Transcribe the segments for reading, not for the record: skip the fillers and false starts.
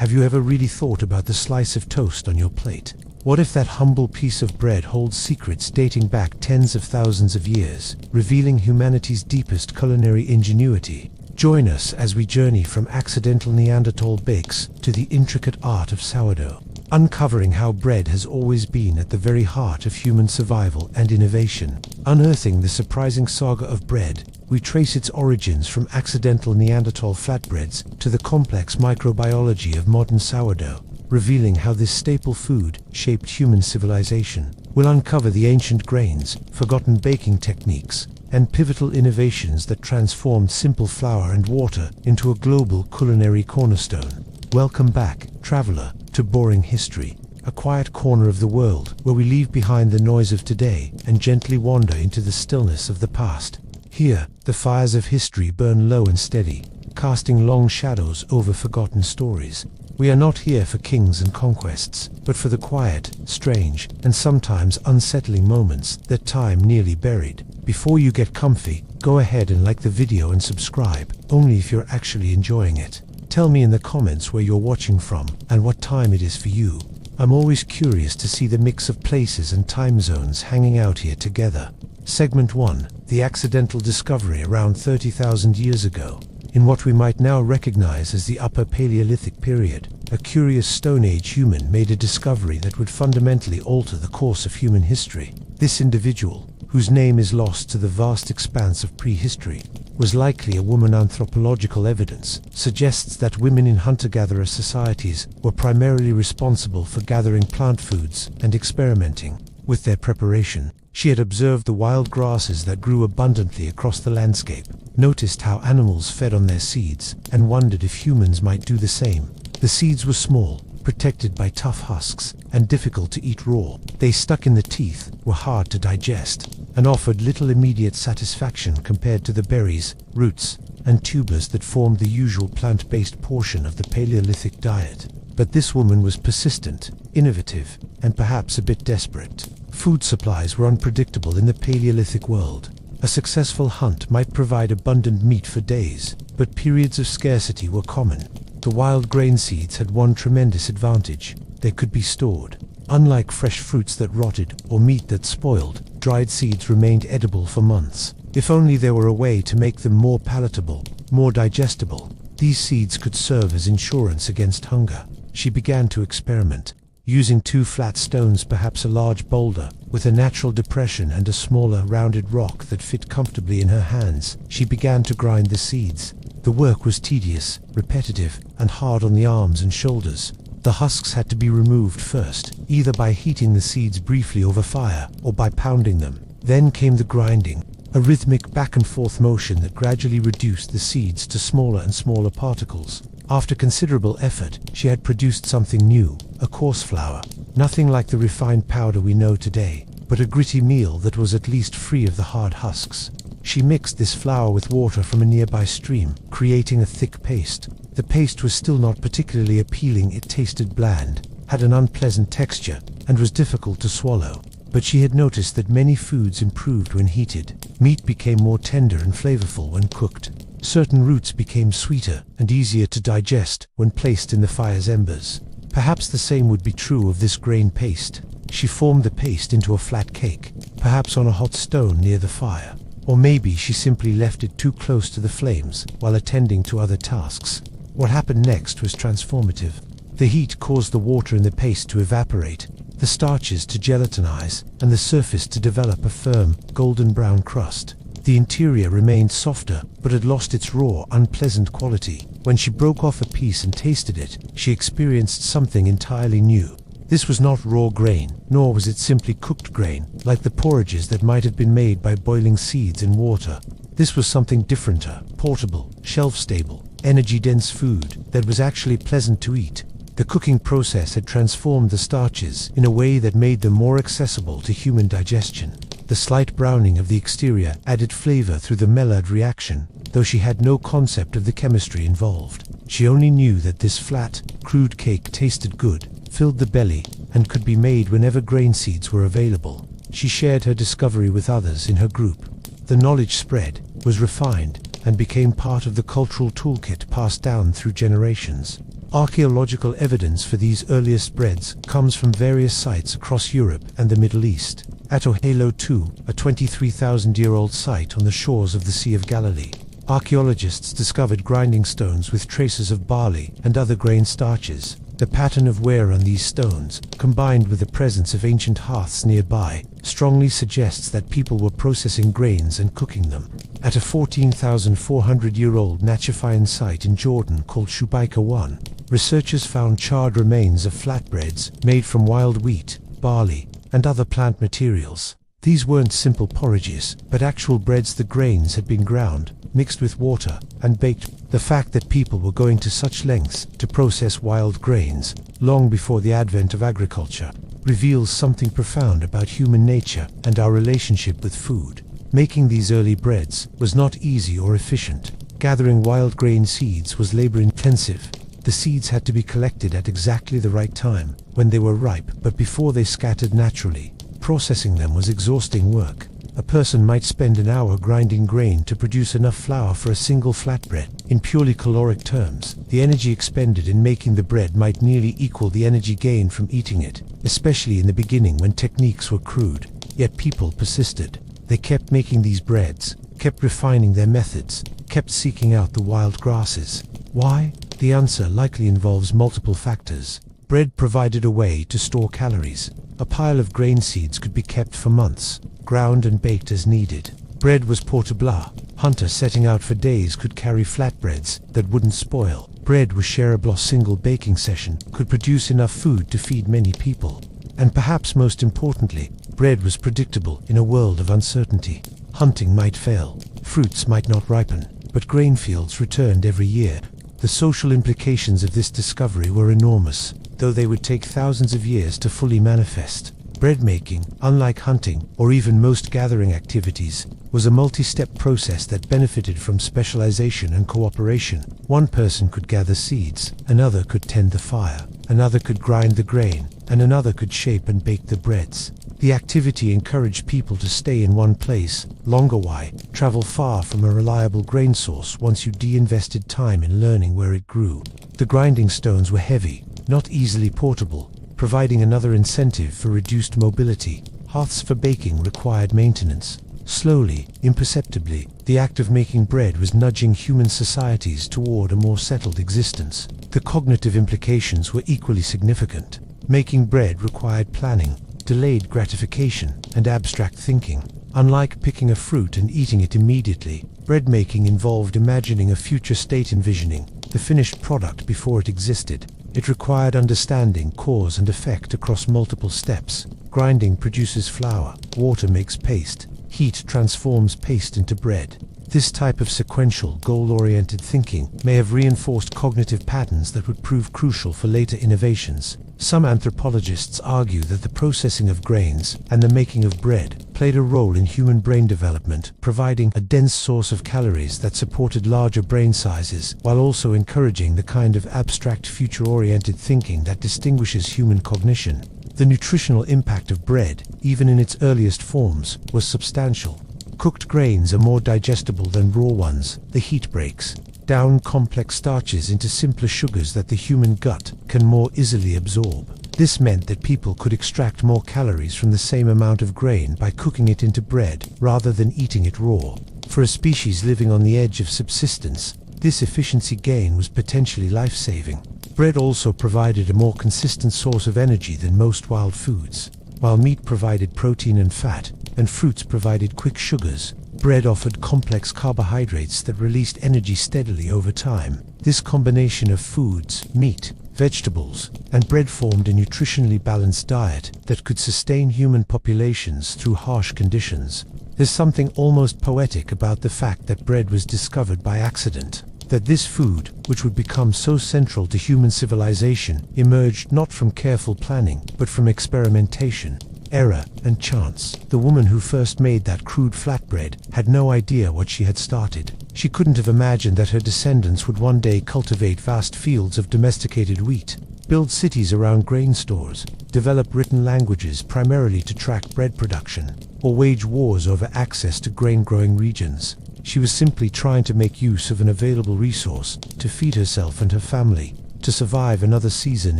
Have you ever really thought about the slice of toast on your plate? What if that humble piece of bread holds secrets dating back tens of thousands of years, revealing humanity's deepest culinary ingenuity? Join us as we journey from accidental Neanderthal bakes to the intricate art of sourdough, uncovering how bread has always been at the very heart of human survival and innovation. Unearthing the surprising saga of bread, we trace its origins from accidental Neanderthal flatbreads to the complex microbiology of modern sourdough, revealing how this staple food shaped human civilization. We'll uncover the ancient grains, forgotten baking techniques, and pivotal innovations that transformed simple flour and water into a global culinary cornerstone. Welcome back, traveler, to Boring History, a quiet corner of the world where we leave behind the noise of today and gently wander into the stillness of the past. Here, the fires of history burn low and steady, casting long shadows over forgotten stories. We are not here for kings and conquests, but for the quiet, strange, and sometimes unsettling moments that time nearly buried. Before you get comfy, go ahead and like the video and subscribe, only if you're actually enjoying it. Tell me in the comments where you're watching from and what time it is for you. I'm always curious to see the mix of places and time zones hanging out here together. Segment 1. The accidental discovery around 30,000 years ago. In what we might now recognize as the Upper Paleolithic period, a curious Stone Age human made a discovery that would fundamentally alter the course of human history. This individual, whose name is lost to the vast expanse of prehistory, was likely a woman. Anthropological evidence suggests that women in hunter-gatherer societies were primarily responsible for gathering plant foods and experimenting with their preparation. She had observed the wild grasses that grew abundantly across the landscape, noticed how animals fed on their seeds, and wondered if humans might do the same. The seeds were small, protected by tough husks, and difficult to eat raw. They stuck in the teeth, were hard to digest, and offered little immediate satisfaction compared to the berries, roots, and tubers that formed the usual plant-based portion of the Paleolithic diet. But this woman was persistent, innovative, and perhaps a bit desperate. Food supplies were unpredictable in the Paleolithic world. A successful hunt might provide abundant meat for days, but periods of scarcity were common. The wild grain seeds had one tremendous advantage: they could be stored. Unlike fresh fruits that rotted or meat that spoiled, dried seeds remained edible for months. If only there were a way to make them more palatable, more digestible. These seeds could serve as insurance against hunger. She began to experiment, using 2 flat stones, perhaps a large boulder, with a natural depression and a smaller, rounded rock that fit comfortably in her hands. She began to grind the seeds. The work was tedious, repetitive, and hard on the arms and shoulders. The husks had to be removed first, either by heating the seeds briefly over fire or by pounding them. Then came the grinding, a rhythmic back-and-forth motion that gradually reduced the seeds to smaller and smaller particles. After considerable effort, she had produced something new, a coarse flour. Nothing like the refined powder we know today, but a gritty meal that was at least free of the hard husks. She mixed this flour with water from a nearby stream, creating a thick paste. The paste was still not particularly appealing. It tasted bland, had an unpleasant texture, and was difficult to swallow. But she had noticed that many foods improved when heated. Meat became more tender and flavorful when cooked. Certain roots became sweeter and easier to digest when placed in the fire's embers. Perhaps the same would be true of this grain paste. She formed the paste into a flat cake, perhaps on a hot stone near the fire. Or maybe she simply left it too close to the flames while attending to other tasks. What happened next was transformative. The heat caused the water in the paste to evaporate, the starches to gelatinize, and the surface to develop a firm, golden brown crust. The interior remained softer, but had lost its raw, unpleasant quality. When she broke off a piece and tasted it, she experienced something entirely new. This was not raw grain, nor was it simply cooked grain, like the porridges that might have been made by boiling seeds in water. This was something differenter, portable, shelf-stable, energy-dense food that was actually pleasant to eat. The cooking process had transformed the starches in a way that made them more accessible to human digestion. The slight browning of the exterior added flavor through the Maillard reaction, though she had no concept of the chemistry involved. She only knew that this flat, crude cake tasted good, filled the belly, and could be made whenever grain seeds were available. She shared her discovery with others in her group. The knowledge spread, was refined, and became part of the cultural toolkit passed down through generations. Archaeological evidence for these earliest breads comes from various sites across Europe and the Middle East. At Ohelo II, a 23,000-year-old site on the shores of the Sea of Galilee, archaeologists discovered grinding stones with traces of barley and other grain starches. The pattern of wear on these stones, combined with the presence of ancient hearths nearby, strongly suggests that people were processing grains and cooking them. At a 14,400-year-old Nachafian site in Jordan called Shubaika I, researchers found charred remains of flatbreads made from wild wheat, barley, and other plant materials. These weren't simple porridges, but actual breads. The grains had been ground, mixed with water, and baked. The fact that people were going to such lengths to process wild grains, long before the advent of agriculture, reveals something profound about human nature and our relationship with food. Making these early breads was not easy or efficient. Gathering wild grain seeds was labor-intensive. The seeds had to be collected at exactly the right time, when they were ripe, but before they scattered naturally. Processing them was exhausting work. A person might spend an hour grinding grain to produce enough flour for a single flatbread. In purely caloric terms, the energy expended in making the bread might nearly equal the energy gained from eating it, especially in the beginning when techniques were crude. Yet people persisted. They kept making these breads, kept refining their methods, kept seeking out the wild grasses. Why? The answer likely involves multiple factors. Bread provided a way to store calories. A pile of grain seeds could be kept for months, ground and baked as needed. Bread was portable. Hunters setting out for days could carry flatbreads that wouldn't spoil. Bread was shareable. A single baking session could produce enough food to feed many people. And perhaps most importantly, bread was predictable in a world of uncertainty. Hunting might fail, fruits might not ripen, but grain fields returned every year. The social implications of this discovery were enormous, though they would take thousands of years to fully manifest. Bread making, unlike hunting or even most gathering activities, was a multi-step process that benefited from specialization and cooperation. One person could gather seeds, another could tend the fire, another could grind the grain, and another could shape and bake the breads. The activity encouraged people to stay in one place longer. Why travel far from a reliable grain source once you de-invested time in learning where it grew? The grinding stones were heavy, not easily portable, providing another incentive for reduced mobility. Hearths for baking required maintenance. Slowly, imperceptibly, the act of making bread was nudging human societies toward a more settled existence. The cognitive implications were equally significant. Making bread required planning, delayed gratification, and abstract thinking. Unlike picking a fruit and eating it immediately, bread making involved imagining a future state, envisioning the finished product before it existed. It required understanding cause and effect across multiple steps. Grinding produces flour, water makes paste, heat transforms paste into bread. This type of sequential, goal-oriented thinking may have reinforced cognitive patterns that would prove crucial for later innovations. Some anthropologists argue that the processing of grains and the making of bread played a role in human brain development, providing a dense source of calories that supported larger brain sizes, while also encouraging the kind of abstract, future-oriented thinking that distinguishes human cognition. The nutritional impact of bread, even in its earliest forms, was substantial. Cooked grains are more digestible than raw ones. The heat breaks down complex starches into simpler sugars that the human gut can more easily absorb. This meant that people could extract more calories from the same amount of grain by cooking it into bread rather than eating it raw. For a species living on the edge of subsistence, this efficiency gain was potentially life-saving. Bread also provided a more consistent source of energy than most wild foods. While meat provided protein and fat, and fruits provided quick sugars, bread offered complex carbohydrates that released energy steadily over time. This combination of foods, meat, vegetables, and bread formed a nutritionally balanced diet that could sustain human populations through harsh conditions. There's something almost poetic about the fact that bread was discovered by accident. That this food, which would become so central to human civilization, emerged not from careful planning, but from experimentation, error, and chance. The woman who first made that crude flatbread had no idea what she had started. She couldn't have imagined that her descendants would one day cultivate vast fields of domesticated wheat, build cities around grain stores, develop written languages primarily to track bread production, or wage wars over access to grain-growing regions. She was simply trying to make use of an available resource to feed herself and her family. to survive another season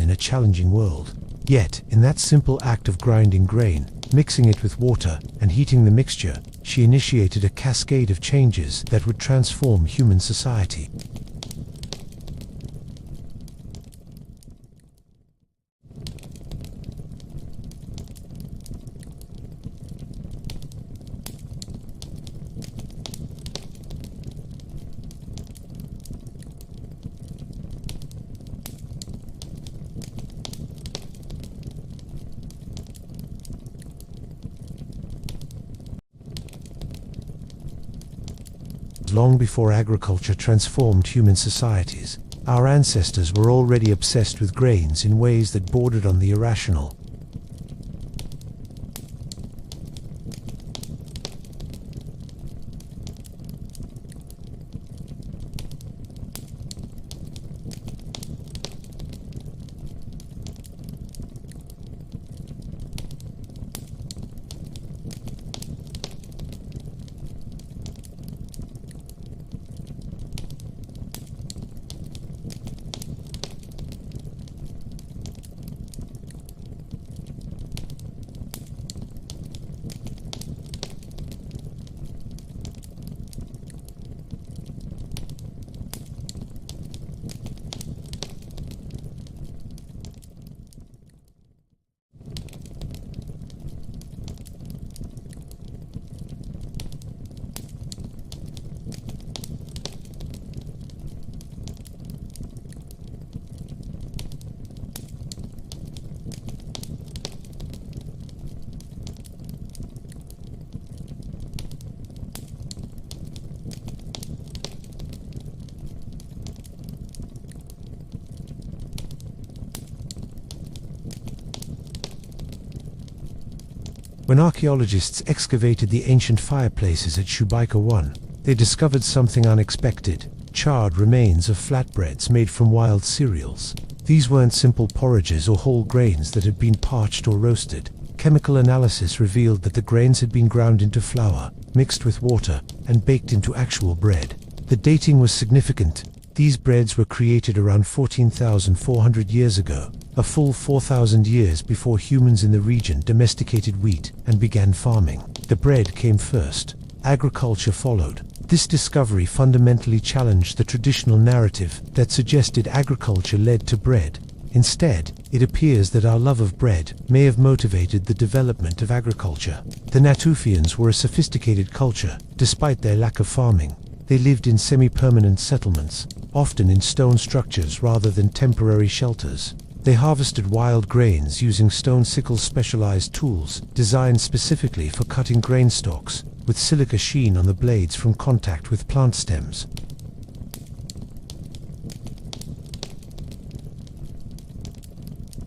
in a challenging world. Yet, in that simple act of grinding grain, mixing it with water, and heating the mixture, she initiated a cascade of changes that would transform human society. Long before agriculture transformed human societies, our ancestors were already obsessed with grains in ways that bordered on the irrational. When archaeologists excavated the ancient fireplaces at Shubaika 1, they discovered something unexpected: charred remains of flatbreads made from wild cereals. These weren't simple porridges or whole grains that had been parched or roasted. Chemical analysis revealed that the grains had been ground into flour, mixed with water, and baked into actual bread. The dating was significant. These breads were created around 14,400 years ago, a full 4,000 years before humans in the region domesticated wheat and began farming. The bread came first. Agriculture followed. This discovery fundamentally challenged the traditional narrative that suggested agriculture led to bread. Instead, it appears that our love of bread may have motivated the development of agriculture. The Natufians were a sophisticated culture, despite their lack of farming. They lived in semi-permanent settlements, often in stone structures rather than temporary shelters. They harvested wild grains using stone sickles, specialized tools designed specifically for cutting grain stalks, with silica sheen on the blades from contact with plant stems.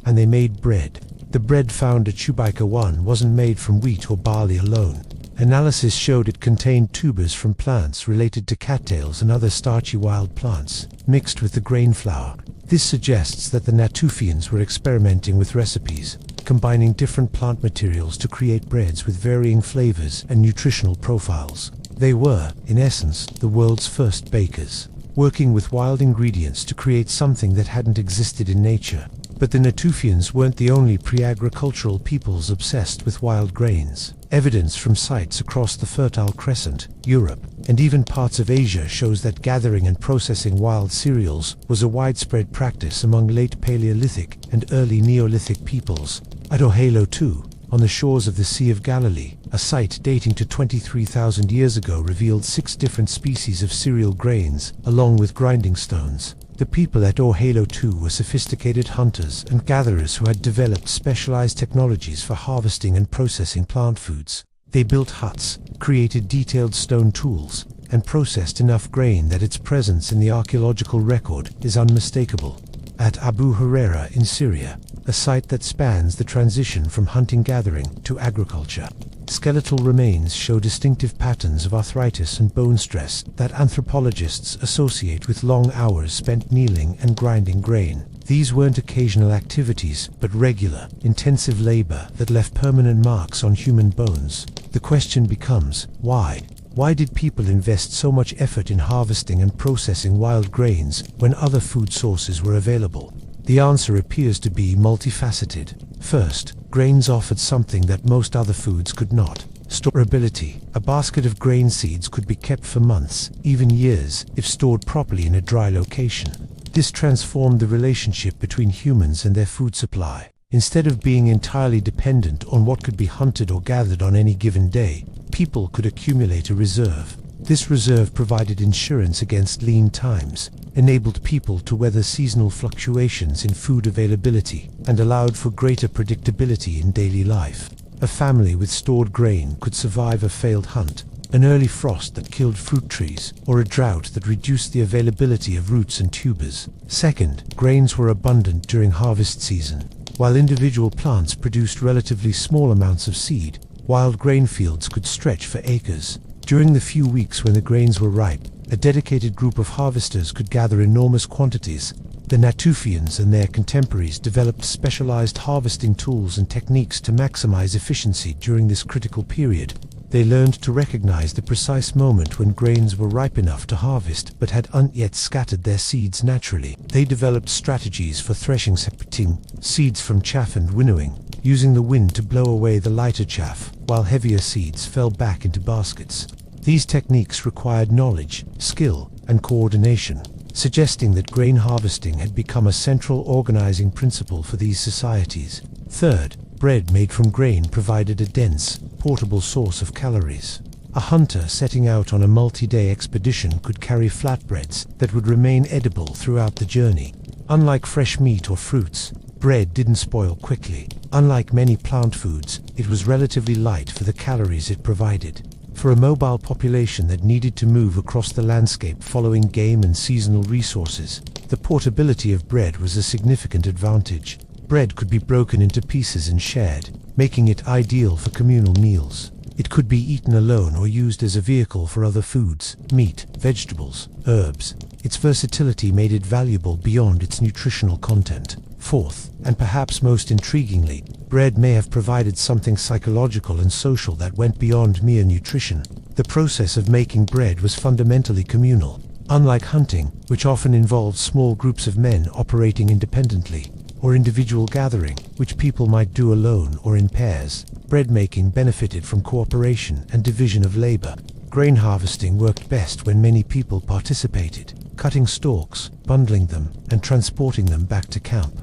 And they made bread. The bread found at Shubaika 1 wasn't made from wheat or barley alone. Analysis showed it contained tubers from plants related to cattails and other starchy wild plants, mixed with the grain flour. This suggests that the Natufians were experimenting with recipes, combining different plant materials to create breads with varying flavors and nutritional profiles. They were, in essence, the world's first bakers, working with wild ingredients to create something that hadn't existed in nature. But the Natufians weren't the only pre-agricultural peoples obsessed with wild grains. Evidence from sites across the Fertile Crescent, Europe, and even parts of Asia shows that gathering and processing wild cereals was a widespread practice among late Paleolithic and early Neolithic peoples. At Ohelo 2, on the shores of the Sea of Galilee, a site dating to 23,000 years ago revealed 6 different species of cereal grains, along with grinding stones. The people at Ohelo 2 were sophisticated hunters and gatherers who had developed specialized technologies for harvesting and processing plant foods. They built huts, created detailed stone tools, and processed enough grain that its presence in the archaeological record is unmistakable. At Abu Huraira in Syria, a site that spans the transition from hunting-gathering to agriculture, skeletal remains show distinctive patterns of arthritis and bone stress that anthropologists associate with long hours spent kneeling and grinding grain. These weren't occasional activities, but regular, intensive labor that left permanent marks on human bones. The question becomes, why? Why did people invest so much effort in harvesting and processing wild grains when other food sources were available? The answer appears to be multifaceted. First, grains offered something that most other foods could not: storability. A basket of grain seeds could be kept for months, even years, if stored properly in a dry location. This transformed the relationship between humans and their food supply. Instead of being entirely dependent on what could be hunted or gathered on any given day, people could accumulate a reserve. This reserve provided insurance against lean times, enabled people to weather seasonal fluctuations in food availability, and allowed for greater predictability in daily life. A family with stored grain could survive a failed hunt, an early frost that killed fruit trees, or a drought that reduced the availability of roots and tubers. Second, grains were abundant during harvest season. While individual plants produced relatively small amounts of seed, wild grain fields could stretch for acres. During the few weeks when the grains were ripe, a dedicated group of harvesters could gather enormous quantities. The Natufians and their contemporaries developed specialized harvesting tools and techniques to maximize efficiency during this critical period. They learned to recognize the precise moment when grains were ripe enough to harvest but had not yet scattered their seeds naturally. They developed strategies for threshing, separating seeds from chaff, and winnowing, using the wind to blow away the lighter chaff, while heavier seeds fell back into baskets. These techniques required knowledge, skill, and coordination, suggesting that grain harvesting had become a central organizing principle for these societies. Third, bread made from grain provided a dense, portable source of calories. A hunter setting out on a multi-day expedition could carry flatbreads that would remain edible throughout the journey. Unlike fresh meat or fruits, bread didn't spoil quickly. Unlike many plant foods, it was relatively light for the calories it provided. For a mobile population that needed to move across the landscape following game and seasonal resources, the portability of bread was a significant advantage. Bread could be broken into pieces and shared, making it ideal for communal meals. It could be eaten alone or used as a vehicle for other foods, meat, vegetables, herbs. Its versatility made it valuable beyond its nutritional content. Fourth, and perhaps most intriguingly, bread may have provided something psychological and social that went beyond mere nutrition. The process of making bread was fundamentally communal. Unlike hunting, which often involved small groups of men operating independently, or individual gathering, which people might do alone or in pairs, bread making benefited from cooperation and division of labor. Grain harvesting worked best when many people participated, cutting stalks, bundling them, and transporting them back to camp.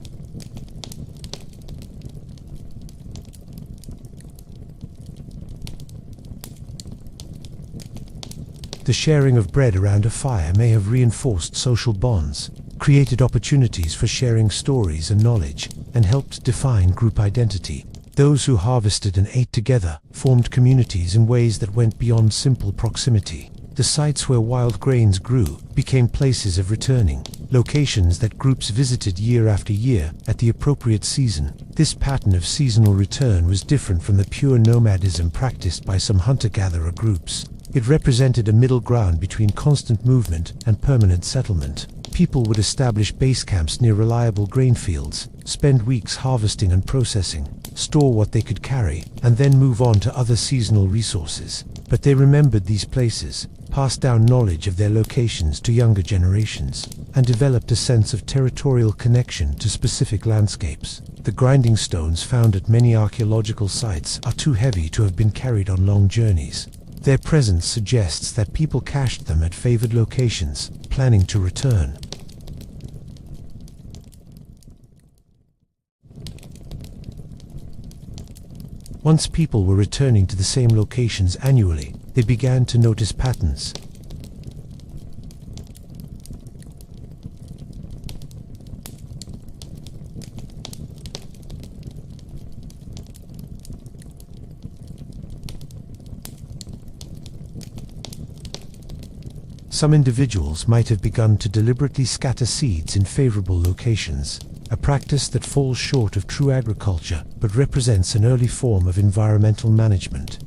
The sharing of bread around a fire may have reinforced social bonds, created opportunities for sharing stories and knowledge, and helped define group identity. Those who harvested and ate together formed communities in ways that went beyond simple proximity. The sites where wild grains grew became places of returning, locations that groups visited year after year at the appropriate season. This pattern of seasonal return was different from the pure nomadism practiced by some hunter-gatherer groups. It represented a middle ground between constant movement and permanent settlement. People would establish base camps near reliable grain fields, spend weeks harvesting and processing, store what they could carry, and then move on to other seasonal resources. But they remembered these places, passed down knowledge of their locations to younger generations, and developed a sense of territorial connection to specific landscapes. The grinding stones found at many archaeological sites are too heavy to have been carried on long journeys. Their presence suggests that people cached them at favored locations, planning to return. Once people were returning to the same locations annually, they began to notice patterns. Some individuals might have begun to deliberately scatter seeds in favorable locations, a practice that falls short of true agriculture but represents an early form of environmental management.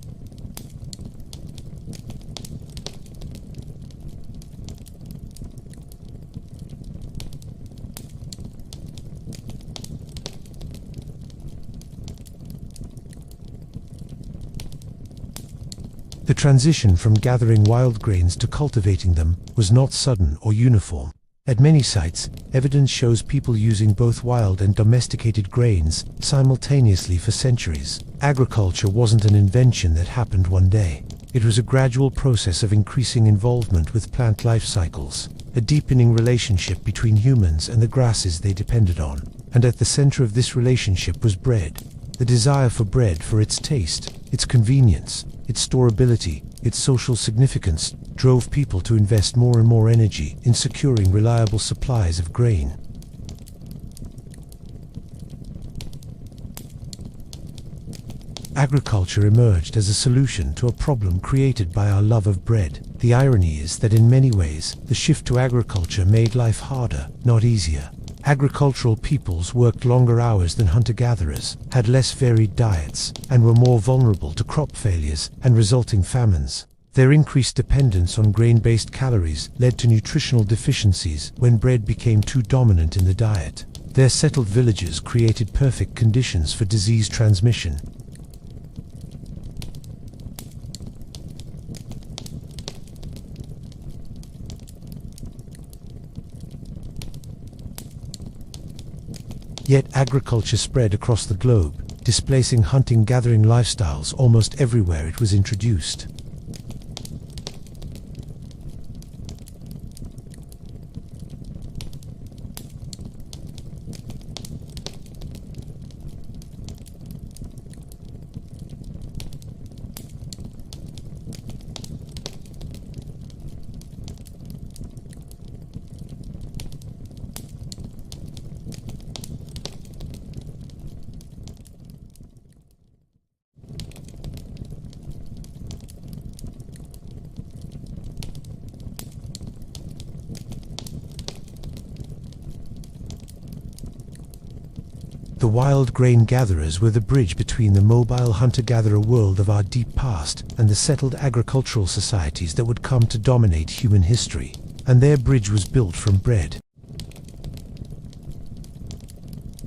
The transition from gathering wild grains to cultivating them was not sudden or uniform. At many sites, evidence shows people using both wild and domesticated grains simultaneously for centuries. Agriculture wasn't an invention that happened one day. It was a gradual process of increasing involvement with plant life cycles, a deepening relationship between humans and the grasses they depended on. And at the center of this relationship was bread. The desire for bread for its taste, its convenience, its storability, its social significance, drove people to invest more and more energy in securing reliable supplies of grain. Agriculture emerged as a solution to a problem created by our love of bread. The irony is that in many ways, the shift to agriculture made life harder, not easier. Agricultural peoples worked longer hours than hunter-gatherers, had less varied diets, and were more vulnerable to crop failures and resulting famines. Their increased dependence on grain-based calories led to nutritional deficiencies when bread became too dominant in the diet. Their settled villages created perfect conditions for disease transmission. Yet agriculture spread across the globe, displacing hunting-gathering lifestyles almost everywhere it was introduced. The wild grain gatherers were the bridge between the mobile hunter-gatherer world of our deep past and the settled agricultural societies that would come to dominate human history. And their bridge was built from bread.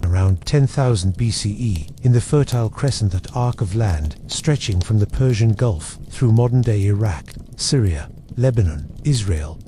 Around 10,000 BCE, in the Fertile Crescent, that arc of land stretching from the Persian Gulf through modern-day Iraq, Syria, Lebanon, Israel,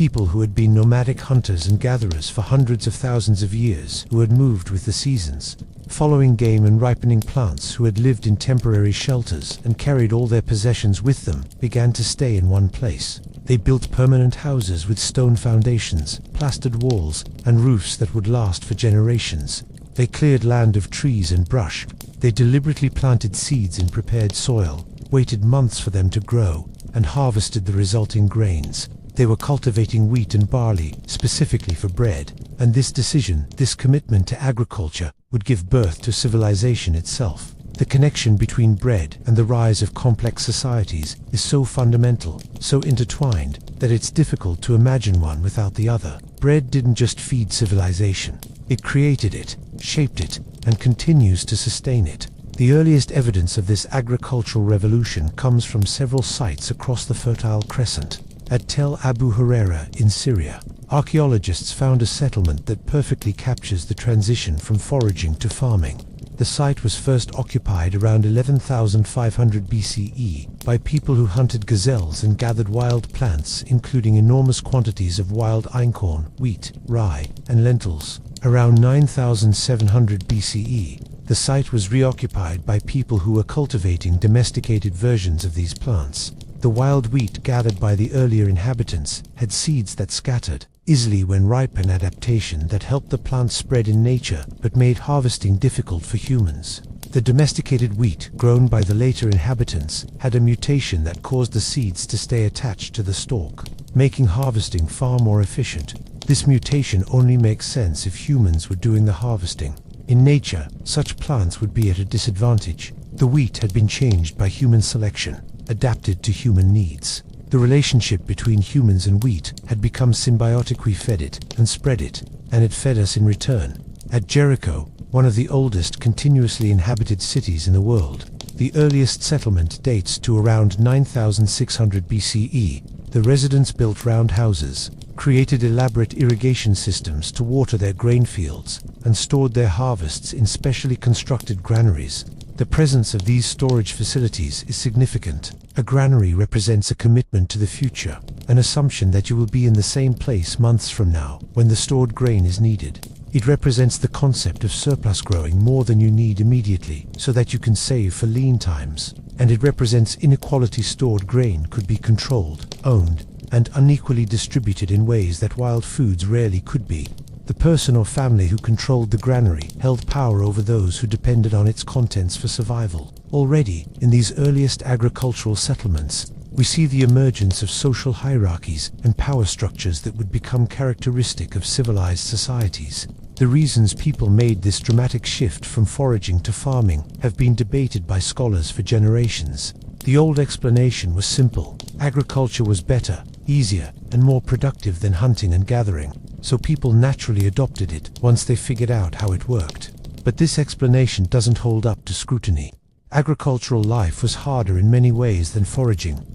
people who had been nomadic hunters and gatherers for hundreds of thousands of years, who had moved with the seasons, following game and ripening plants, who had lived in temporary shelters and carried all their possessions with them, began to stay in one place. They built permanent houses with stone foundations, plastered walls, and roofs that would last for generations. They cleared land of trees and brush. They deliberately planted seeds in prepared soil, waited months for them to grow, and harvested the resulting grains. They were cultivating wheat and barley, specifically for bread, and this decision, this commitment to agriculture, would give birth to civilization itself. The connection between bread and the rise of complex societies is so fundamental, so intertwined, that it's difficult to imagine one without the other. Bread didn't just feed civilization. It created it, shaped it, and continues to sustain it. The earliest evidence of this agricultural revolution comes from several sites across the Fertile Crescent. At Tel Abu Hurera in Syria, archaeologists found a settlement that perfectly captures the transition from foraging to farming. The site was first occupied around 11,500 BCE by people who hunted gazelles and gathered wild plants, including enormous quantities of wild einkorn, wheat, rye, and lentils. Around 9,700 BCE, the site was reoccupied by people who were cultivating domesticated versions of these plants. The wild wheat gathered by the earlier inhabitants had seeds that scattered easily when ripe, an adaptation that helped the plant spread in nature but made harvesting difficult for humans. The domesticated wheat grown by the later inhabitants had a mutation that caused the seeds to stay attached to the stalk, making harvesting far more efficient. This mutation only makes sense if humans were doing the harvesting. In nature, such plants would be at a disadvantage. The wheat had been changed by human selection, adapted to human needs. The relationship between humans and wheat had become symbiotic. We fed it and spread it, and it fed us in return. At Jericho, one of the oldest continuously inhabited cities in the world, the earliest settlement dates to around 9,600 BCE. The residents built round houses, created elaborate irrigation systems to water their grain fields, and stored their harvests in specially constructed granaries. The presence of these storage facilities is significant. A granary represents a commitment to the future, an assumption that you will be in the same place months from now when the stored grain is needed. It represents the concept of surplus growing more than you need immediately so that you can save for lean times. And it represents inequality. Stored grain could be controlled, owned, and unequally distributed in ways that wild foods rarely could be. The person or family who controlled the granary held power over those who depended on its contents for survival. Already, in these earliest agricultural settlements, we see the emergence of social hierarchies and power structures that would become characteristic of civilized societies. The reasons people made this dramatic shift from foraging to farming have been debated by scholars for generations. The old explanation was simple: agriculture was better, easier, and more productive than hunting and gathering, so people naturally adopted it once they figured out how it worked. But this explanation doesn't hold up to scrutiny. Agricultural life was harder in many ways than foraging.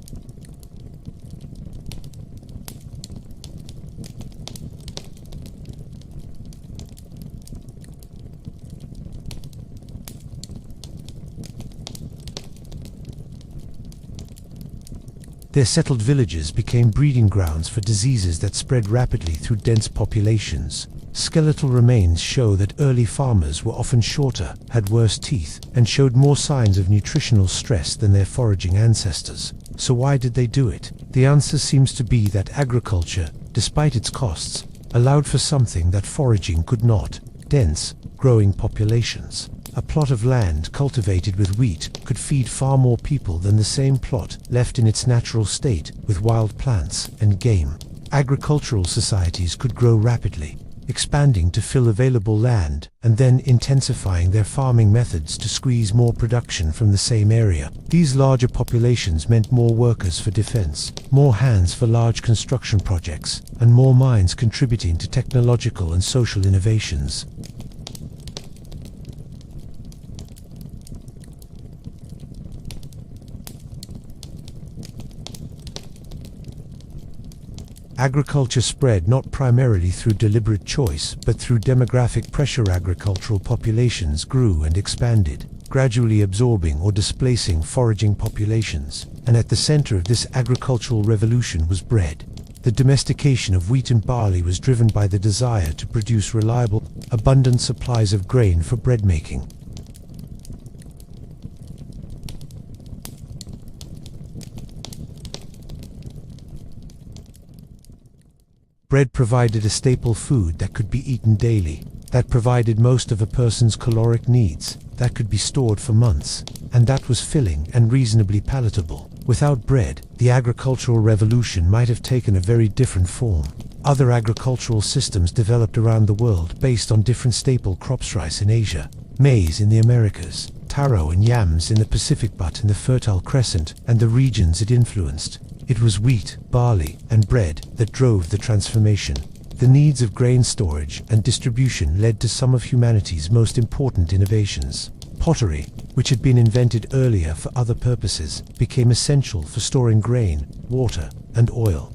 Their settled villages became breeding grounds for diseases that spread rapidly through dense populations. Skeletal remains show that early farmers were often shorter, had worse teeth, and showed more signs of nutritional stress than their foraging ancestors. So why did they do it? The answer seems to be that agriculture, despite its costs, allowed for something that foraging could not: dense, growing populations. A plot of land cultivated with wheat could feed far more people than the same plot left in its natural state with wild plants and game. Agricultural societies could grow rapidly, expanding to fill available land and then intensifying their farming methods to squeeze more production from the same area. These larger populations meant more workers for defense, more hands for large construction projects, and more minds contributing to technological and social innovations. Agriculture spread not primarily through deliberate choice, but through demographic pressure. Agricultural populations grew and expanded, gradually absorbing or displacing foraging populations. And at the center of this agricultural revolution was bread. The domestication of wheat and barley was driven by the desire to produce reliable, abundant supplies of grain for bread making. Bread provided a staple food that could be eaten daily, that provided most of a person's caloric needs, that could be stored for months, and that was filling and reasonably palatable. Without bread, the agricultural revolution might have taken a very different form. Other agricultural systems developed around the world based on different staple crops: rice in Asia, maize in the Americas, taro and yams in the Pacific, but in the Fertile Crescent and the regions it influenced, it was wheat, barley, and bread that drove the transformation. The needs of grain storage and distribution led to some of humanity's most important innovations. Pottery, which had been invented earlier for other purposes, became essential for storing grain, water, and oil.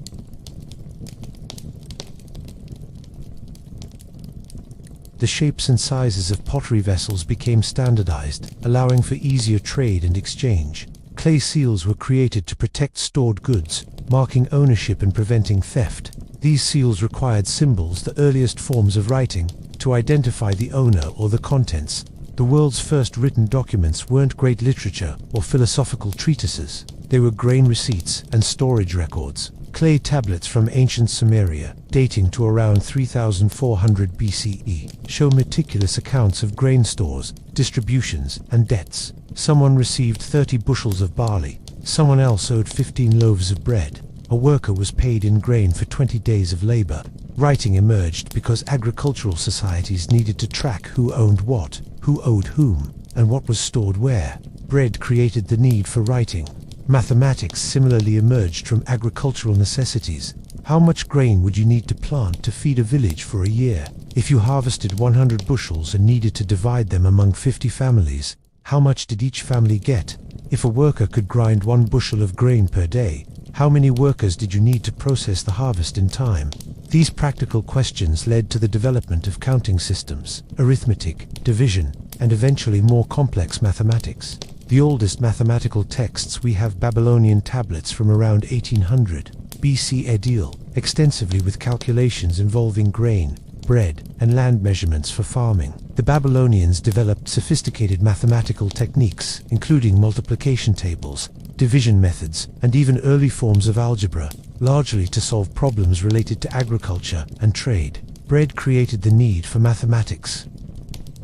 The shapes and sizes of pottery vessels became standardized, allowing for easier trade and exchange. Clay seals were created to protect stored goods, marking ownership and preventing theft. These seals required symbols, the earliest forms of writing, to identify the owner or the contents. The world's first written documents weren't great literature or philosophical treatises. They were grain receipts and storage records. Clay tablets from ancient Sumeria, dating to around 3400 BCE, show meticulous accounts of grain stores, distributions, and debts. Someone received 30 bushels of barley. Someone else owed 15 loaves of bread. A worker was paid in grain for 20 days of labor. Writing emerged because agricultural societies needed to track who owned what, who owed whom, and what was stored where. Bread created the need for writing. Mathematics similarly emerged from agricultural necessities. How much grain would you need to plant to feed a village for a year? If you harvested 100 bushels and needed to divide them among 50 families, how much did each family get? If a worker could grind 1 bushel of grain per day, how many workers did you need to process the harvest in time? These practical questions led to the development of counting systems, arithmetic, division, and eventually more complex mathematics. The oldest mathematical texts we have Babylonian tablets from around 1800 BC deal extensively with calculations involving grain, bread, and land measurements for farming. The Babylonians developed sophisticated mathematical techniques, including multiplication tables, division methods, and even early forms of algebra, largely to solve problems related to agriculture and trade. Bread created the need for mathematics.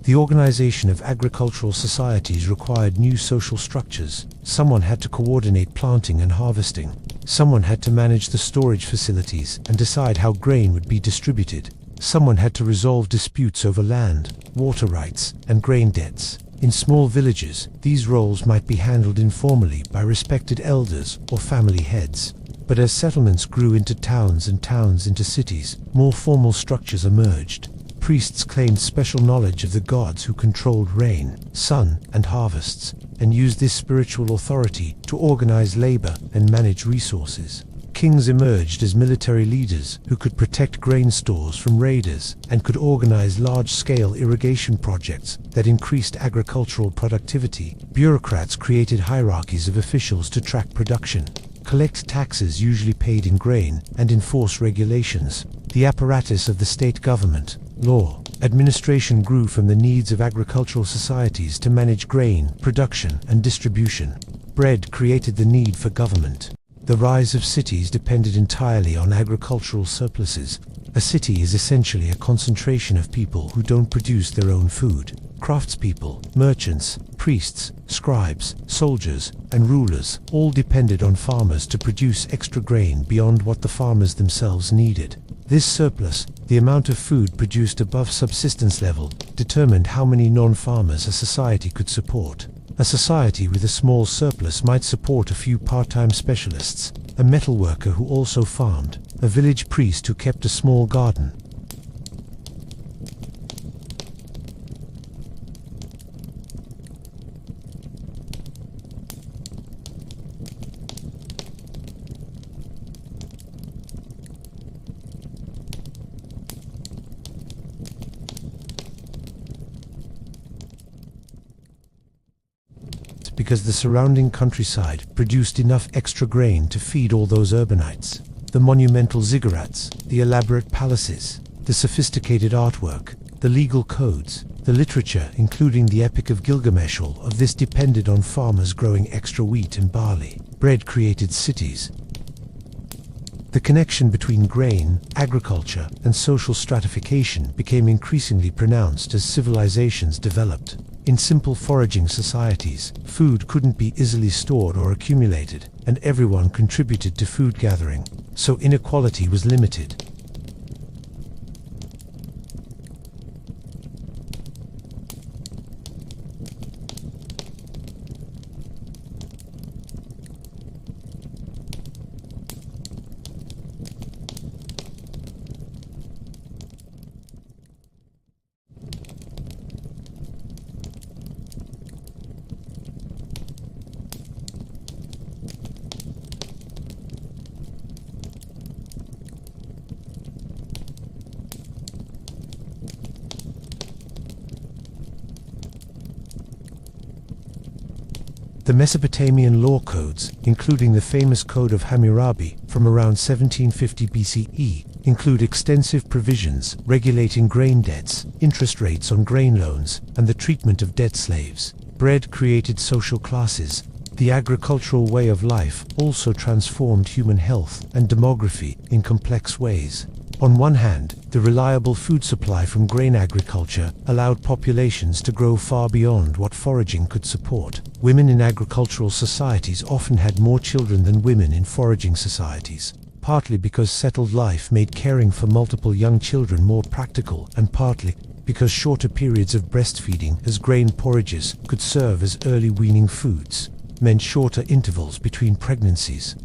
The organization of agricultural societies required new social structures. Someone had to coordinate planting and harvesting. Someone had to manage the storage facilities and decide how grain would be distributed. Someone had to resolve disputes over land, water rights, and grain debts. In small villages, these roles might be handled informally by respected elders or family heads. But as settlements grew into towns and towns into cities, more formal structures emerged. Priests claimed special knowledge of the gods who controlled rain, sun, and harvests, and used this spiritual authority to organize labor and manage resources. Kings emerged as military leaders who could protect grain stores from raiders and could organize large-scale irrigation projects that increased agricultural productivity. Bureaucrats created hierarchies of officials to track production, collect taxes usually paid in grain, and enforce regulations. The apparatus of the state government, law, administration grew from the needs of agricultural societies to manage grain, production, and distribution. Bread created the need for government. The rise of cities depended entirely on agricultural surpluses. A city is essentially a concentration of people who don't produce their own food. Craftspeople, merchants, priests, scribes, soldiers, and rulers all depended on farmers to produce extra grain beyond what the farmers themselves needed. This surplus, the amount of food produced above subsistence level, determined how many non-farmers a society could support. A society with a small surplus might support a few part-time specialists, a metal worker who also farmed, a village priest who kept a small garden. Because the surrounding countryside produced enough extra grain to feed all those urbanites. The monumental ziggurats, the elaborate palaces, the sophisticated artwork, the legal codes, the literature including the Epic of Gilgamesh, all of this depended on farmers growing extra wheat and barley. Bread created cities. The connection between grain, agriculture, and social stratification became increasingly pronounced as civilizations developed. In simple foraging societies, food couldn't be easily stored or accumulated, and everyone contributed to food gathering, so inequality was limited. The Mesopotamian law codes, including the famous Code of Hammurabi from around 1750 BCE, include extensive provisions regulating grain debts, interest rates on grain loans, and the treatment of debt slaves. Bread created social classes. The agricultural way of life also transformed human health and demography in complex ways. On one hand, the reliable food supply from grain agriculture allowed populations to grow far beyond what foraging could support. Women in agricultural societies often had more children than women in foraging societies, partly because settled life made caring for multiple young children more practical, and partly because shorter periods of breastfeeding as grain porridges could serve as early weaning foods, meant shorter intervals between pregnancies.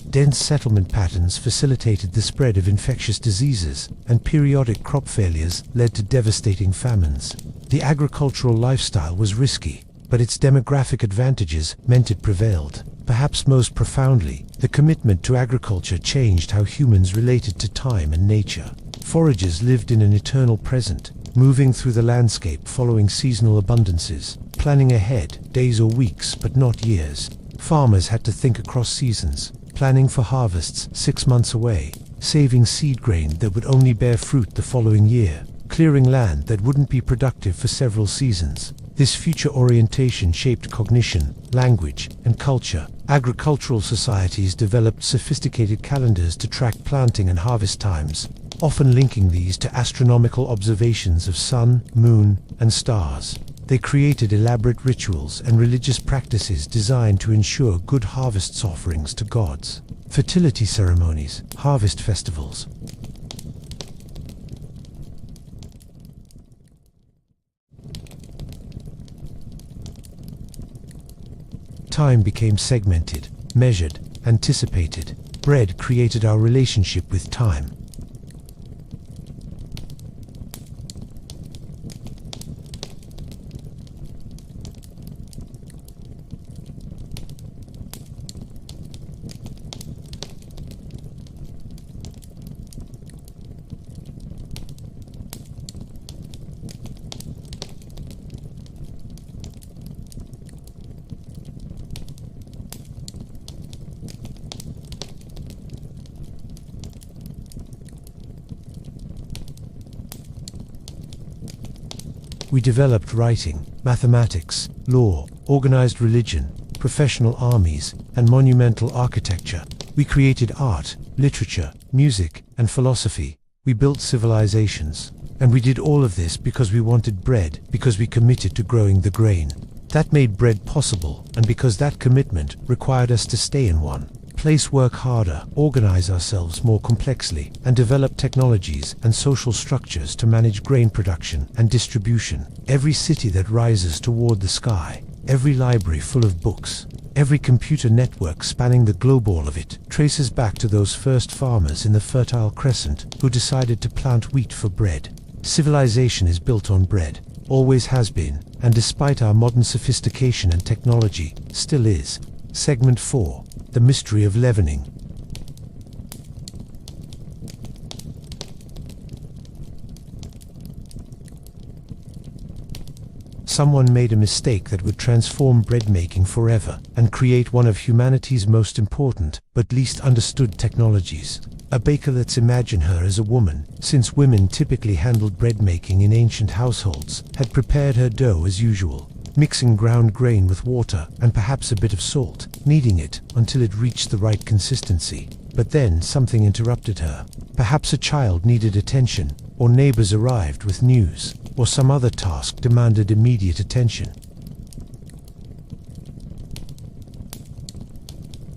Dense settlement patterns facilitated the spread of infectious diseases, and periodic crop failures led to devastating famines. The agricultural lifestyle was risky, but its demographic advantages meant it prevailed. Perhaps most profoundly, the commitment to agriculture changed how humans related to time and nature. Foragers lived in an eternal present, moving through the landscape following seasonal abundances, planning ahead, days or weeks but not years. Farmers had to think across seasons, planning for harvests 6 months away, saving seed grain that would only bear fruit the following year, clearing land that wouldn't be productive for several seasons. This future orientation shaped cognition, language, and culture. Agricultural societies developed sophisticated calendars to track planting and harvest times, often linking these to astronomical observations of sun, moon, and stars. They created elaborate rituals and religious practices designed to ensure good harvest offerings to gods. Fertility ceremonies, harvest festivals. Time became segmented, measured, anticipated. Bread created our relationship with time. We developed writing, mathematics, law, organized religion, professional armies, and monumental architecture. We created art, literature, music, and philosophy. We built civilizations. And we did all of this because we wanted bread, because we committed to growing the grain. That made bread possible, and because that commitment required us to stay in one place, work harder, organize ourselves more complexly, and develop technologies and social structures to manage grain production and distribution. Every city that rises toward the sky, every library full of books, every computer network spanning the globe, all of it traces back to those first farmers in the Fertile Crescent who decided to plant wheat for bread. Civilization is built on bread, always has been, and despite our modern sophistication and technology, still is. Segment 4. The Mystery of Leavening. Someone made a mistake that would transform bread making forever and create one of humanity's most important but least understood technologies. A baker. Let's imagine her as a woman, since women typically handled bread making in ancient households, had prepared her dough as usual, mixing ground grain with water and perhaps a bit of salt, kneading it until it reached the right consistency. But then something interrupted her. Perhaps a child needed attention, or neighbors arrived with news, or some other task demanded immediate attention.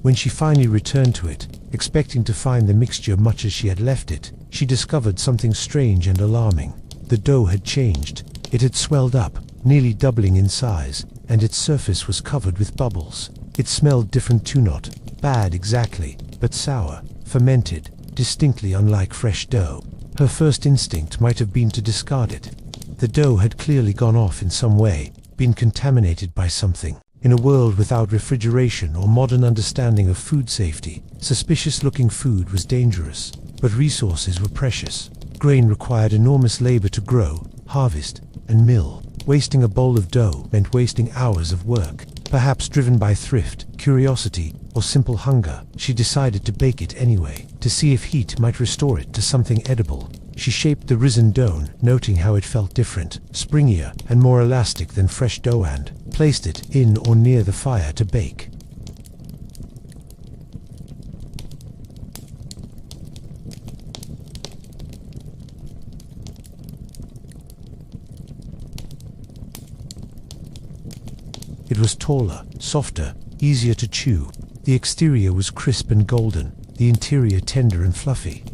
When she finally returned to it, expecting to find the mixture much as she had left it, she discovered something strange and alarming. The dough had changed. It had swelled up, nearly doubling in size, and its surface was covered with bubbles. It smelled different too, not bad exactly, but sour, fermented, distinctly unlike fresh dough. Her first instinct might have been to discard it. The dough had clearly gone off in some way, been contaminated by something. In a world without refrigeration or modern understanding of food safety, suspicious-looking food was dangerous, but resources were precious. Grain required enormous labor to grow, harvest, and mill. Wasting a bowl of dough meant wasting hours of work. Perhaps driven by thrift, curiosity, or simple hunger, she decided to bake it anyway, to see if heat might restore it to something edible. She shaped the risen dough, noting how it felt different, springier, and more elastic than fresh dough, and placed it in or near the fire to bake. It was taller, softer, easier to chew. The exterior was crisp and golden, the interior tender and fluffy.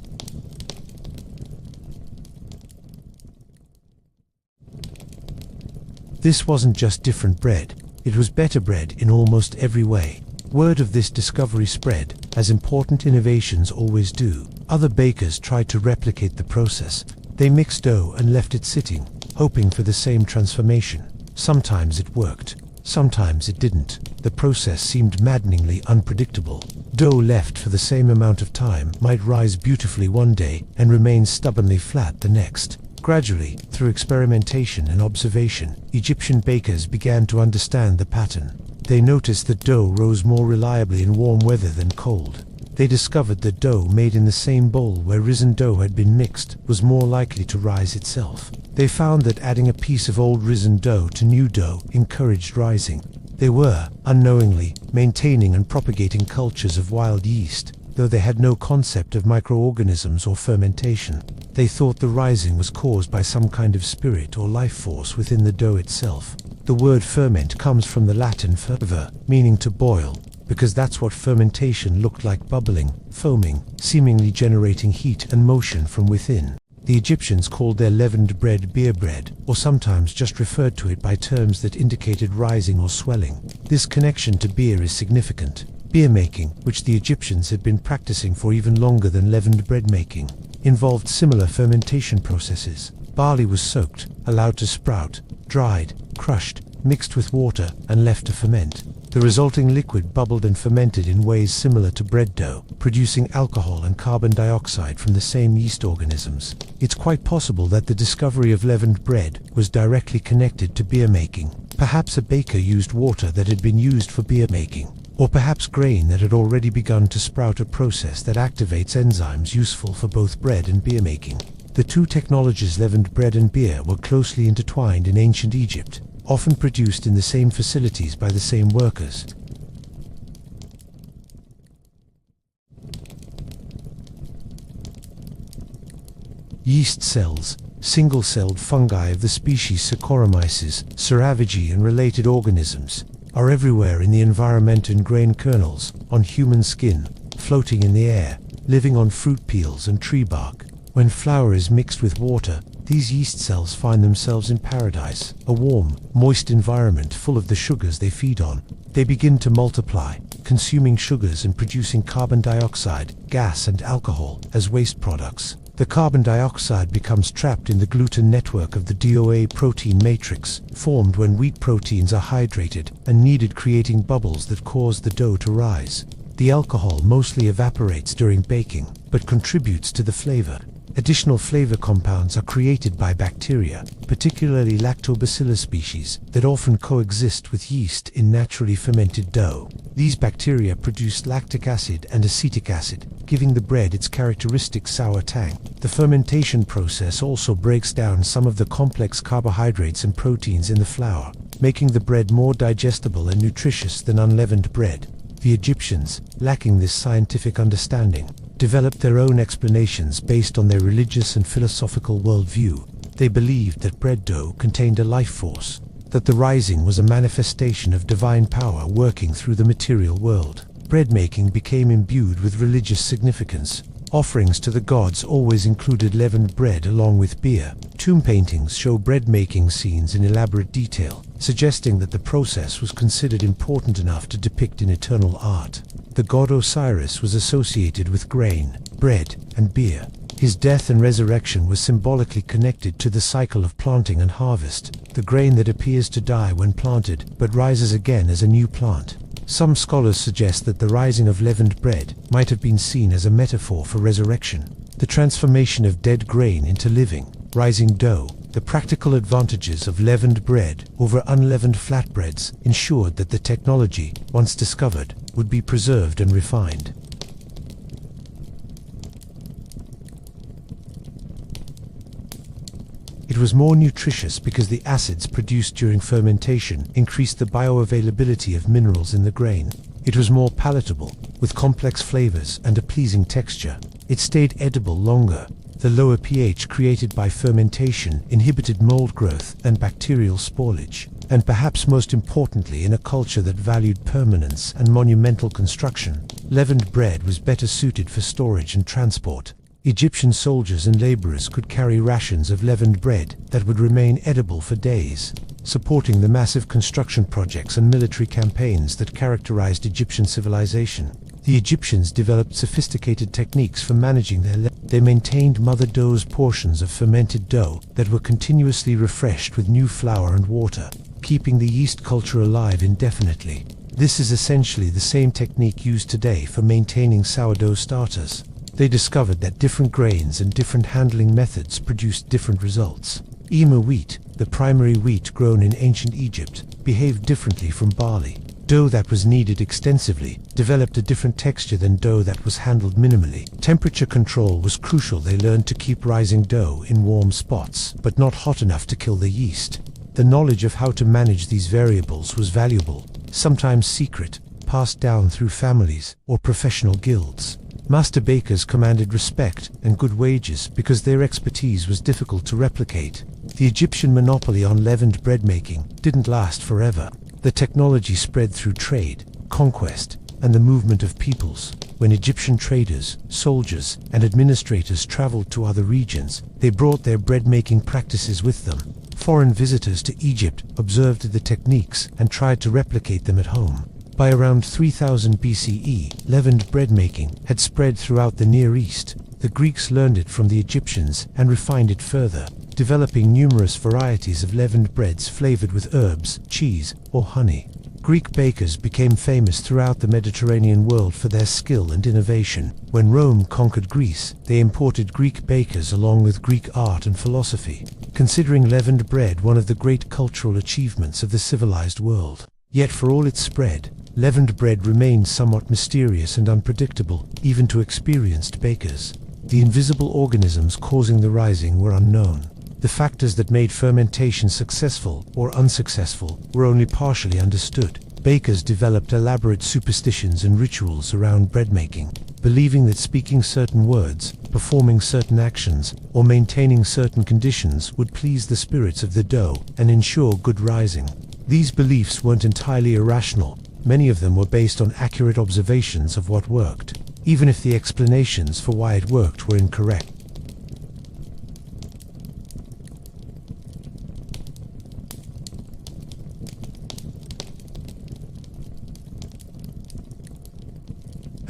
This wasn't just different bread, it was better bread in almost every way. Word of this discovery spread, as important innovations always do. Other bakers tried to replicate the process. They mixed dough and left it sitting, hoping for the same transformation. Sometimes it worked, sometimes it didn't. The process seemed maddeningly unpredictable. Dough left for the same amount of time might rise beautifully one day and remain stubbornly flat the next. Gradually, through experimentation and observation, Egyptian bakers began to understand the pattern. They noticed that dough rose more reliably in warm weather than cold. They discovered that dough made in the same bowl where risen dough had been mixed was more likely to rise itself. They found that adding a piece of old risen dough to new dough encouraged rising. They were, unknowingly, maintaining and propagating cultures of wild yeast, though they had no concept of microorganisms or fermentation. They thought the rising was caused by some kind of spirit or life force within the dough itself. The word ferment comes from the Latin fervere, meaning to boil, because that's what fermentation looked like: bubbling, foaming, seemingly generating heat and motion from within. The Egyptians called their leavened bread beer bread, or sometimes just referred to it by terms that indicated rising or swelling. This connection to beer is significant. Beer making, which the Egyptians had been practicing for even longer than leavened bread making, involved similar fermentation processes. Barley was soaked, allowed to sprout, dried, crushed, mixed with water, and left to ferment. The resulting liquid bubbled and fermented in ways similar to bread dough, producing alcohol and carbon dioxide from the same yeast organisms. It's quite possible that the discovery of leavened bread was directly connected to beer making. Perhaps a baker used water that had been used for beer making, or perhaps grain that had already begun to sprout, a process that activates enzymes useful for both bread and beer making. The two technologies, leavened bread and beer, were closely intertwined in ancient Egypt, often produced in the same facilities by the same workers. Yeast cells, single-celled fungi of the species Saccharomyces, Cerevisiae, and related organisms, are everywhere in the environment, in grain kernels, on human skin, floating in the air, living on fruit peels and tree bark. When flour is mixed with water, these yeast cells find themselves in paradise, a warm, moist environment full of the sugars they feed on. They begin to multiply, consuming sugars and producing carbon dioxide, gas, and alcohol as waste products. The carbon dioxide becomes trapped in the gluten network of the DOA protein matrix, formed when wheat proteins are hydrated and kneaded, creating bubbles that cause the dough to rise. The alcohol mostly evaporates during baking, but contributes to the flavor. Additional flavor compounds are created by bacteria, particularly lactobacillus species, that often coexist with yeast in naturally fermented dough. These bacteria produce lactic acid and acetic acid, giving the bread its characteristic sour tang. The fermentation process also breaks down some of the complex carbohydrates and proteins in the flour, making the bread more digestible and nutritious than unleavened bread. The Egyptians, lacking this scientific understanding, developed their own explanations based on their religious and philosophical worldview. They believed that bread dough contained a life force, that the rising was a manifestation of divine power working through the material world. Bread making became imbued with religious significance. Offerings to the gods always included leavened bread along with beer. Tomb paintings show bread-making scenes in elaborate detail, suggesting that the process was considered important enough to depict in eternal art. The god Osiris was associated with grain, bread, and beer. His death and resurrection was symbolically connected to the cycle of planting and harvest, the grain that appears to die when planted, but rises again as a new plant. Some scholars suggest that the rising of leavened bread might have been seen as a metaphor for resurrection, the transformation of dead grain into living, rising dough. The practical advantages of leavened bread over unleavened flatbreads ensured that the technology, once discovered, would be preserved and refined. It was more nutritious because the acids produced during fermentation increased the bioavailability of minerals in the grain. It was more palatable, with complex flavors and a pleasing texture. It stayed edible longer. The lower pH created by fermentation inhibited mold growth and bacterial spoilage. And perhaps most importantly, in a culture that valued permanence and monumental construction, leavened bread was better suited for storage and transport. Egyptian soldiers and laborers could carry rations of leavened bread that would remain edible for days. supporting the massive construction projects and military campaigns that characterized Egyptian civilization. The Egyptians developed sophisticated techniques for managing They maintained mother dough's portions of fermented dough that were continuously refreshed with new flour and water, keeping the yeast culture alive indefinitely. This is essentially the same technique used today for maintaining sourdough starters. They discovered that different grains and different handling methods produced different results. Ema wheat, the primary wheat grown in ancient Egypt, behaved differently from barley. Dough that was kneaded extensively developed a different texture than dough that was handled minimally. Temperature control was crucial. They learned to keep rising dough in warm spots, but not hot enough to kill the yeast. The knowledge of how to manage these variables was valuable, sometimes secret, passed down through families or professional guilds. Master bakers commanded respect and good wages because their expertise was difficult to replicate. The Egyptian monopoly on leavened bread making didn't last forever. The technology spread through trade, conquest, and the movement of peoples. When Egyptian traders, soldiers, and administrators traveled to other regions, they brought their bread-making practices with them. Foreign visitors to Egypt observed the techniques and tried to replicate them at home. By around 3000 BCE, leavened bread making had spread throughout the Near East. The Greeks learned it from the Egyptians and refined it further, developing numerous varieties of leavened breads flavored with herbs, cheese, or honey. Greek bakers became famous throughout the Mediterranean world for their skill and innovation. When Rome conquered Greece, they imported Greek bakers along with Greek art and philosophy, considering leavened bread one of the great cultural achievements of the civilized world. Yet for all its spread, leavened bread remained somewhat mysterious and unpredictable, even to experienced bakers. The invisible organisms causing the rising were unknown. The factors that made fermentation successful or unsuccessful were only partially understood. Bakers developed elaborate superstitions and rituals around bread making, believing that speaking certain words, performing certain actions, or maintaining certain conditions would please the spirits of the dough and ensure good rising. These beliefs weren't entirely irrational. Many of them were based on accurate observations of what worked, even if the explanations for why it worked were incorrect.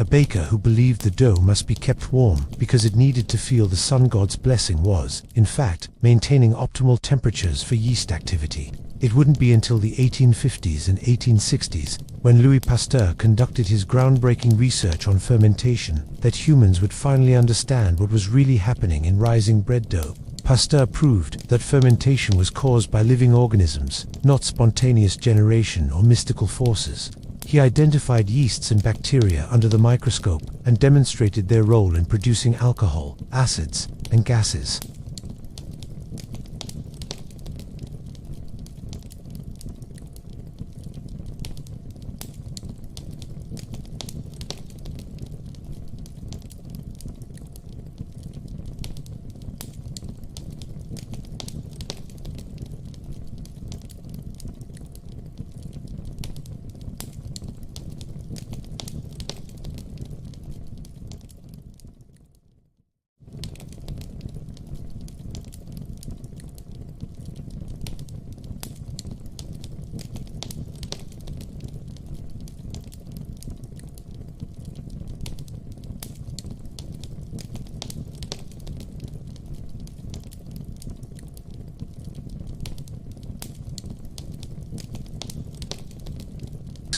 A baker who believed the dough must be kept warm because it needed to feel the sun god's blessing was, in fact, maintaining optimal temperatures for yeast activity. It wouldn't be until the 1850s and 1860s, when Louis Pasteur conducted his groundbreaking research on fermentation, that humans would finally understand what was really happening in rising bread dough. Pasteur proved that fermentation was caused by living organisms, not spontaneous generation or mystical forces. He identified yeasts and bacteria under the microscope and demonstrated their role in producing alcohol, acids, and gases.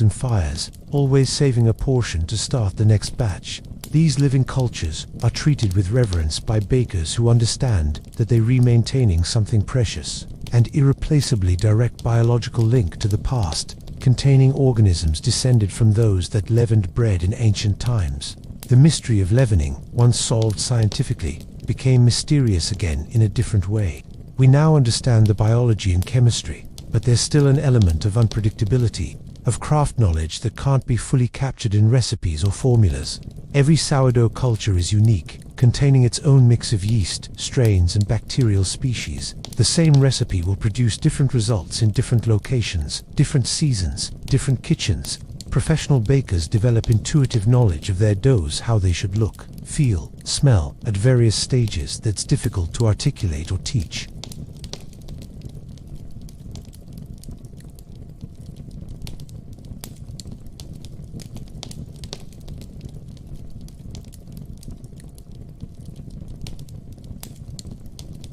And fires, always saving a portion to start the next batch. These living cultures are treated with reverence by bakers who understand that they are maintaining something precious and irreplaceably direct biological link to the past, containing organisms descended from those that leavened bread in ancient times. The mystery of leavening, once solved scientifically, became mysterious again in a different way. We now understand the biology and chemistry, but there's still an element of unpredictability, of craft knowledge that can't be fully captured in recipes or formulas. Every sourdough culture is unique, containing its own mix of yeast, strains, and bacterial species. The same recipe will produce different results in different locations, different seasons, different kitchens. Professional bakers develop intuitive knowledge of their doughs, how they should look, feel, smell, at various stages that's difficult to articulate or teach.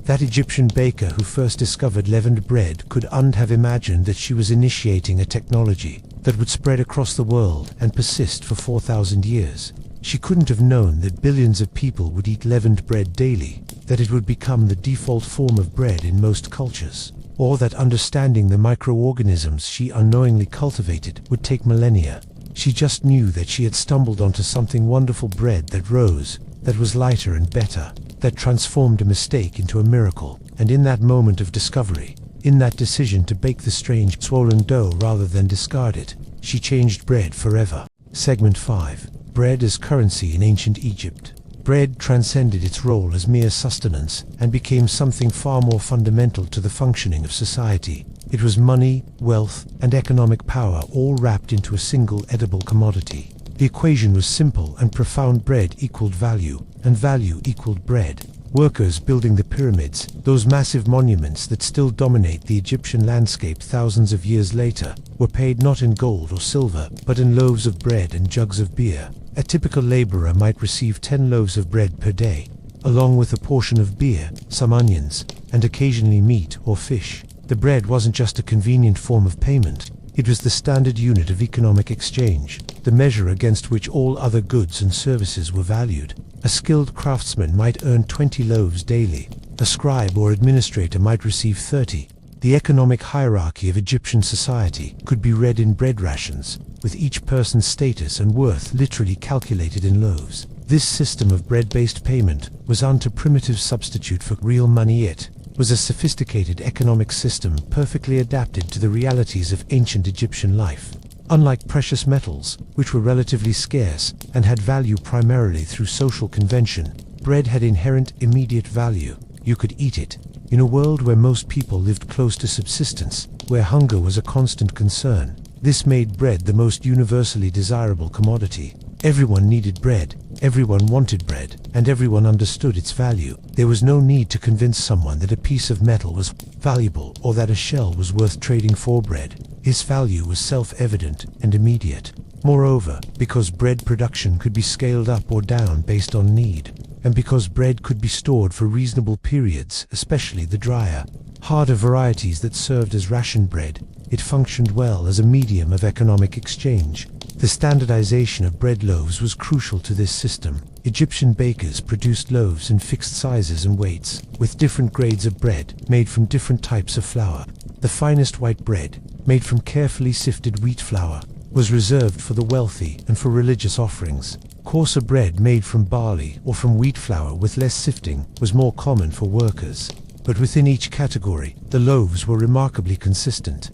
That Egyptian baker who first discovered leavened bread couldn't have imagined that she was initiating a technology that would spread across the world and persist for 4,000 years. She couldn't have known that billions of people would eat leavened bread daily, that it would become the default form of bread in most cultures, or that understanding the microorganisms she unknowingly cultivated would take millennia. She just knew that she had stumbled onto something wonderful: bread that rose, that was lighter and better, that transformed a mistake into a miracle. And in that moment of discovery, in that decision to bake the strange, swollen dough rather than discard it, she changed bread forever. Segment 5. Bread as currency in ancient Egypt. Bread transcended its role as mere sustenance and became something far more fundamental to the functioning of society. It was money, wealth, and economic power all wrapped into a single edible commodity. The equation was simple and profound: bread equaled value, and value equaled bread. Workers building the pyramids, those massive monuments that still dominate the Egyptian landscape thousands of years later, were paid not in gold or silver, but in loaves of bread and jugs of beer. A typical laborer might receive 10 loaves of bread per day, along with a portion of beer, some onions, and occasionally meat or fish. The bread wasn't just a convenient form of payment. It was the standard unit of economic exchange, the measure against which all other goods and services were valued. A skilled craftsman might earn 20 loaves daily. A scribe or administrator might receive 30. The economic hierarchy of Egyptian society could be read in bread rations, with each person's status and worth literally calculated in loaves. This system of bread-based payment wasn't a primitive substitute for real money. It was a sophisticated economic system perfectly adapted to the realities of ancient Egyptian life. Unlike precious metals, which were relatively scarce and had value primarily through social convention, bread had inherent immediate value. You could eat it. In a world where most people lived close to subsistence, where hunger was a constant concern, this made bread the most universally desirable commodity. Everyone needed bread, everyone wanted bread, and everyone understood its value. There was no need to convince someone that a piece of metal was valuable or that a shell was worth trading for bread. Its value was self-evident and immediate. Moreover, because bread production could be scaled up or down based on need, and because bread could be stored for reasonable periods, especially the drier, harder varieties that served as ration bread, it functioned well as a medium of economic exchange. The standardization of bread loaves was crucial to this system. Egyptian bakers produced loaves in fixed sizes and weights, with different grades of bread made from different types of flour. The finest white bread, made from carefully sifted wheat flour, was reserved for the wealthy and for religious offerings. Coarser bread made from barley or from wheat flour with less sifting was more common for workers. But within each category, the loaves were remarkably consistent.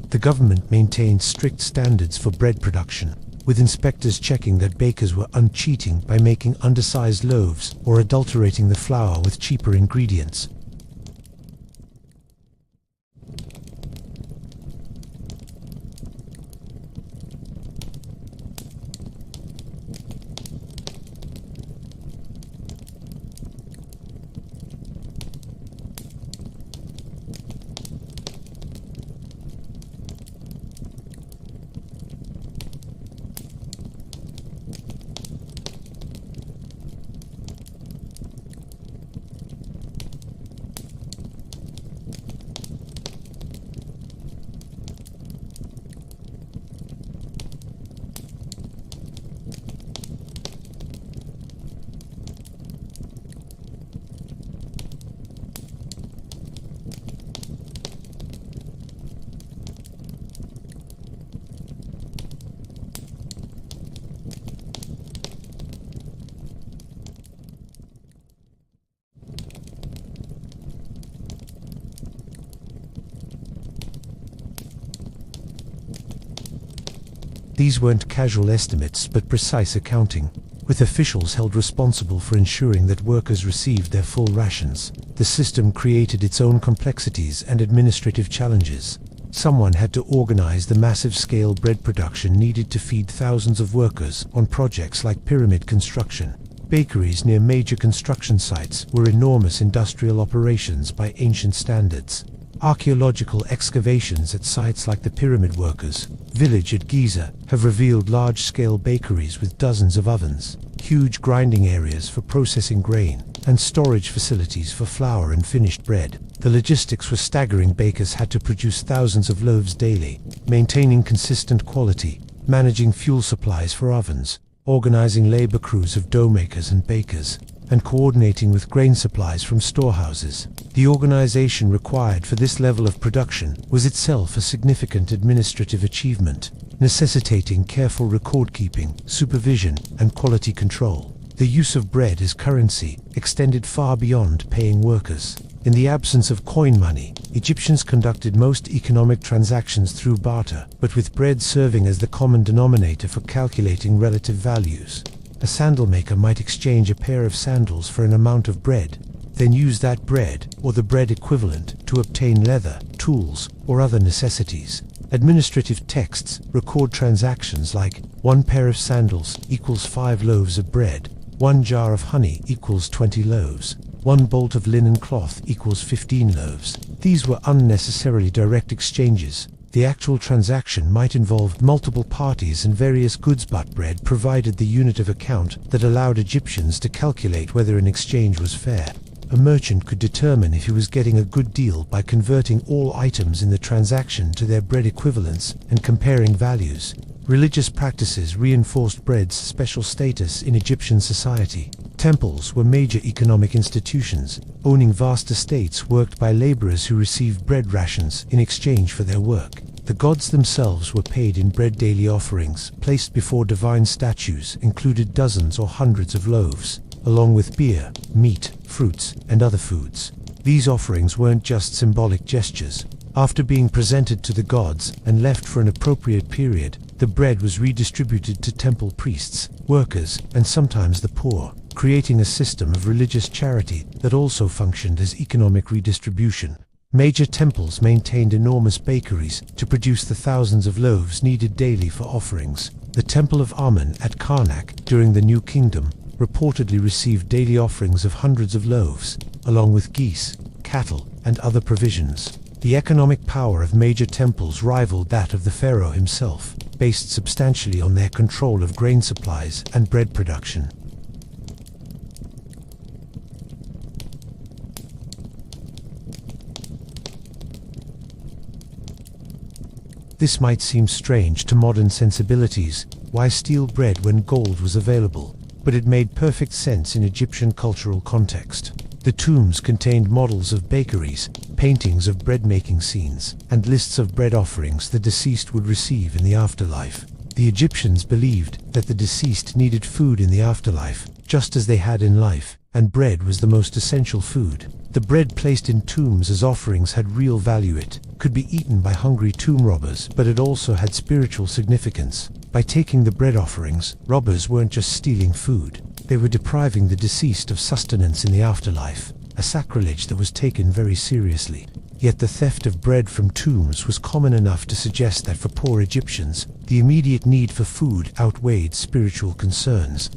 The government maintained strict standards for bread production, with inspectors checking that bakers were cheating by making undersized loaves or adulterating the flour with cheaper ingredients. These weren't casual estimates but precise accounting, with officials held responsible for ensuring that workers received their full rations. The system created its own complexities and administrative challenges. Someone had to organize the massive-scale bread production needed to feed thousands of workers on projects like pyramid construction. Bakeries near major construction sites were enormous industrial operations by ancient standards. Archaeological excavations at sites like the Pyramid Workers' village at Giza have revealed large-scale bakeries with dozens of ovens, huge grinding areas for processing grain, and storage facilities for flour and finished bread. The logistics were staggering. Bakers had to produce thousands of loaves daily, maintaining consistent quality, managing fuel supplies for ovens, organizing labor crews of dough makers and bakers, and coordinating with grain supplies from storehouses. The organization required for this level of production was itself a significant administrative achievement, necessitating careful record-keeping, supervision, and quality control. The use of bread as currency extended far beyond paying workers. In the absence of coin money, Egyptians conducted most economic transactions through barter, but with bread serving as the common denominator for calculating relative values. A sandal maker might exchange a pair of sandals for an amount of bread, then use that bread, or the bread equivalent, to obtain leather, tools, or other necessities. Administrative texts record transactions like 1 pair of sandals equals 5 loaves of bread, 1 jar of honey equals 20 loaves, 1 bolt of linen cloth equals 15 loaves. These were unnecessarily direct exchanges. The actual transaction might involve multiple parties and various goods, but bread provided the unit of account that allowed Egyptians to calculate whether an exchange was fair. A merchant could determine if he was getting a good deal by converting all items in the transaction to their bread equivalents and comparing values. Religious practices reinforced bread's special status in Egyptian society. Temples were major economic institutions, owning vast estates worked by laborers who received bread rations in exchange for their work. The gods themselves were paid in bread. Daily offerings, placed before divine statues, included dozens or hundreds of loaves, along with beer, meat, fruits, and other foods. These offerings weren't just symbolic gestures. After being presented to the gods and left for an appropriate period, the bread was redistributed to temple priests, workers, and sometimes the poor, creating a system of religious charity that also functioned as economic redistribution. Major temples maintained enormous bakeries to produce the thousands of loaves needed daily for offerings. The Temple of Amun at Karnak, during the New Kingdom, reportedly received daily offerings of hundreds of loaves, along with geese, cattle, and other provisions. The economic power of major temples rivaled that of the pharaoh himself, based substantially on their control of grain supplies and bread production. This might seem strange to modern sensibilities. Why steal bread when gold was available? But it made perfect sense in Egyptian cultural context. The tombs contained models of bakeries, paintings of bread-making scenes, and lists of bread offerings the deceased would receive in the afterlife. The Egyptians believed that the deceased needed food in the afterlife, just as they had in life, and bread was the most essential food. The bread placed in tombs as offerings had real value. It could be eaten by hungry tomb robbers, but it also had spiritual significance. By taking the bread offerings, robbers weren't just stealing food. They were depriving the deceased of sustenance in the afterlife, a sacrilege that was taken very seriously. Yet the theft of bread from tombs was common enough to suggest that for poor Egyptians, the immediate need for food outweighed spiritual concerns.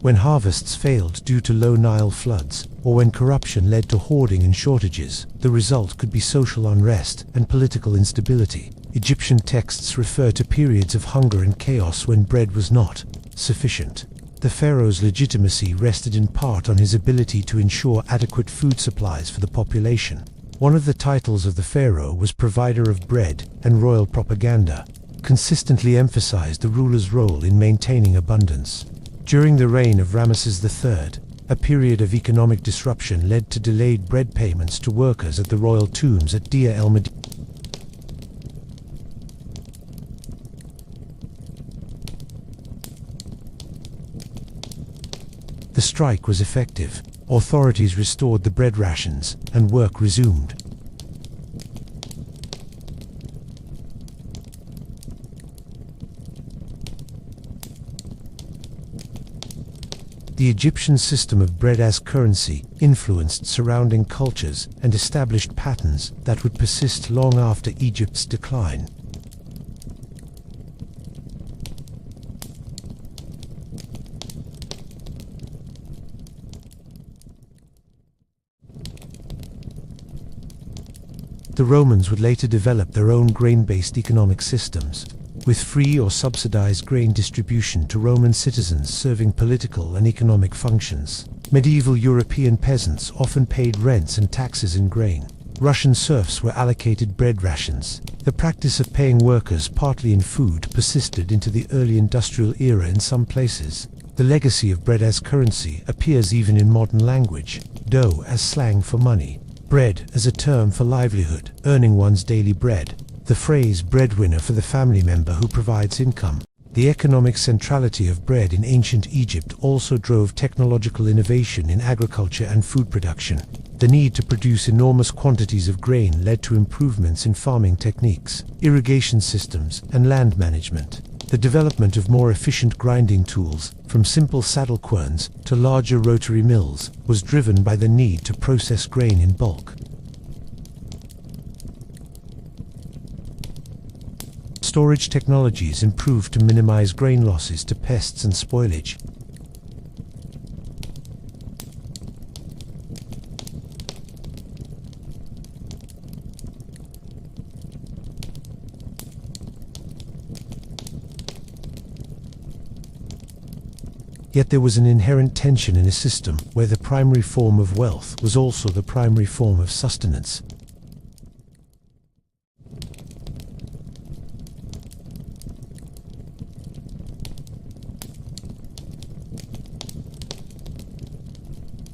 When harvests failed due to low Nile floods, or when corruption led to hoarding and shortages, the result could be social unrest and political instability. Egyptian texts refer to periods of hunger and chaos when bread was not sufficient. The pharaoh's legitimacy rested in part on his ability to ensure adequate food supplies for the population. One of the titles of the pharaoh was provider of bread, and royal propaganda consistently emphasized the ruler's role in maintaining abundance. During the reign of Ramesses III, a period of economic disruption led to delayed bread payments to workers at the royal tombs at Deir el-Medina. The strike was effective. Authorities restored the bread rations, and work resumed. The Egyptian system of bread as currency influenced surrounding cultures and established patterns that would persist long after Egypt's decline. The Romans would later develop their own grain-based economic systems, with free or subsidized grain distribution to Roman citizens serving political and economic functions. Medieval European peasants often paid rents and taxes in grain. Russian serfs were allocated bread rations. The practice of paying workers partly in food persisted into the early industrial era in some places. The legacy of bread as currency appears even in modern language. Dough as slang for money. Bread as a term for livelihood, earning one's daily bread. The phrase breadwinner for the family member who provides income. The economic centrality of bread in ancient Egypt also drove technological innovation in agriculture and food production. The need to produce enormous quantities of grain led to improvements in farming techniques, irrigation systems, and land management. The development of more efficient grinding tools, from simple saddle querns to larger rotary mills, was driven by the need to process grain in bulk. Storage technologies improved to minimize grain losses to pests and spoilage. Yet there was an inherent tension in a system where the primary form of wealth was also the primary form of sustenance.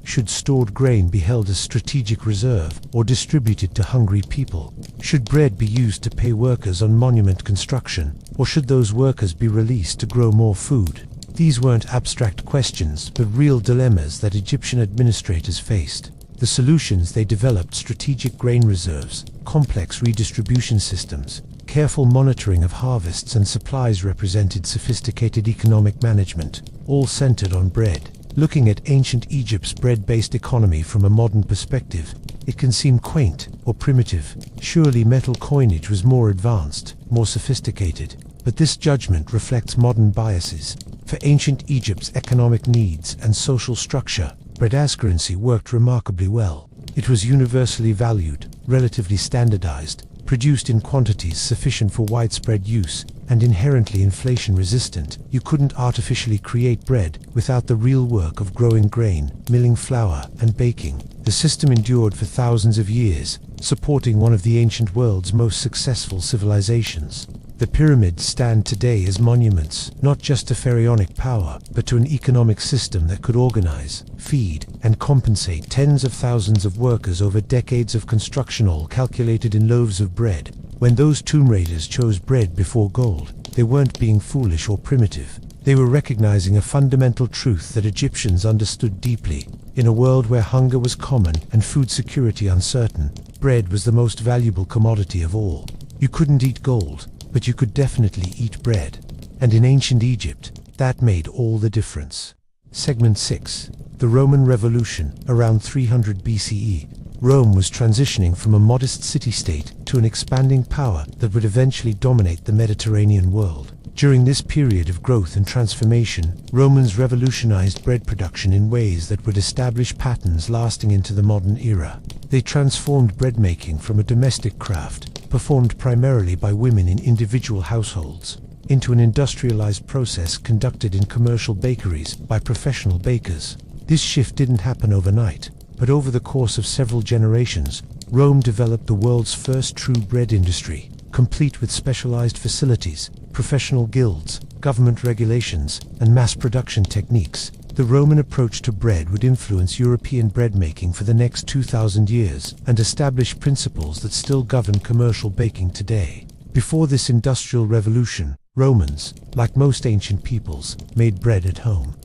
Should stored grain be held as strategic reserve or distributed to hungry people? Should bread be used to pay workers on monument construction, or should those workers be released to grow more food? These weren't abstract questions, but real dilemmas that Egyptian administrators faced. The solutions they developed: strategic grain reserves, complex redistribution systems, careful monitoring of harvests and supplies represented sophisticated economic management, all centered on bread. Looking at ancient Egypt's bread-based economy from a modern perspective, it can seem quaint or primitive. Surely metal coinage was more advanced, more sophisticated. But this judgment reflects modern biases. For ancient Egypt's economic needs and social structure, bread as currency worked remarkably well. It was universally valued, relatively standardized, produced in quantities sufficient for widespread use, and inherently inflation-resistant. You couldn't artificially create bread without the real work of growing grain, milling flour, and baking. The system endured for thousands of years, supporting one of the ancient world's most successful civilizations. The pyramids stand today as monuments, not just to pharaonic power, but to an economic system that could organize, feed, and compensate tens of thousands of workers over decades of construction, all calculated in loaves of bread. When those tomb raiders chose bread before gold, they weren't being foolish or primitive. They were recognizing a fundamental truth that Egyptians understood deeply. In a world where hunger was common and food security uncertain, bread was the most valuable commodity of all. You couldn't eat gold, but you could definitely eat bread. And in ancient Egypt, that made all the difference. Segment 6. The Roman Revolution, around 300 BCE. Rome was transitioning from a modest city-state to an expanding power that would eventually dominate the Mediterranean world. During this period of growth and transformation, Romans revolutionized bread production in ways that would establish patterns lasting into the modern era. They transformed bread making from a domestic craft, performed primarily by women in individual households, into an industrialized process conducted in commercial bakeries by professional bakers. This shift didn't happen overnight, but over the course of several generations, Rome developed the world's first true bread industry, complete with specialized facilities, professional guilds, government regulations, and mass production techniques. The Roman approach to bread would influence European bread making for the next 2,000 years and establish principles that still govern commercial baking today. Before this industrial revolution, Romans, like most ancient peoples, made bread at home.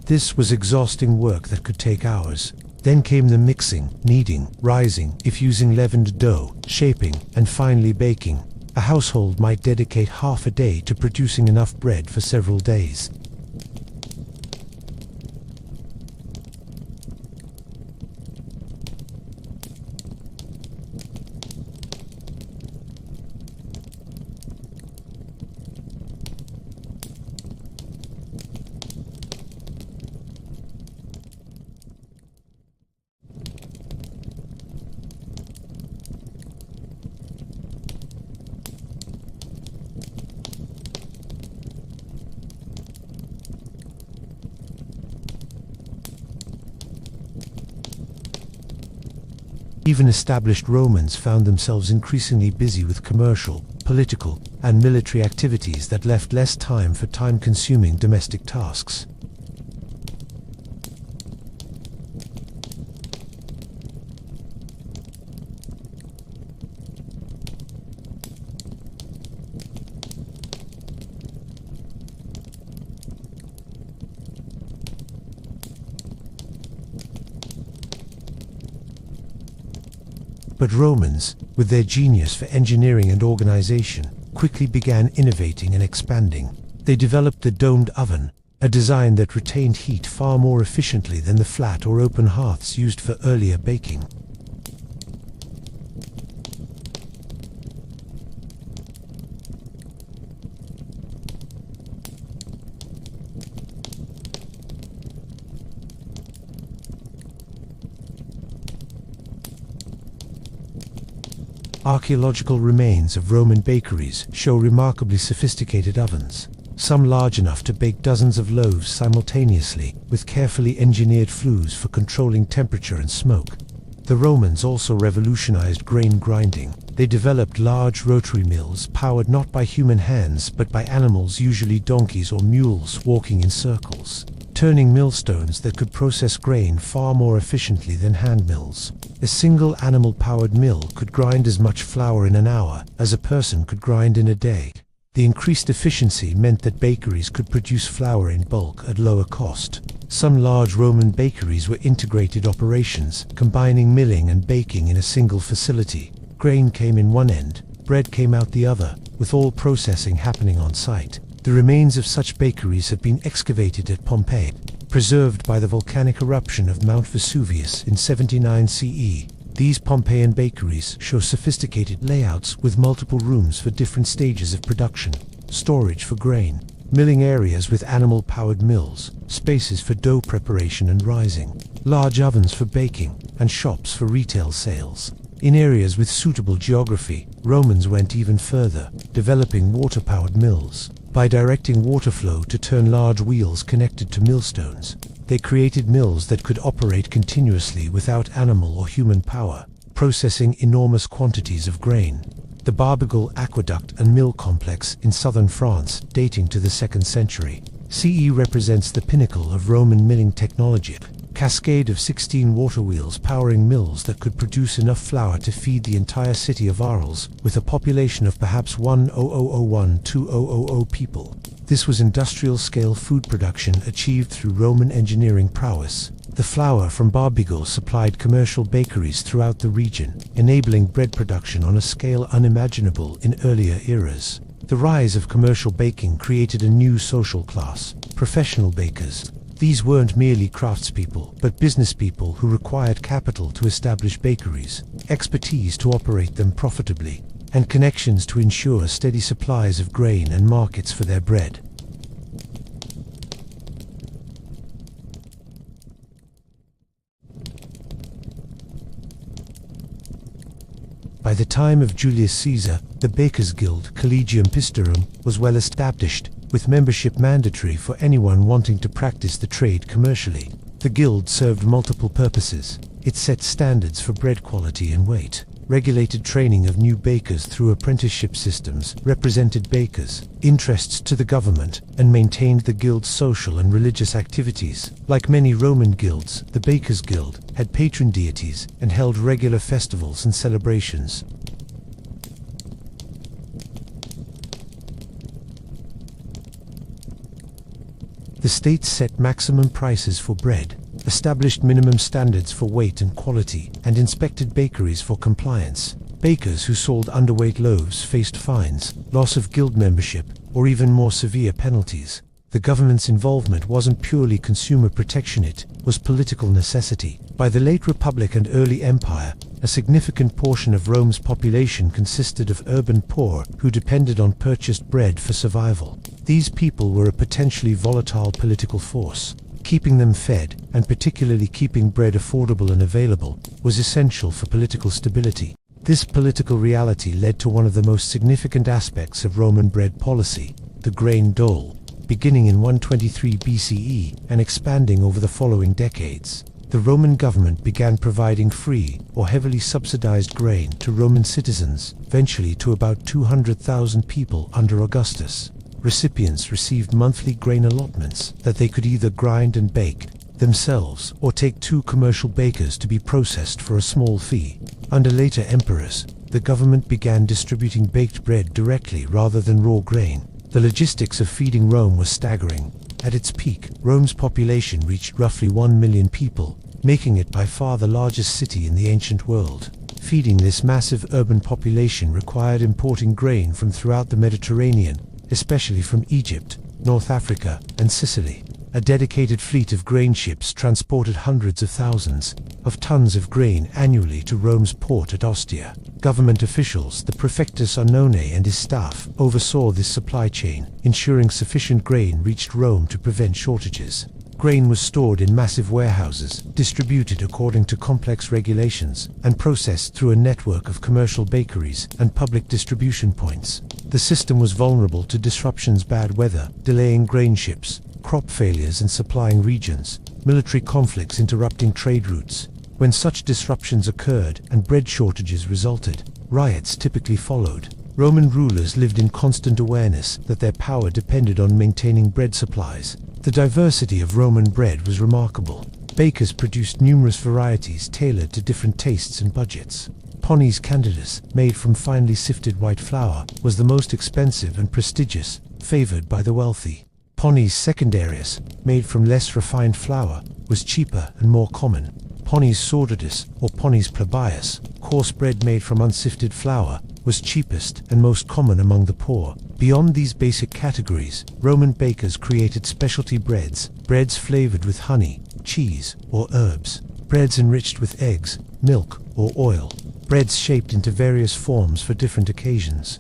This was exhausting work that could take hours. Then came the mixing, kneading, rising, infusing leavened dough, shaping, and finally baking. A household might dedicate half a day to producing enough bread for several days. Even established Romans found themselves increasingly busy with commercial, political, and military activities that left less time for time-consuming domestic tasks. But Romans, with their genius for engineering and organization, quickly began innovating and expanding. They developed the domed oven, a design that retained heat far more efficiently than the flat or open hearths used for earlier baking. Archaeological remains of Roman bakeries show remarkably sophisticated ovens, some large enough to bake dozens of loaves simultaneously, with carefully engineered flues for controlling temperature and smoke. The Romans also revolutionized grain grinding. They developed large rotary mills powered not by human hands but by animals, usually donkeys or mules, walking in circles, turning millstones that could process grain far more efficiently than hand mills. A single animal-powered mill could grind as much flour in an hour as a person could grind in a day. The increased efficiency meant that bakeries could produce flour in bulk at lower cost. Some large Roman bakeries were integrated operations, combining milling and baking in a single facility. Grain came in one end, bread came out the other, with all processing happening on site. The remains of such bakeries have been excavated at Pompeii, preserved by the volcanic eruption of Mount Vesuvius in 79 CE. These Pompeian bakeries show sophisticated layouts with multiple rooms for different stages of production, storage for grain, milling areas with animal-powered mills, spaces for dough preparation and rising, large ovens for baking, and shops for retail sales. In areas with suitable geography, Romans went even further, developing water-powered mills. By directing water flow to turn large wheels connected to millstones, they created mills that could operate continuously without animal or human power, processing enormous quantities of grain. The Barbegal aqueduct and mill complex in southern France, dating to the 2nd century CE, represents the pinnacle of Roman milling technology. Cascade of 16 water wheels powering mills that could produce enough flour to feed the entire city of Arles, with a population of perhaps 1,000–2,000 people. This was industrial-scale food production achieved through Roman engineering prowess. The flour from Barbegal supplied commercial bakeries throughout the region, enabling bread production on a scale unimaginable in earlier eras. The rise of commercial baking created a new social class, professional bakers. These weren't merely craftspeople, but businesspeople who required capital to establish bakeries, expertise to operate them profitably, and connections to ensure steady supplies of grain and markets for their bread. By the time of Julius Caesar, the Bakers' Guild, Collegium Pistorum, was well established, with membership mandatory for anyone wanting to practice the trade commercially. The guild served multiple purposes. It set standards for bread quality and weight, regulated training of new bakers through apprenticeship systems, represented bakers' interests to the government, and maintained the guild's social and religious activities. Like many Roman guilds, the Bakers' Guild had patron deities and held regular festivals and celebrations. The state set maximum prices for bread, established minimum standards for weight and quality, and inspected bakeries for compliance. Bakers who sold underweight loaves faced fines, loss of guild membership, or even more severe penalties. The government's involvement wasn't purely consumer protection, it was political necessity. By the late Republic and early Empire, a significant portion of Rome's population consisted of urban poor who depended on purchased bread for survival. These people were a potentially volatile political force. Keeping them fed, and particularly keeping bread affordable and available, was essential for political stability. This political reality led to one of the most significant aspects of Roman bread policy, the grain dole, beginning in 123 BCE and expanding over the following decades. the Roman government began providing free or heavily subsidized grain to Roman citizens, eventually to about 200,000 people under Augustus. Recipients received monthly grain allotments that they could either grind and bake themselves or take to commercial bakers to be processed for a small fee. Under later emperors, the government began distributing baked bread directly rather than raw grain. The logistics of feeding Rome was staggering. At its peak, Rome's population reached roughly 1 million people, making it by far the largest city in the ancient world. Feeding this massive urban population required importing grain from throughout the Mediterranean, especially from Egypt, North Africa, and Sicily. A dedicated fleet of grain ships transported hundreds of thousands of tons of grain annually to Rome's port at Ostia. Government officials, the Praefectus Annone and his staff, oversaw this supply chain, ensuring sufficient grain reached Rome to prevent shortages. Grain was stored in massive warehouses, distributed according to complex regulations, and processed through a network of commercial bakeries and public distribution points. The system was vulnerable to disruptions, bad weather, delaying grain ships, crop failures in supplying regions, military conflicts interrupting trade routes. When such disruptions occurred and bread shortages resulted, riots typically followed. Roman rulers lived in constant awareness that their power depended on maintaining bread supplies. The diversity of Roman bread was remarkable. Bakers produced numerous varieties tailored to different tastes and budgets. Ponies Candidus, made from finely sifted white flour, was the most expensive and prestigious, favored by the wealthy. Ponies Secundarius, made from less refined flour, was cheaper and more common. Ponies Sordidus, or Ponies Plebeius, coarse bread made from unsifted flour, was cheapest and most common among the poor. Beyond these basic categories, Roman bakers created specialty breads flavored with honey, cheese, or herbs, breads enriched with eggs, milk, or oil, breads shaped into various forms for different occasions.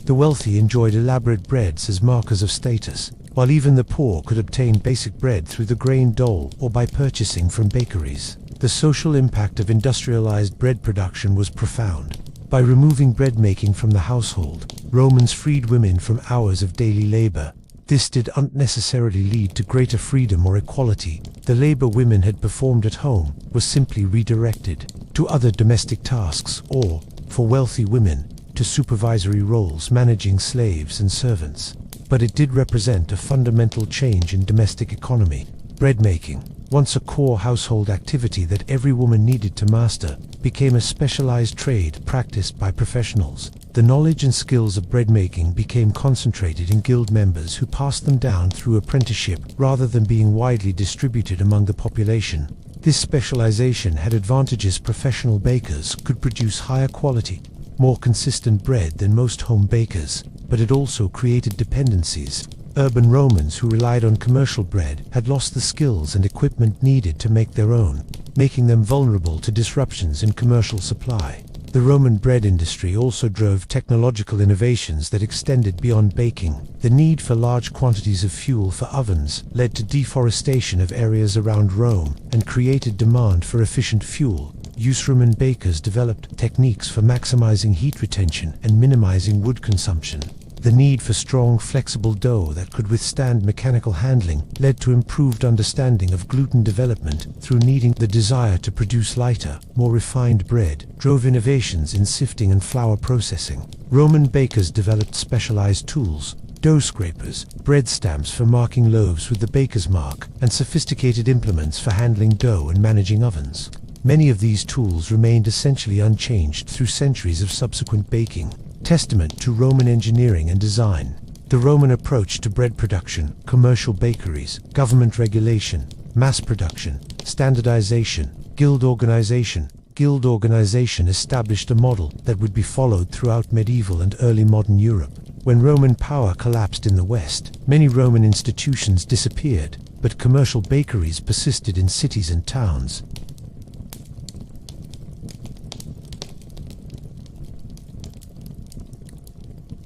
The wealthy enjoyed elaborate breads as markers of status, while even the poor could obtain basic bread through the grain dole or by purchasing from bakeries. The social impact of industrialized bread production was profound. By removing bread making from the household, Romans freed women from hours of daily labor. This did not necessarily lead to greater freedom or equality. The labor women had performed at home was simply redirected to other domestic tasks or, for wealthy women, to supervisory roles managing slaves and servants. But it did represent a fundamental change in domestic economy. Bread making, once a core household activity that every woman needed to master, became a specialized trade practiced by professionals. The knowledge and skills of bread making became concentrated in guild members who passed them down through apprenticeship rather than being widely distributed among the population. This specialization had advantages. Professional bakers could produce higher quality, more consistent bread than most home bakers, but it also created dependencies. Urban Romans who relied on commercial bread had lost the skills and equipment needed to make their own, making them vulnerable to disruptions in commercial supply. The Roman bread industry also drove technological innovations that extended beyond baking. The need for large quantities of fuel for ovens led to deforestation of areas around Rome and created demand for efficient fuel. Roman bakers developed techniques for maximizing heat retention and minimizing wood consumption. The need for strong, flexible dough that could withstand mechanical handling led to improved understanding of gluten development through kneading. The desire to produce lighter, more refined bread drove innovations in sifting and flour processing. Roman bakers developed specialized tools, dough scrapers, bread stamps for marking loaves with the baker's mark, and sophisticated implements for handling dough and managing ovens. Many of these tools remained essentially unchanged through centuries of subsequent baking, testament to Roman engineering and design. The Roman approach to bread production, commercial bakeries, government regulation, mass production, standardization, guild organization established a model that would be followed throughout medieval and early modern Europe. When Roman power collapsed in the West, many Roman institutions disappeared, but commercial bakeries persisted in cities and towns.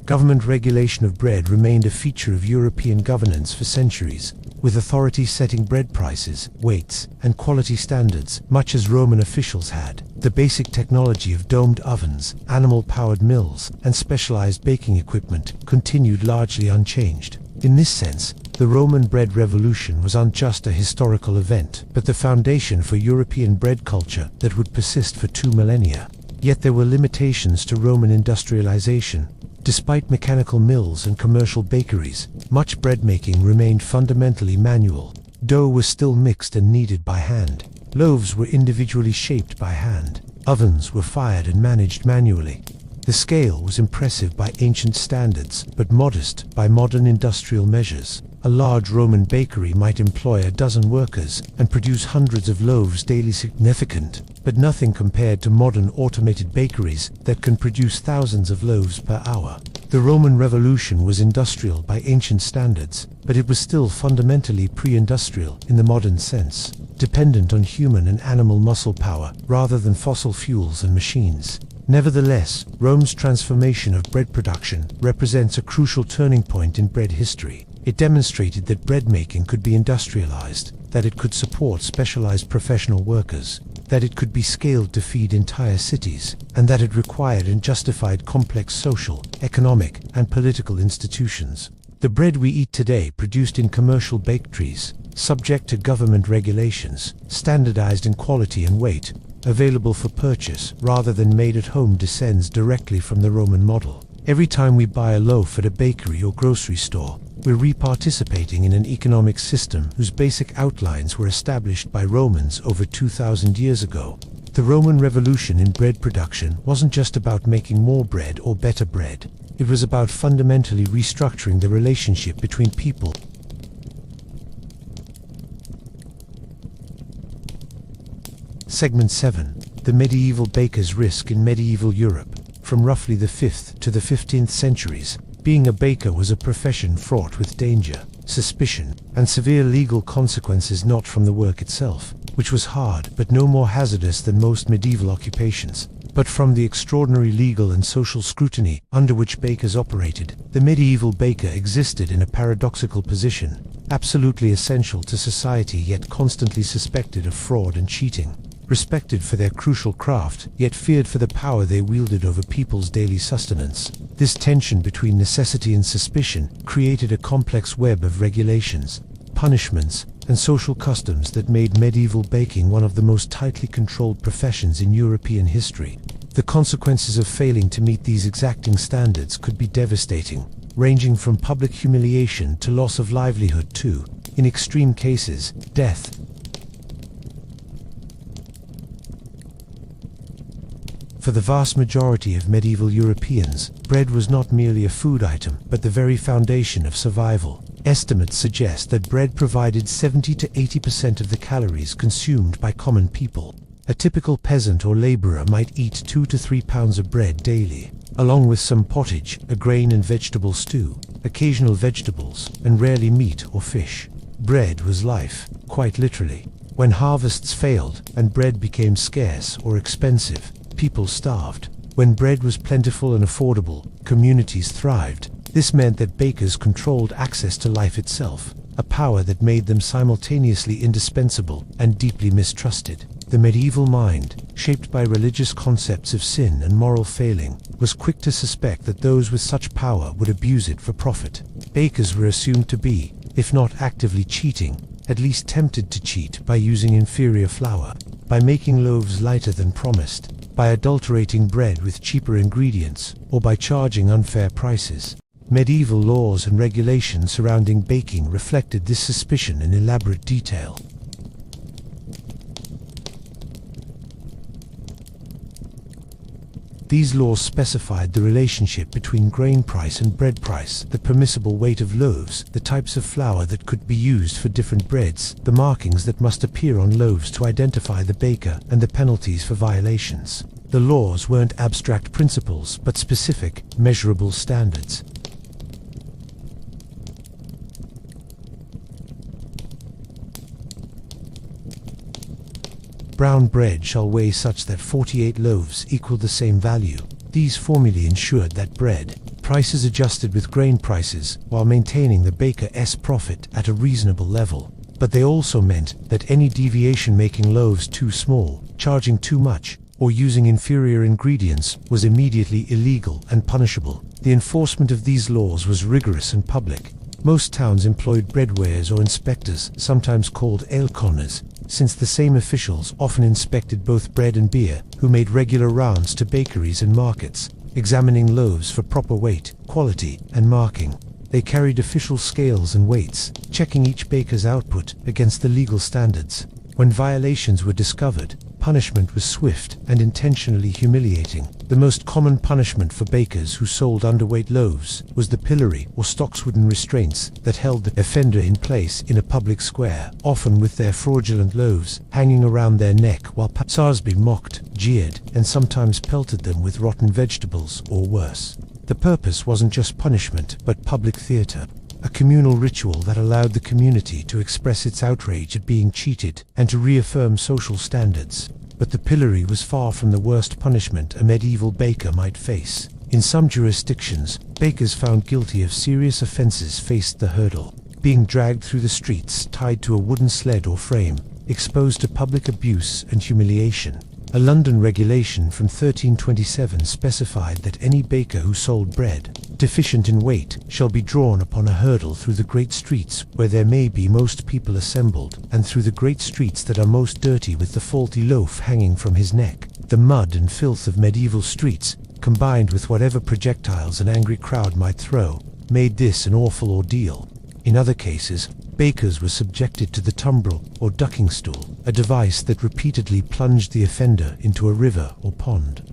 Government regulation of bread remained a feature of European governance for centuries. with authorities setting bread prices, weights, and quality standards, much as Roman officials had. The basic technology of domed ovens, animal-powered mills, and specialized baking equipment continued largely unchanged. In this sense, the Roman bread revolution was not just a historical event, but the foundation for European bread culture that would persist for 2 millennia. Yet there were limitations to Roman industrialization. Despite mechanical mills and commercial bakeries, much bread making remained fundamentally manual. Dough was still mixed and kneaded by hand. Loaves were individually shaped by hand. Ovens were fired and managed manually. The scale was impressive by ancient standards, but modest by modern industrial measures. A large Roman bakery might employ a dozen workers and produce hundreds of loaves daily, significant, but nothing compared to modern automated bakeries that can produce thousands of loaves per hour. The Roman Revolution was industrial by ancient standards, but it was still fundamentally pre-industrial in the modern sense, dependent on human and animal muscle power rather than fossil fuels and machines. Nevertheless, Rome's transformation of bread production represents a crucial turning point in bread history. It demonstrated that bread making could be industrialized, that it could support specialized professional workers, that it could be scaled to feed entire cities, and that it required and justified complex social, economic, and political institutions. The bread we eat today, produced in commercial bakeries, subject to government regulations, standardized in quality and weight, available for purchase rather than made at home, descends directly from the Roman model. Every time we buy a loaf at a bakery or grocery store, we're reparticipating in an economic system whose basic outlines were established by Romans over 2,000 years ago. The Roman Revolution in bread production wasn't just about making more bread or better bread. It was about fundamentally restructuring the relationship between people. Segment 7. The Medieval Baker's Risk in Medieval Europe. From roughly the 5th to the 15th centuries, being a baker was a profession fraught with danger, suspicion, and severe legal consequences, not from the work itself, which was hard but no more hazardous than most medieval occupations, but from the extraordinary legal and social scrutiny under which bakers operated. The medieval baker existed in a paradoxical position, absolutely essential to society yet constantly suspected of fraud and cheating. Respected for their crucial craft, yet feared for the power they wielded over people's daily sustenance. This tension between necessity and suspicion created a complex web of regulations, punishments, and social customs that made medieval baking one of the most tightly controlled professions in European history. The consequences of failing to meet these exacting standards could be devastating, ranging from public humiliation to loss of livelihood to, in extreme cases, death. For the vast majority of medieval Europeans, bread was not merely a food item, but the very foundation of survival. Estimates suggest that bread provided 70 to 80% of the calories consumed by common people. A typical peasant or laborer might eat 2 to 3 pounds of bread daily, along with some pottage, a grain and vegetable stew, occasional vegetables, and rarely meat or fish. Bread was life, quite literally. When harvests failed and bread became scarce or expensive, people starved. When bread was plentiful and affordable, communities thrived. This meant that bakers controlled access to life itself, a power that made them simultaneously indispensable and deeply mistrusted. The medieval mind, shaped by religious concepts of sin and moral failing, was quick to suspect that those with such power would abuse it for profit. Bakers were assumed to be, if not actively cheating, at least tempted to cheat by using inferior flour, by making loaves lighter than promised, by adulterating bread with cheaper ingredients, or by charging unfair prices. Medieval laws and regulations surrounding baking reflected this suspicion in elaborate detail. These laws specified the relationship between grain price and bread price, the permissible weight of loaves, the types of flour that could be used for different breads, the markings that must appear on loaves to identify the baker, and the penalties for violations. The laws weren't abstract principles, but specific, measurable standards. Brown bread shall weigh such that 48 loaves equal the same value. These formulae ensured that bread, prices adjusted with grain prices while maintaining the baker's profit at a reasonable level. But they also meant that any deviation making loaves too small, charging too much, or using inferior ingredients was immediately illegal and punishable. The enforcement of these laws was rigorous and public. Most towns employed breadwares or inspectors, sometimes called aleconers, since the same officials often inspected both bread and beer, who made regular rounds to bakeries and markets, examining loaves for proper weight, quality, and marking. They carried official scales and weights, checking each baker's output against the legal standards. When violations were discovered, punishment was swift and intentionally humiliating. The most common punishment for bakers who sold underweight loaves was the pillory or stocks, wooden restraints that held the offender in place in a public square, often with their fraudulent loaves hanging around their neck, while Sarsby mocked, jeered, and sometimes pelted them with rotten vegetables or worse. The purpose wasn't just punishment, but public theatre, a communal ritual that allowed the community to express its outrage at being cheated and to reaffirm social standards. But the pillory was far from the worst punishment a medieval baker might face. In some jurisdictions, bakers found guilty of serious offences faced the hurdle, being dragged through the streets tied to a wooden sled or frame, exposed to public abuse and humiliation. A London regulation from 1327 specified that any baker who sold bread deficient in weight shall be drawn upon a hurdle through the great streets where there may be most people assembled, and through the great streets that are most dirty, with the faulty loaf hanging from his neck. The mud and filth of medieval streets, combined with whatever projectiles an angry crowd might throw, made this an awful ordeal. In other cases, bakers were subjected to the tumbrel or ducking stool, a device that repeatedly plunged the offender into a river or pond.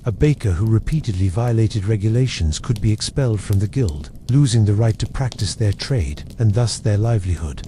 A baker who repeatedly violated regulations could be expelled from the guild, losing the right to practice their trade and thus their livelihood.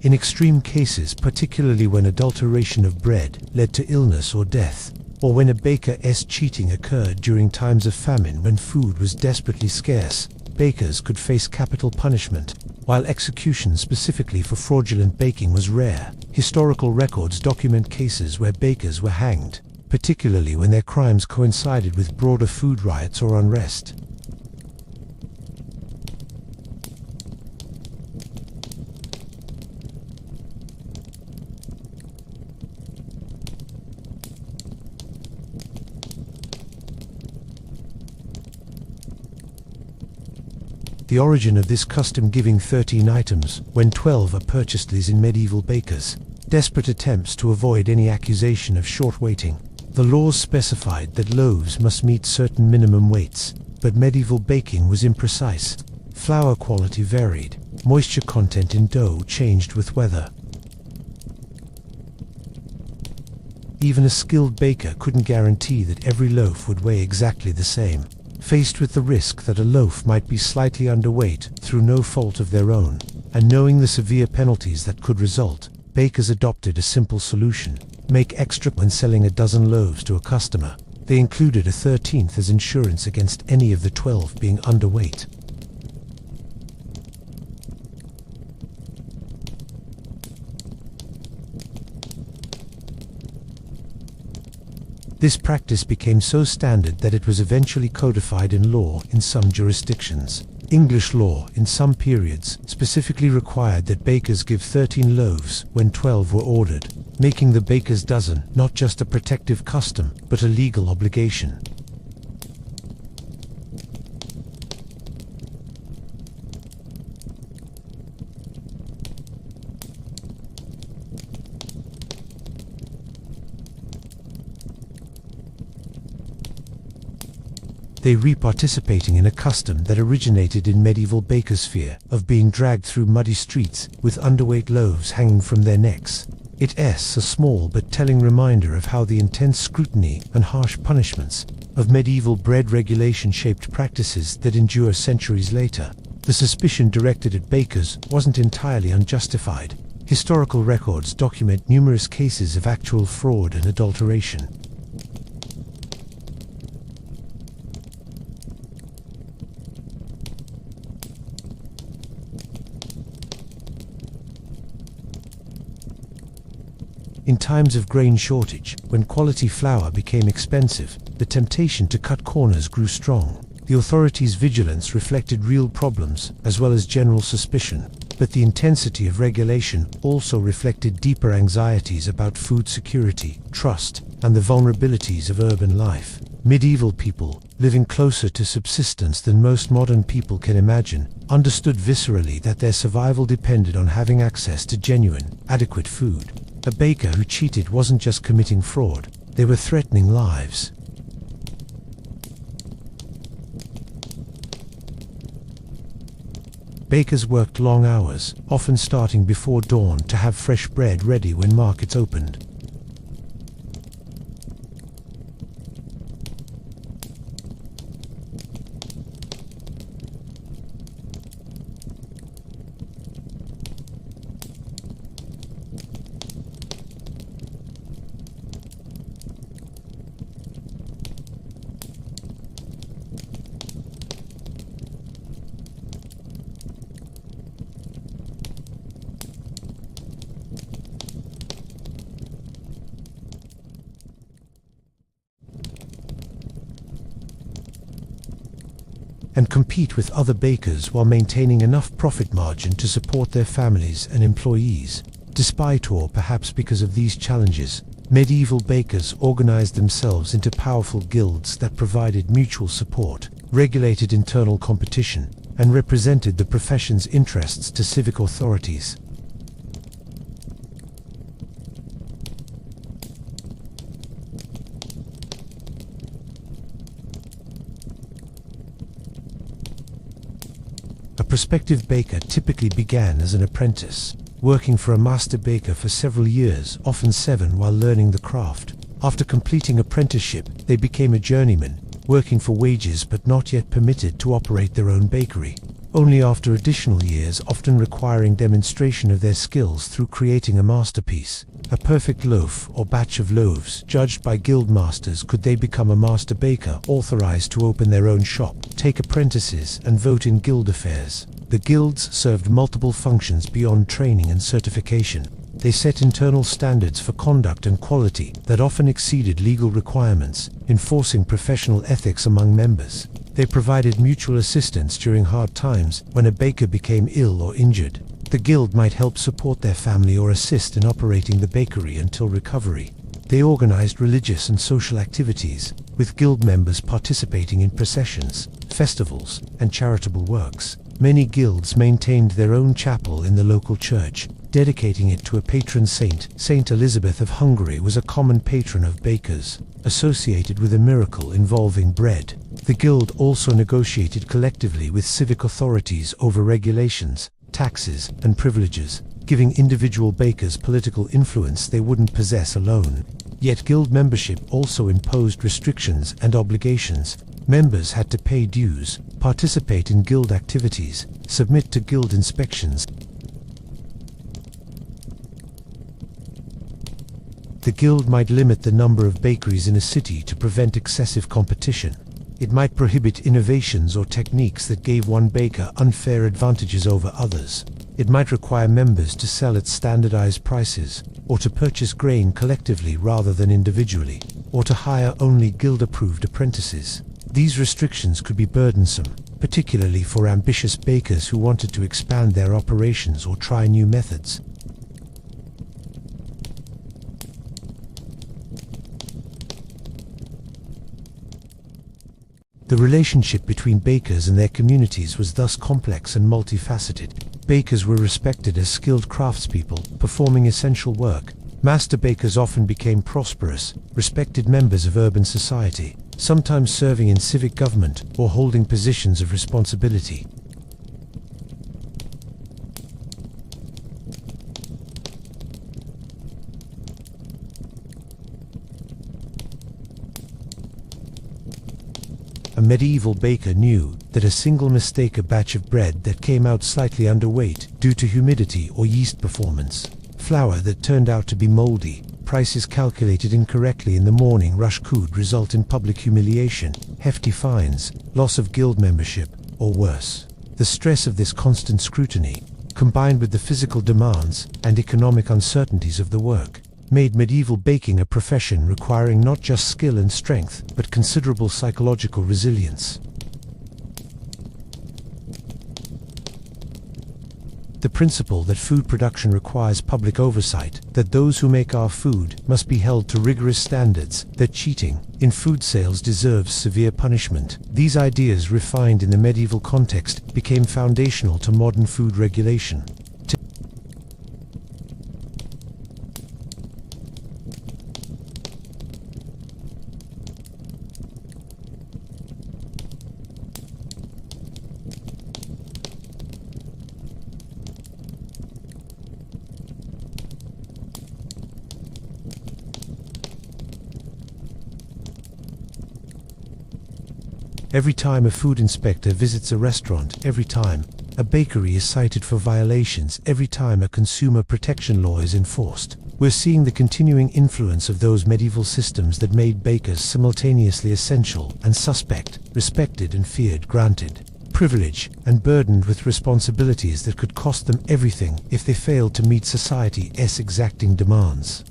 In extreme cases, particularly when adulteration of bread led to illness or death, or when a baker's cheating occurred during times of famine when food was desperately scarce, bakers could face capital punishment, while execution specifically for fraudulent baking was rare. Historical records document cases where bakers were hanged, particularly when their crimes coincided with broader food riots or unrest. The origin of this custom, giving 13 items when 12 are purchased, is in medieval bakers' desperate attempts to avoid any accusation of short weighting. The laws specified that loaves must meet certain minimum weights, but medieval baking was imprecise. Flour quality varied, moisture content in dough changed with weather. Even a skilled baker couldn't guarantee that every loaf would weigh exactly the same. Faced with the risk that a loaf might be slightly underweight through no fault of their own, and knowing the severe penalties that could result, bakers adopted a simple solution: make extra when selling a dozen loaves to a customer. They included a 13th as insurance against any of the 12 being underweight. This practice became so standard that it was eventually codified in law in some jurisdictions. English law, in some periods, specifically required that bakers give 13 loaves when 12 were ordered, making the baker's dozen not just a protective custom, but a legal obligation. They re-participating in a custom that originated in medieval bakers' fear of being dragged through muddy streets with underweight loaves hanging from their necks. It's a small but telling reminder of how the intense scrutiny and harsh punishments of medieval bread regulation shaped practices that endure centuries later. The suspicion directed at bakers wasn't entirely unjustified. Historical records document numerous cases of actual fraud and adulteration. In times of grain shortage, when quality flour became expensive, the temptation to cut corners grew strong. The authorities' vigilance reflected real problems, as well as general suspicion, but the intensity of regulation also reflected deeper anxieties about food security, trust, and the vulnerabilities of urban life. Medieval people, living closer to subsistence than most modern people can imagine, understood viscerally that their survival depended on having access to genuine, adequate food. A baker who cheated wasn't just committing fraud, they were threatening lives. Bakers worked long hours, often starting before dawn to have fresh bread ready when markets opened. And compete with other bakers while maintaining enough profit margin to support their families and employees. Despite or perhaps because of these challenges, medieval bakers organized themselves into powerful guilds that provided mutual support, regulated internal competition, and represented the profession's interests to civic authorities. A prospective baker typically began as an apprentice, working for a master baker for several years, often 7, while learning the craft. After completing apprenticeship, they became a journeyman, working for wages but not yet permitted to operate their own bakery. Only after additional years, often requiring demonstration of their skills through creating a masterpiece, a perfect loaf or batch of loaves, judged by guild masters, could they become a master baker, authorized to open their own shop, take apprentices, and vote in guild affairs. The guilds served multiple functions beyond training and certification. They set internal standards for conduct and quality that often exceeded legal requirements, enforcing professional ethics among members. They provided mutual assistance during hard times when a baker became ill or injured. The guild might help support their family or assist in operating the bakery until recovery. They organized religious and social activities, with guild members participating in processions, festivals, and charitable works. Many guilds maintained their own chapel in the local church, dedicating it to a patron saint. Saint Elizabeth of Hungary was a common patron of bakers, associated with a miracle involving bread. The guild also negotiated collectively with civic authorities over regulations, taxes, and privileges, giving individual bakers political influence they wouldn't possess alone. Yet guild membership also imposed restrictions and obligations. Members had to pay dues, participate in guild activities, submit to guild inspections. The guild might limit the number of bakeries in a city to prevent excessive competition. It might prohibit innovations or techniques that gave one baker unfair advantages over others. It might require members to sell at standardized prices, or to purchase grain collectively rather than individually, or to hire only guild-approved apprentices. These restrictions could be burdensome, particularly for ambitious bakers who wanted to expand their operations or try new methods. The relationship between bakers and their communities was thus complex and multifaceted. Bakers were respected as skilled craftspeople, performing essential work. Master bakers often became prosperous, respected members of urban society, sometimes serving in civic government or holding positions of responsibility. A medieval baker knew that a single mistake, a batch of bread that came out slightly underweight due to humidity or yeast performance, flour that turned out to be moldy, prices calculated incorrectly in the morning rush could result in public humiliation, hefty fines, loss of guild membership, or worse. The stress of this constant scrutiny, combined with the physical demands and economic uncertainties of the work, made medieval baking a profession requiring not just skill and strength, but considerable psychological resilience. The principle that food production requires public oversight, that those who make our food must be held to rigorous standards, that cheating in food sales deserves severe punishment. These ideas, refined in the medieval context, became foundational to modern food regulation. Every time a food inspector visits a restaurant, every time a bakery is cited for violations, every time a consumer protection law is enforced, we're seeing the continuing influence of those medieval systems that made bakers simultaneously essential and suspect, respected and feared, granted privilege and burdened with responsibilities that could cost them everything if they failed to meet society's exacting demands.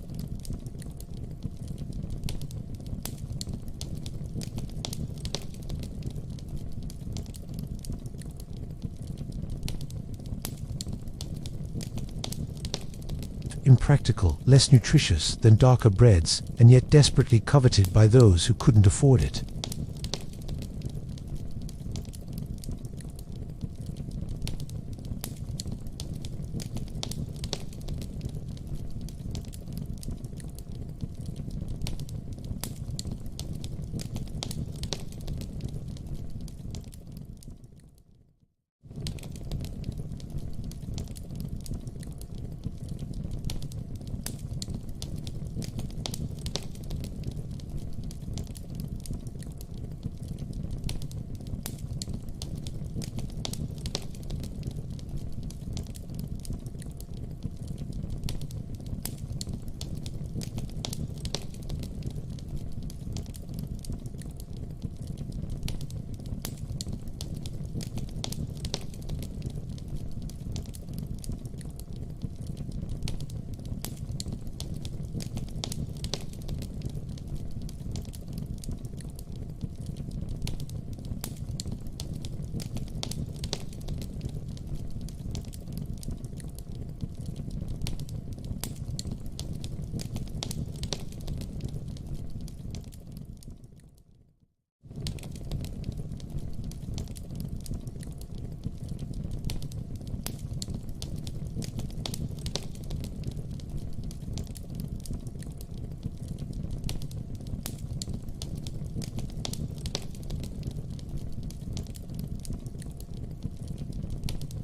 Impractical, less nutritious than darker breads, and yet desperately coveted by those who couldn't afford it.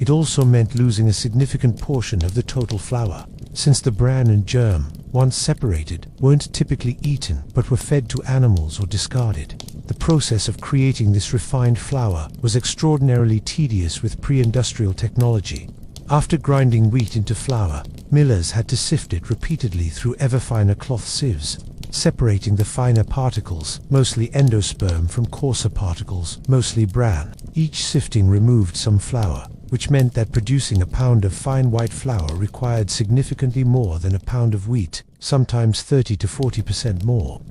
It also meant losing a significant portion of the total flour, since the bran and germ, once separated, weren't typically eaten but were fed to animals or discarded. The process of creating this refined flour was extraordinarily tedious with pre-industrial technology. After grinding wheat into flour, millers had to sift it repeatedly through ever finer cloth sieves, separating the finer particles, mostly endosperm, from coarser particles, mostly bran. Each sifting removed some flour, which meant that producing a pound of fine white flour required significantly more than a pound of wheat, sometimes 30 to 40% more.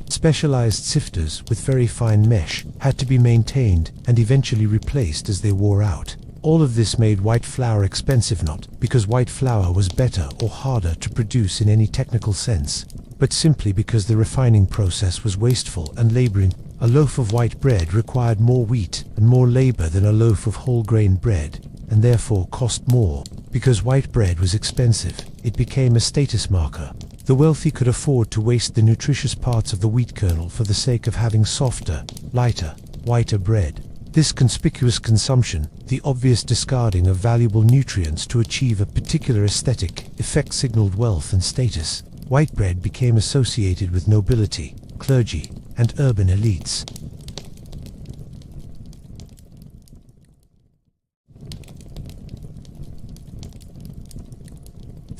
Specialized sifters with very fine mesh had to be maintained and eventually replaced as they wore out. All of this made white flour expensive, not because white flour was better or harder to produce in any technical sense, but simply because the refining process was wasteful and labor-intensive. A loaf of white bread required more wheat and more labor than a loaf of whole grain bread, and therefore cost more. Because white bread was expensive, it became a status marker. The wealthy could afford to waste the nutritious parts of the wheat kernel for the sake of having softer, lighter, whiter bread. This conspicuous consumption, the obvious discarding of valuable nutrients to achieve a particular aesthetic effect, signaled wealth and status. White bread became associated with nobility. clergy, and urban elites.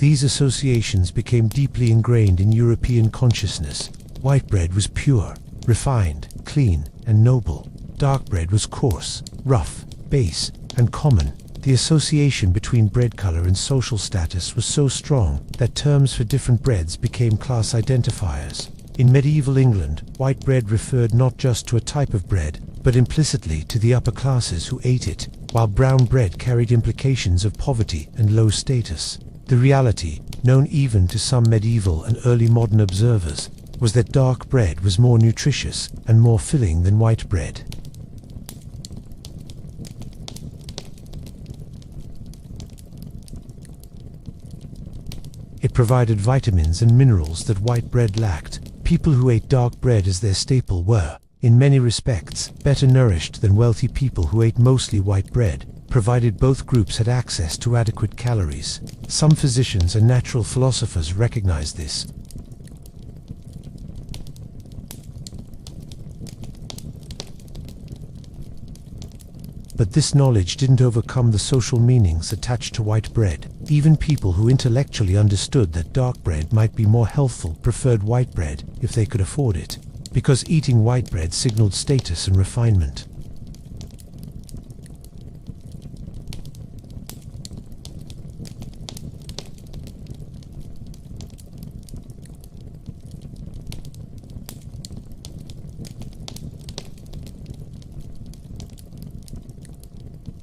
These associations became deeply ingrained in European consciousness. White bread was pure, refined, clean, and noble. Dark bread was coarse, rough, base, and common. The association between bread color and social status was so strong that terms for different breads became class identifiers. In medieval England, white bread referred not just to a type of bread, but implicitly to the upper classes who ate it, while brown bread carried implications of poverty and low status. The reality, known even to some medieval and early modern observers, was that dark bread was more nutritious and more filling than white bread. It provided vitamins and minerals that white bread lacked. People who ate dark bread as their staple were, in many respects, better nourished than wealthy people who ate mostly white bread, provided both groups had access to adequate calories. Some physicians and natural philosophers recognized this. But this knowledge didn't overcome the social meanings attached to white bread. Even people who intellectually understood that dark bread might be more healthful preferred white bread if they could afford it, because eating white bread signaled status and refinement.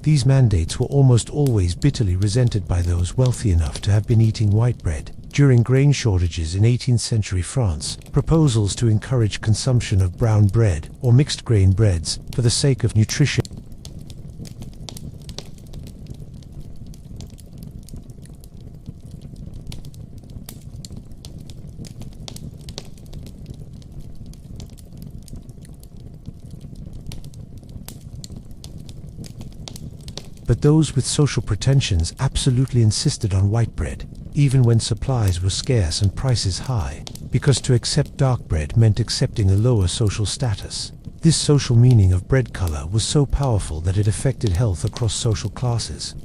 These mandates were almost always bitterly resented by those wealthy enough to have been eating white bread. During grain shortages in 18th century France, proposals to encourage consumption of brown bread or mixed grain breads for the sake of nutrition but those with social pretensions absolutely insisted on white bread, even when supplies were scarce and prices high, because to accept dark bread meant accepting a lower social status. This social meaning of bread color was so powerful that it affected health across social classes.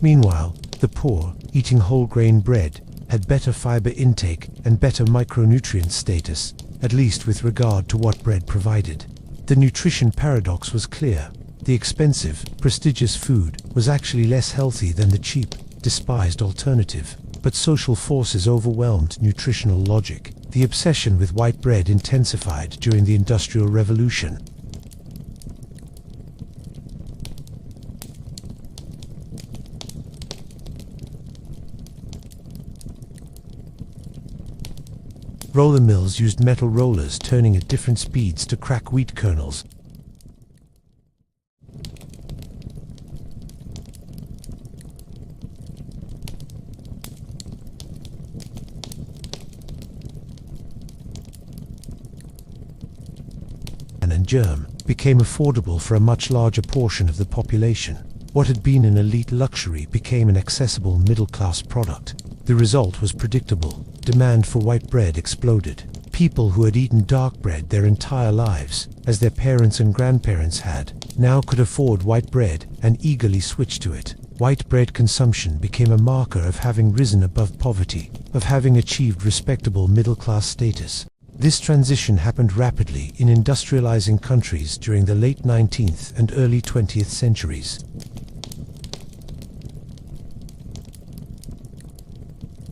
Meanwhile, the poor, eating whole grain bread, had better fiber intake and better micronutrient status, at least with regard to what bread provided. The nutrition paradox was clear. The expensive, prestigious food was actually less healthy than the cheap, despised alternative. But social forces overwhelmed nutritional logic. The obsession with white bread intensified during the Industrial Revolution. Roller mills used metal rollers turning at different speeds to crack wheat kernels. And germ became affordable for a much larger portion of the population. What had been an elite luxury became an accessible middle-class product. The result was predictable. Demand for white bread exploded. People who had eaten dark bread their entire lives, as their parents and grandparents had, now could afford white bread and eagerly switched to it. White bread consumption became a marker of having risen above poverty, of having achieved respectable middle-class status. This transition happened rapidly in industrializing countries during the late 19th and early 20th centuries.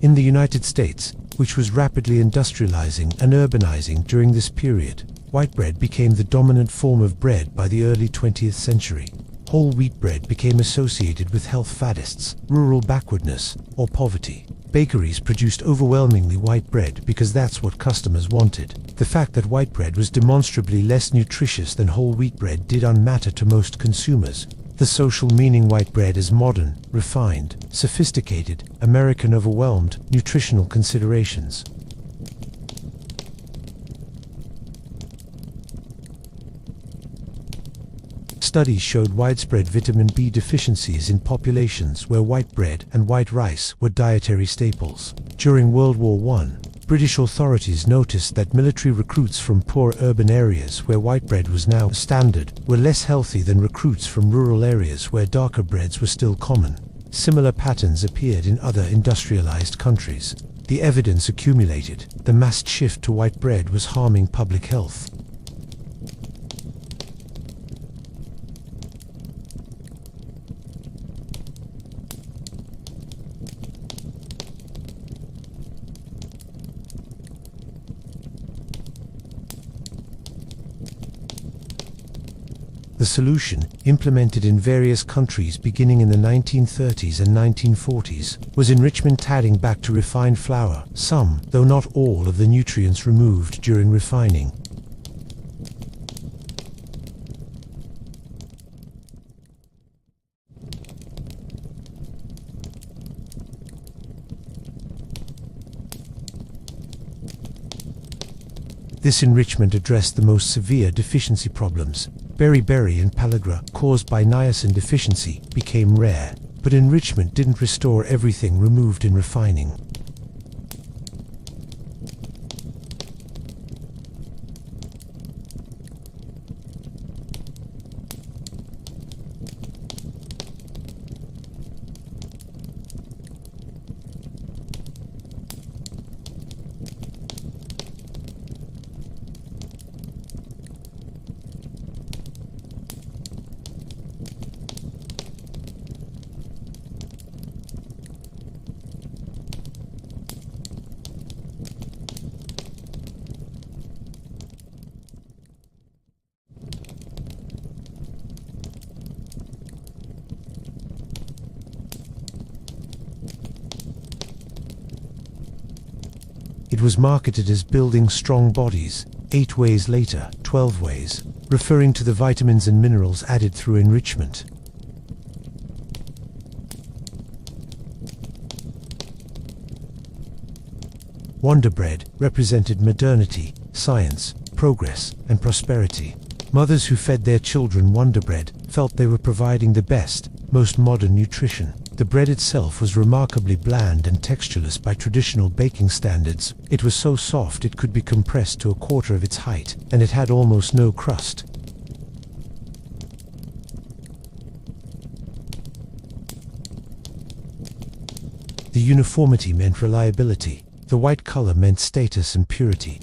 In the United States, which was rapidly industrializing and urbanizing during this period, white bread became the dominant form of bread by the early 20th century. Whole wheat bread became associated with health faddists, rural backwardness, or poverty. Bakeries produced overwhelmingly white bread because that's what customers wanted. The fact that white bread was demonstrably less nutritious than whole wheat bread did not matter to most consumers. The social meaning white bread is modern, refined, sophisticated, American overwhelmed nutritional considerations. Studies showed widespread vitamin B deficiencies in populations where white bread and white rice were dietary staples. During World War I, British authorities noticed that military recruits from poor urban areas where white bread was now standard were less healthy than recruits from rural areas where darker breads were still common. Similar patterns appeared in other industrialized countries. The evidence accumulated. The mass shift to white bread was harming public health. The solution, implemented in various countries beginning in the 1930s and 1940s, was enrichment adding back to refined flour some, though not all, of the nutrients removed during refining. This enrichment addressed the most severe deficiency problems. Beriberi and pellagra, caused by niacin deficiency, became rare, but enrichment didn't restore everything removed in refining. It was marketed as building strong bodies, 8 ways later, 12 ways, referring to the vitamins and minerals added through enrichment. Wonder Bread represented modernity, science, progress, and prosperity. Mothers who fed their children Wonder Bread felt they were providing the best, most modern nutrition. The bread itself was remarkably bland and textureless by traditional baking standards. It was so soft it could be compressed to a quarter of its height, and it had almost no crust. The uniformity meant reliability. The white color meant status and purity.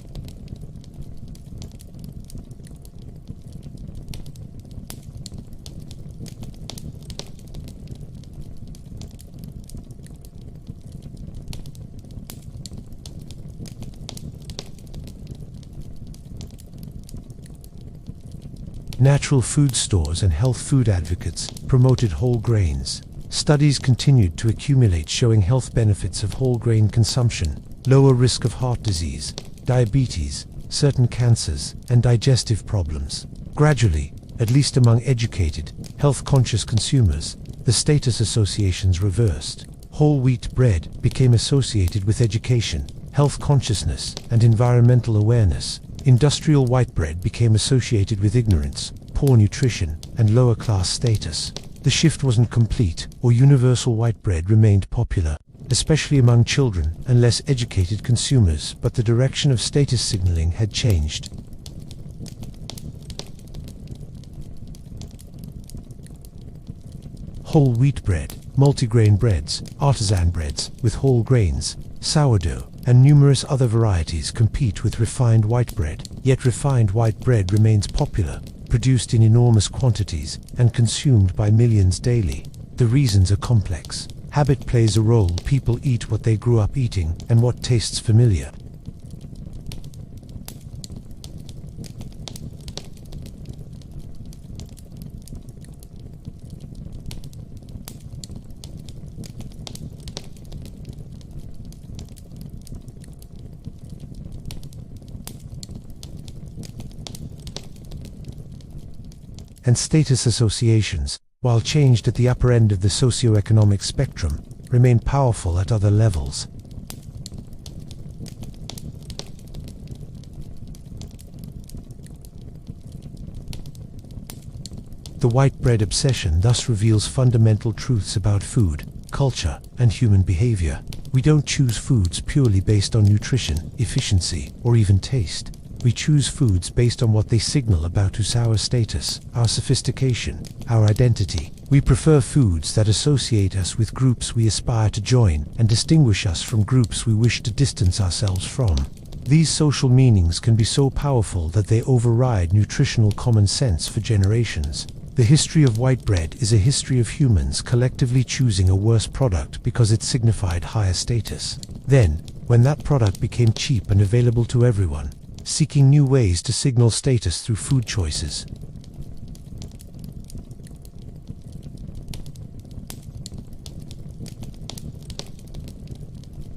Natural food stores and health food advocates promoted whole grains. Studies continued to accumulate showing health benefits of whole grain consumption, lower risk of heart disease, diabetes, certain cancers, and digestive problems. Gradually, at least among educated, health-conscious consumers, the status associations reversed. Whole wheat bread became associated with education, health consciousness, and environmental awareness. Industrial white bread became associated with ignorance, poor nutrition, and lower class status. The shift wasn't complete, or universal white bread remained popular, especially among children and less educated consumers, but the direction of status signaling had changed. Whole wheat bread, multigrain breads, artisan breads with whole grains, sourdough, and numerous other varieties compete with refined white bread, yet refined white bread remains popular, produced in enormous quantities and consumed by millions daily. The reasons are complex. Habit plays a role. People eat what they grew up eating and what tastes familiar. and status associations, while changed at the upper end of the socioeconomic spectrum, remain powerful at other levels. The white bread obsession thus reveals fundamental truths about food, culture, and human behavior. We don't choose foods purely based on nutrition, efficiency, or even taste. We choose foods based on what they signal about our status, our sophistication, our identity. We prefer foods that associate us with groups we aspire to join and distinguish us from groups we wish to distance ourselves from. These social meanings can be so powerful that they override nutritional common sense for generations. The history of white bread is a history of humans collectively choosing a worse product because it signified higher status. Then, when that product became cheap and available to everyone, seeking new ways to signal status through food choices.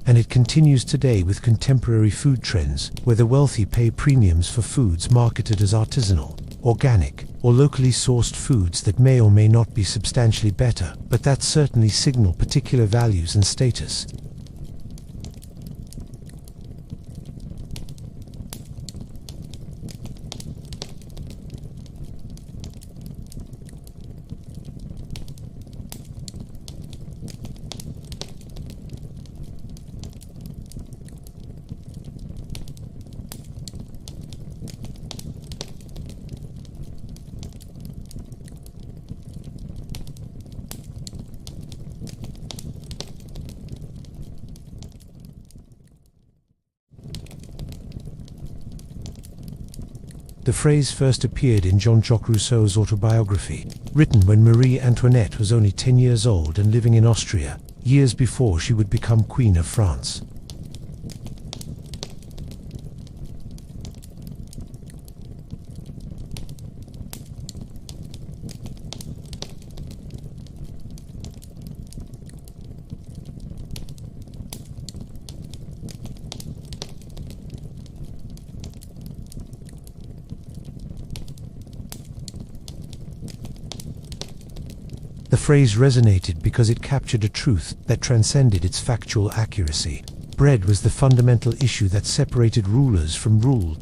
And it continues today with contemporary food trends, where the wealthy pay premiums for foods marketed as artisanal, organic, or locally sourced foods that may or may not be substantially better, but that certainly signal particular values and status. The phrase first appeared in Jean-Jacques Rousseau's autobiography, written when Marie Antoinette was only 10 years old and living in Austria, years before she would become Queen of France. The phrase resonated because it captured a truth that transcended its factual accuracy. Bread was the fundamental issue that separated rulers from ruled.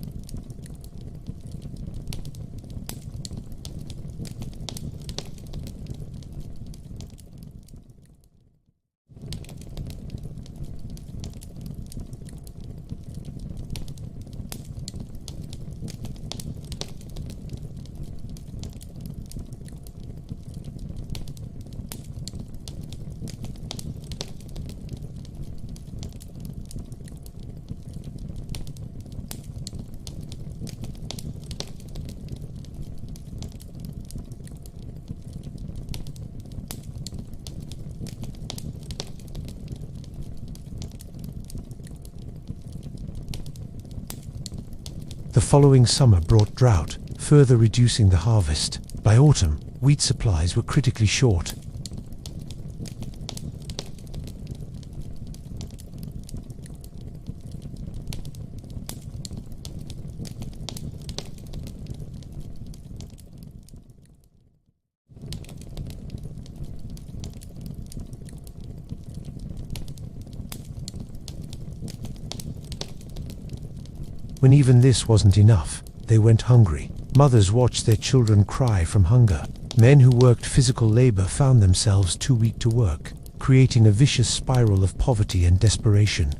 The following summer brought drought, further reducing the harvest. By autumn, wheat supplies were critically short. When even this wasn't enough, they went hungry. Mothers watched their children cry from hunger. Men who worked physical labor found themselves too weak to work, creating a vicious spiral of poverty and desperation.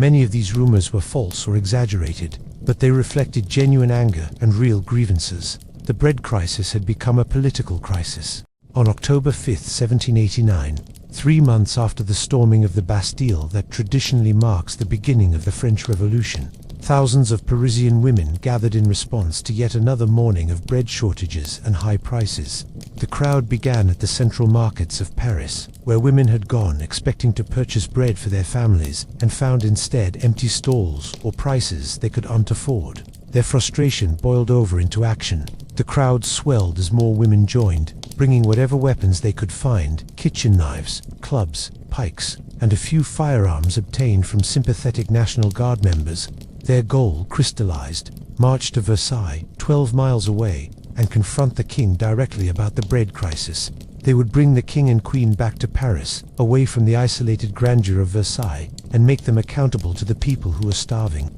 Many of these rumors were false or exaggerated, but they reflected genuine anger and real grievances. The bread crisis had become a political crisis. On October 5, 1789, 3 months after the storming of the Bastille that traditionally marks the beginning of the French Revolution, thousands of Parisian women gathered in response to yet another morning of bread shortages and high prices. The crowd began at the central markets of Paris, where women had gone expecting to purchase bread for their families and found instead empty stalls or prices they could not afford. Their frustration boiled over into action. The crowd swelled as more women joined, bringing whatever weapons they could find: kitchen knives, clubs, pikes, and a few firearms obtained from sympathetic National Guard members. Their goal crystallized: march to Versailles, 12 miles away, and confront the king directly about the bread crisis. They would bring the king and queen back to Paris, away from the isolated grandeur of Versailles, and make them accountable to the people who were starving.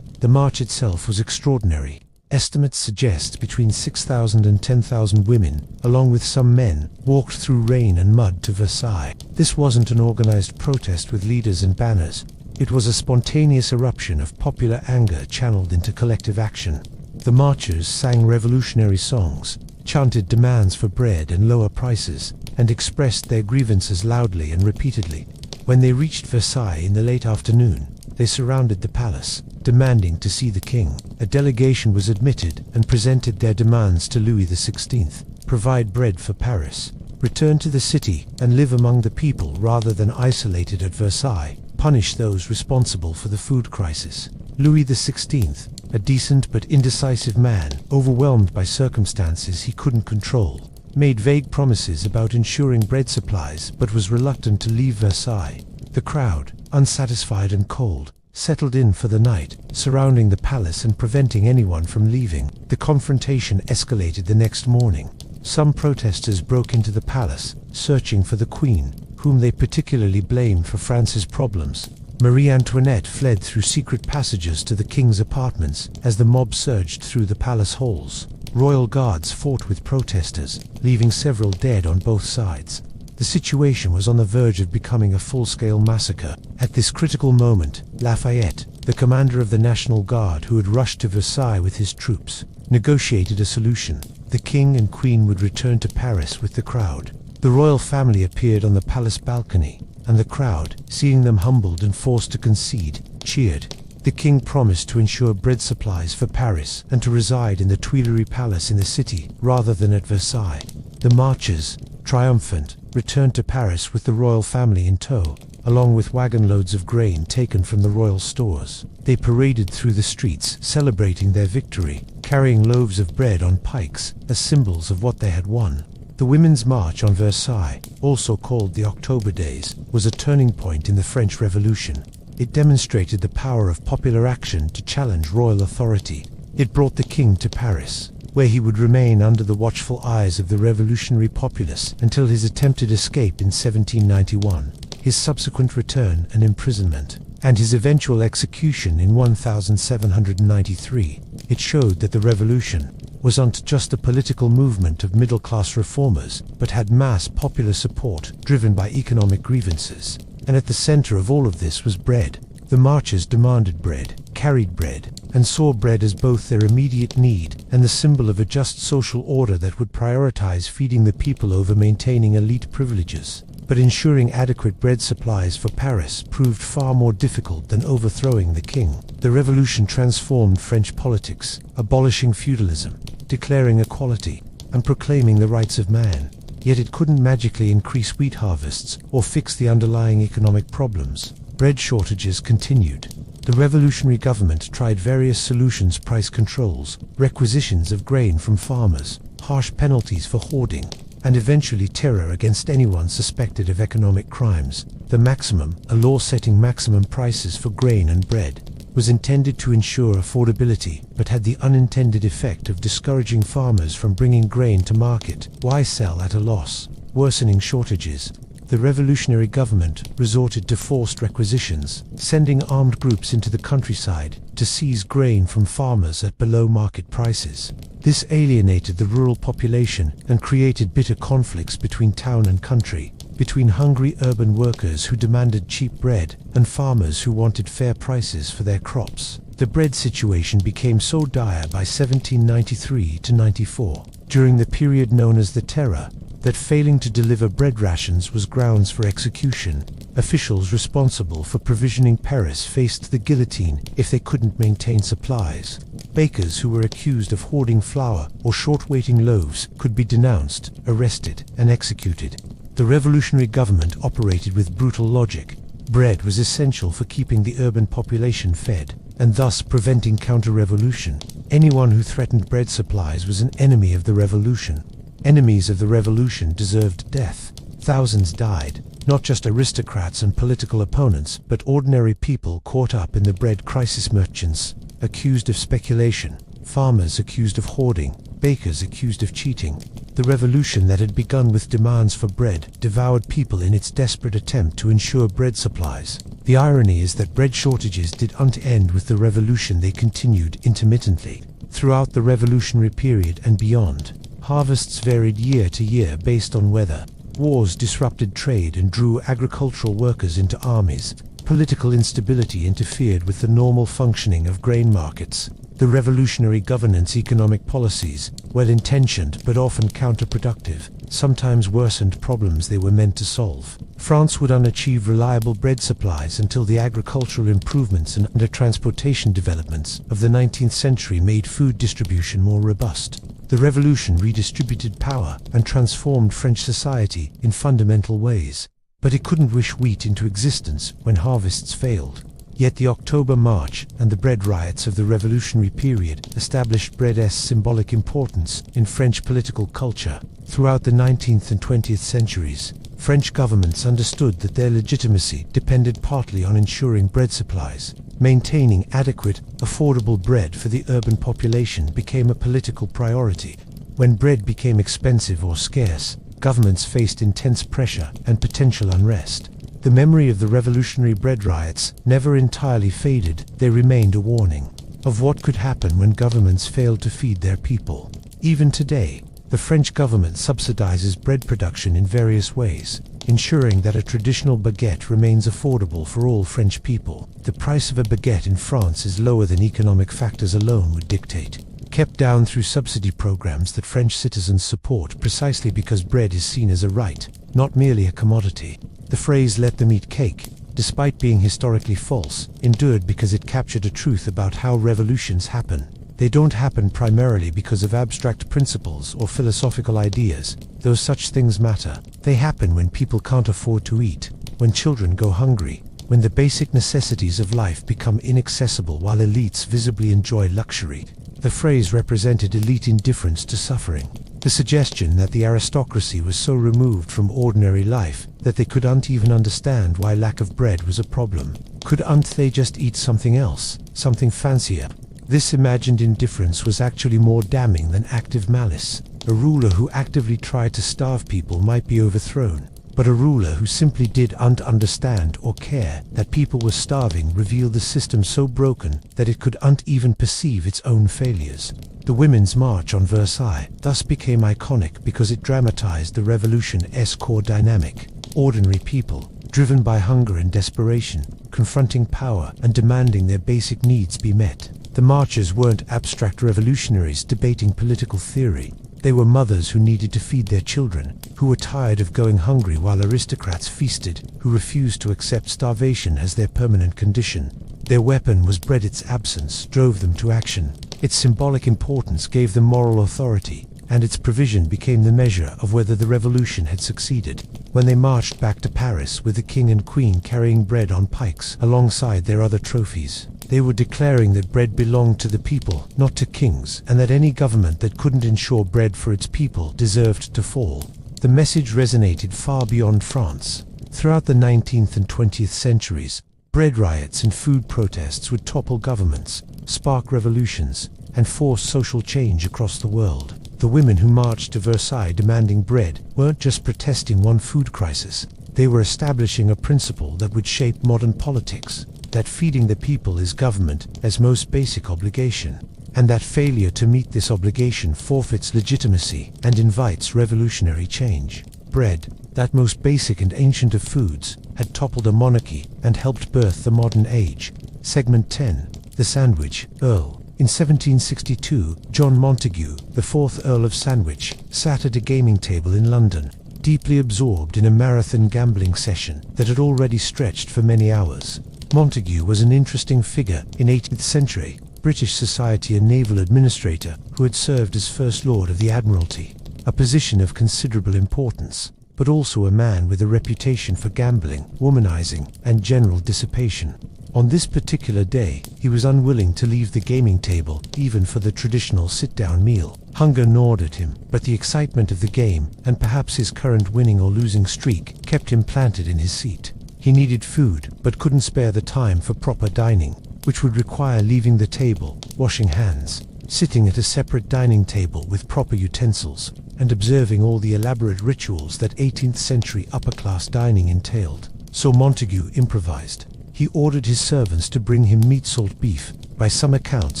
The march itself was extraordinary. Estimates suggest between 6,000 and 10,000 women, along with some men, walked through rain and mud to Versailles. This wasn't an organized protest with leaders and banners. It was a spontaneous eruption of popular anger channeled into collective action. The marchers sang revolutionary songs, chanted demands for bread and lower prices, and expressed their grievances loudly and repeatedly. When they reached Versailles in the late afternoon, they surrounded the palace, demanding to see the king. A delegation was admitted and presented their demands to Louis XVI. Provide bread for Paris. Return to the city and live among the people rather than isolated at Versailles. Punish those responsible for the food crisis. Louis XVI, a decent but indecisive man, overwhelmed by circumstances he couldn't control, made vague promises about ensuring bread supplies but was reluctant to leave Versailles. The crowd, unsatisfied and cold, settled in for the night, surrounding the palace and preventing anyone from leaving. The confrontation escalated the next morning. Some protesters broke into the palace, searching for the queen, whom they particularly blamed for France's problems. Marie Antoinette fled through secret passages to the king's apartments as the mob surged through the palace halls. Royal guards fought with protesters, leaving several dead on both sides. The situation was on the verge of becoming a full-scale massacre. At this critical moment, Lafayette, the commander of the National Guard who had rushed to Versailles with his troops, negotiated a solution. The king and queen would return to Paris with the crowd. The royal family appeared on the palace balcony, and the crowd, seeing them humbled and forced to concede, cheered. The king promised to ensure bread supplies for Paris and to reside in the Tuileries Palace in the city rather than at Versailles. The marchers, triumphant, returned to Paris with the royal family in tow, along with wagon loads of grain taken from the royal stores. They paraded through the streets, celebrating their victory, carrying loaves of bread on pikes as symbols of what they had won. The Women's March on Versailles, also called the October Days, was a turning point in the French Revolution. It demonstrated the power of popular action to challenge royal authority. It brought the king to Paris, where he would remain under the watchful eyes of the revolutionary populace until his attempted escape in 1791, his subsequent return and imprisonment, and his eventual execution in 1793. It showed that the revolution wasn't just a political movement of middle-class reformers, but had mass popular support driven by economic grievances. And at the center of all of this was bread. The marchers demanded bread, carried bread, and saw bread as both their immediate need and the symbol of a just social order that would prioritize feeding the people over maintaining elite privileges. But ensuring adequate bread supplies for Paris proved far more difficult than overthrowing the king. The revolution transformed French politics, abolishing feudalism, declaring equality, and proclaiming the rights of man. Yet it couldn't magically increase wheat harvests or fix the underlying economic problems. Bread shortages continued. The revolutionary government tried various solutions: price controls, requisitions of grain from farmers, harsh penalties for hoarding, and eventually terror against anyone suspected of economic crimes. The maximum, a law setting maximum prices for grain and bread, was intended to ensure affordability, but had the unintended effect of discouraging farmers from bringing grain to market. Why sell at a loss? Worsening shortages. The revolutionary government resorted to forced requisitions, sending armed groups into the countryside to seize grain from farmers at below market prices. This alienated the rural population and created bitter conflicts between town and country. between hungry urban workers who demanded cheap bread and farmers who wanted fair prices for their crops. The bread situation became so dire by 1793 to 94, during the period known as the Terror, that failing to deliver bread rations was grounds for execution. Officials responsible for provisioning Paris faced the guillotine if they couldn't maintain supplies. Bakers who were accused of hoarding flour or short-waiting loaves could be denounced, arrested, and executed. The revolutionary government operated with brutal logic. Bread was essential for keeping the urban population fed, and thus preventing counter-revolution. Anyone who threatened bread supplies was an enemy of the revolution. Enemies of the revolution deserved death. Thousands died, not just aristocrats and political opponents, but ordinary people caught up in the bread crisis. Merchants accused of speculation, farmers accused of hoarding, bakers accused of cheating. The revolution that had begun with demands for bread devoured people in its desperate attempt to ensure bread supplies. The irony is that bread shortages didn't end with the revolution, they continued intermittently. Throughout the revolutionary period and beyond, harvests varied year to year based on weather. Wars disrupted trade and drew agricultural workers into armies. Political instability interfered with the normal functioning of grain markets. The revolutionary government's economic policies, well-intentioned but often counterproductive, sometimes worsened problems they were meant to solve. France would unachieve reliable bread supplies until the agricultural improvements and transportation developments of the 19th century made food distribution more robust. The revolution redistributed power and transformed French society in fundamental ways. But it couldn't wish wheat into existence when harvests failed. Yet the October March and the bread riots of the revolutionary period established bread's symbolic importance in French political culture. Throughout the 19th and 20th centuries, French governments understood that their legitimacy depended partly on ensuring bread supplies. Maintaining adequate, affordable bread for the urban population became a political priority. When bread became expensive or scarce, governments faced intense pressure and potential unrest. The memory of the revolutionary bread riots never entirely faded. They remained a warning of what could happen when governments failed to feed their people. Even today, the French government subsidizes bread production in various ways, ensuring that a traditional baguette remains affordable for all French people. The price of a baguette in France is lower than economic factors alone would dictate, kept down through subsidy programs that French citizens support precisely because bread is seen as a right, not merely a commodity. The phrase "let them eat cake," despite being historically false, endured because it captured a truth about how revolutions happen. They don't happen primarily because of abstract principles or philosophical ideas, though such things matter. They happen when people can't afford to eat, when children go hungry, when the basic necessities of life become inaccessible while elites visibly enjoy luxury. The phrase represented elite indifference to suffering. The suggestion that the aristocracy was so removed from ordinary life that they couldn't even understand why lack of bread was a problem. Couldn't they just eat something else, something fancier? This imagined indifference was actually more damning than active malice. A ruler who actively tried to starve people might be overthrown, but a ruler who simply didn't understand or care that people were starving revealed the system so broken that it couldn't even perceive its own failures. The Women's March on Versailles thus became iconic because it dramatized the revolution's core dynamic. Ordinary people, driven by hunger and desperation, confronting power and demanding their basic needs be met. The marchers weren't abstract revolutionaries debating political theory. They were mothers who needed to feed their children, who were tired of going hungry while aristocrats feasted, who refused to accept starvation as their permanent condition. Their weapon was bread. Its absence drove them to action. Its symbolic importance gave them moral authority, and its provision became the measure of whether the revolution had succeeded. When they marched back to Paris with the king and queen carrying bread on pikes alongside their other trophies, they were declaring that bread belonged to the people, not to kings, and that any government that couldn't ensure bread for its people deserved to fall. The message resonated far beyond France. Throughout the 19th and 20th centuries, bread riots and food protests would topple governments, spark revolutions, and force social change across the world. The women who marched to Versailles demanding bread weren't just protesting one food crisis. They were establishing a principle that would shape modern politics, that feeding the people is government's most basic obligation, and that failure to meet this obligation forfeits legitimacy and invites revolutionary change. Bread, that most basic and ancient of foods, had toppled a monarchy and helped birth the modern age. Segment 10. The Sandwich Earl. In 1762, John Montagu, the 4th Earl of Sandwich, sat at a gaming table in London, deeply absorbed in a marathon gambling session that had already stretched for many hours. Montagu was an interesting figure in 18th century British society, a naval administrator who had served as First Lord of the Admiralty, a position of considerable importance, but also a man with a reputation for gambling, womanizing, and general dissipation. On this particular day, he was unwilling to leave the gaming table, even for the traditional sit-down meal. Hunger gnawed at him, but the excitement of the game, and perhaps his current winning or losing streak, kept him planted in his seat. He needed food, but couldn't spare the time for proper dining, which would require leaving the table, washing hands, sitting at a separate dining table with proper utensils, and observing all the elaborate rituals that 18th century upper-class dining entailed. So Montagu improvised. He ordered his servants to bring him meat salt beef, by some accounts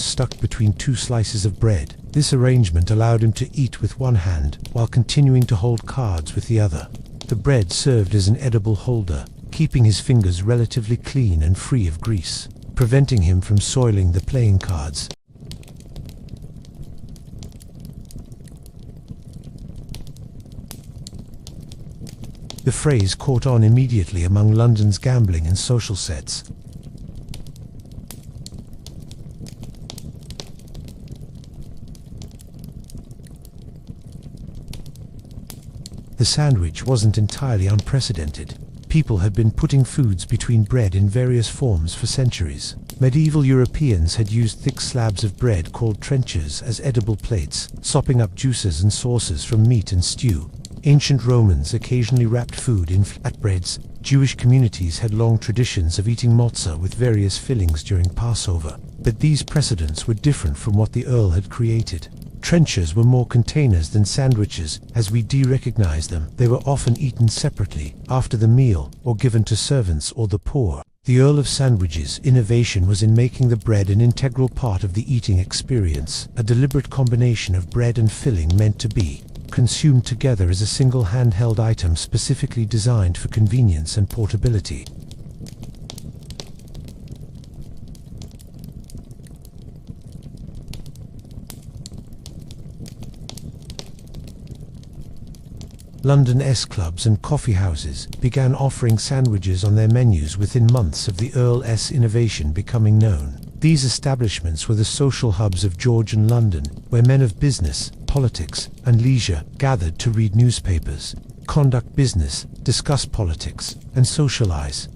stuck between 2 slices of bread. This arrangement allowed him to eat with one hand while continuing to hold cards with the other. The bread served as an edible holder, keeping his fingers relatively clean and free of grease, preventing him from soiling the playing cards. The phrase caught on immediately among London's gambling and social sets. The sandwich wasn't entirely unprecedented. People had been putting foods between bread in various forms for centuries. Medieval Europeans had used thick slabs of bread called trenchers as edible plates, sopping up juices and sauces from meat and stew. Ancient Romans occasionally wrapped food in flatbreads. Jewish communities had long traditions of eating matzah with various fillings during Passover, but these precedents were different from what the Earl had created. Trenchers were more containers than sandwiches, as we de-recognize them. They were often eaten separately, after the meal, or given to servants or the poor. The Earl of Sandwich's innovation was in making the bread an integral part of the eating experience, a deliberate combination of bread and filling meant to be consumed together as a single handheld item specifically designed for convenience and portability. London S-clubs and coffee houses began offering sandwiches on their menus within months of the Earl's innovation becoming known. These establishments were the social hubs of Georgian London, where men of business, politics, and leisure gathered to read newspapers, conduct business, discuss politics, and socialize.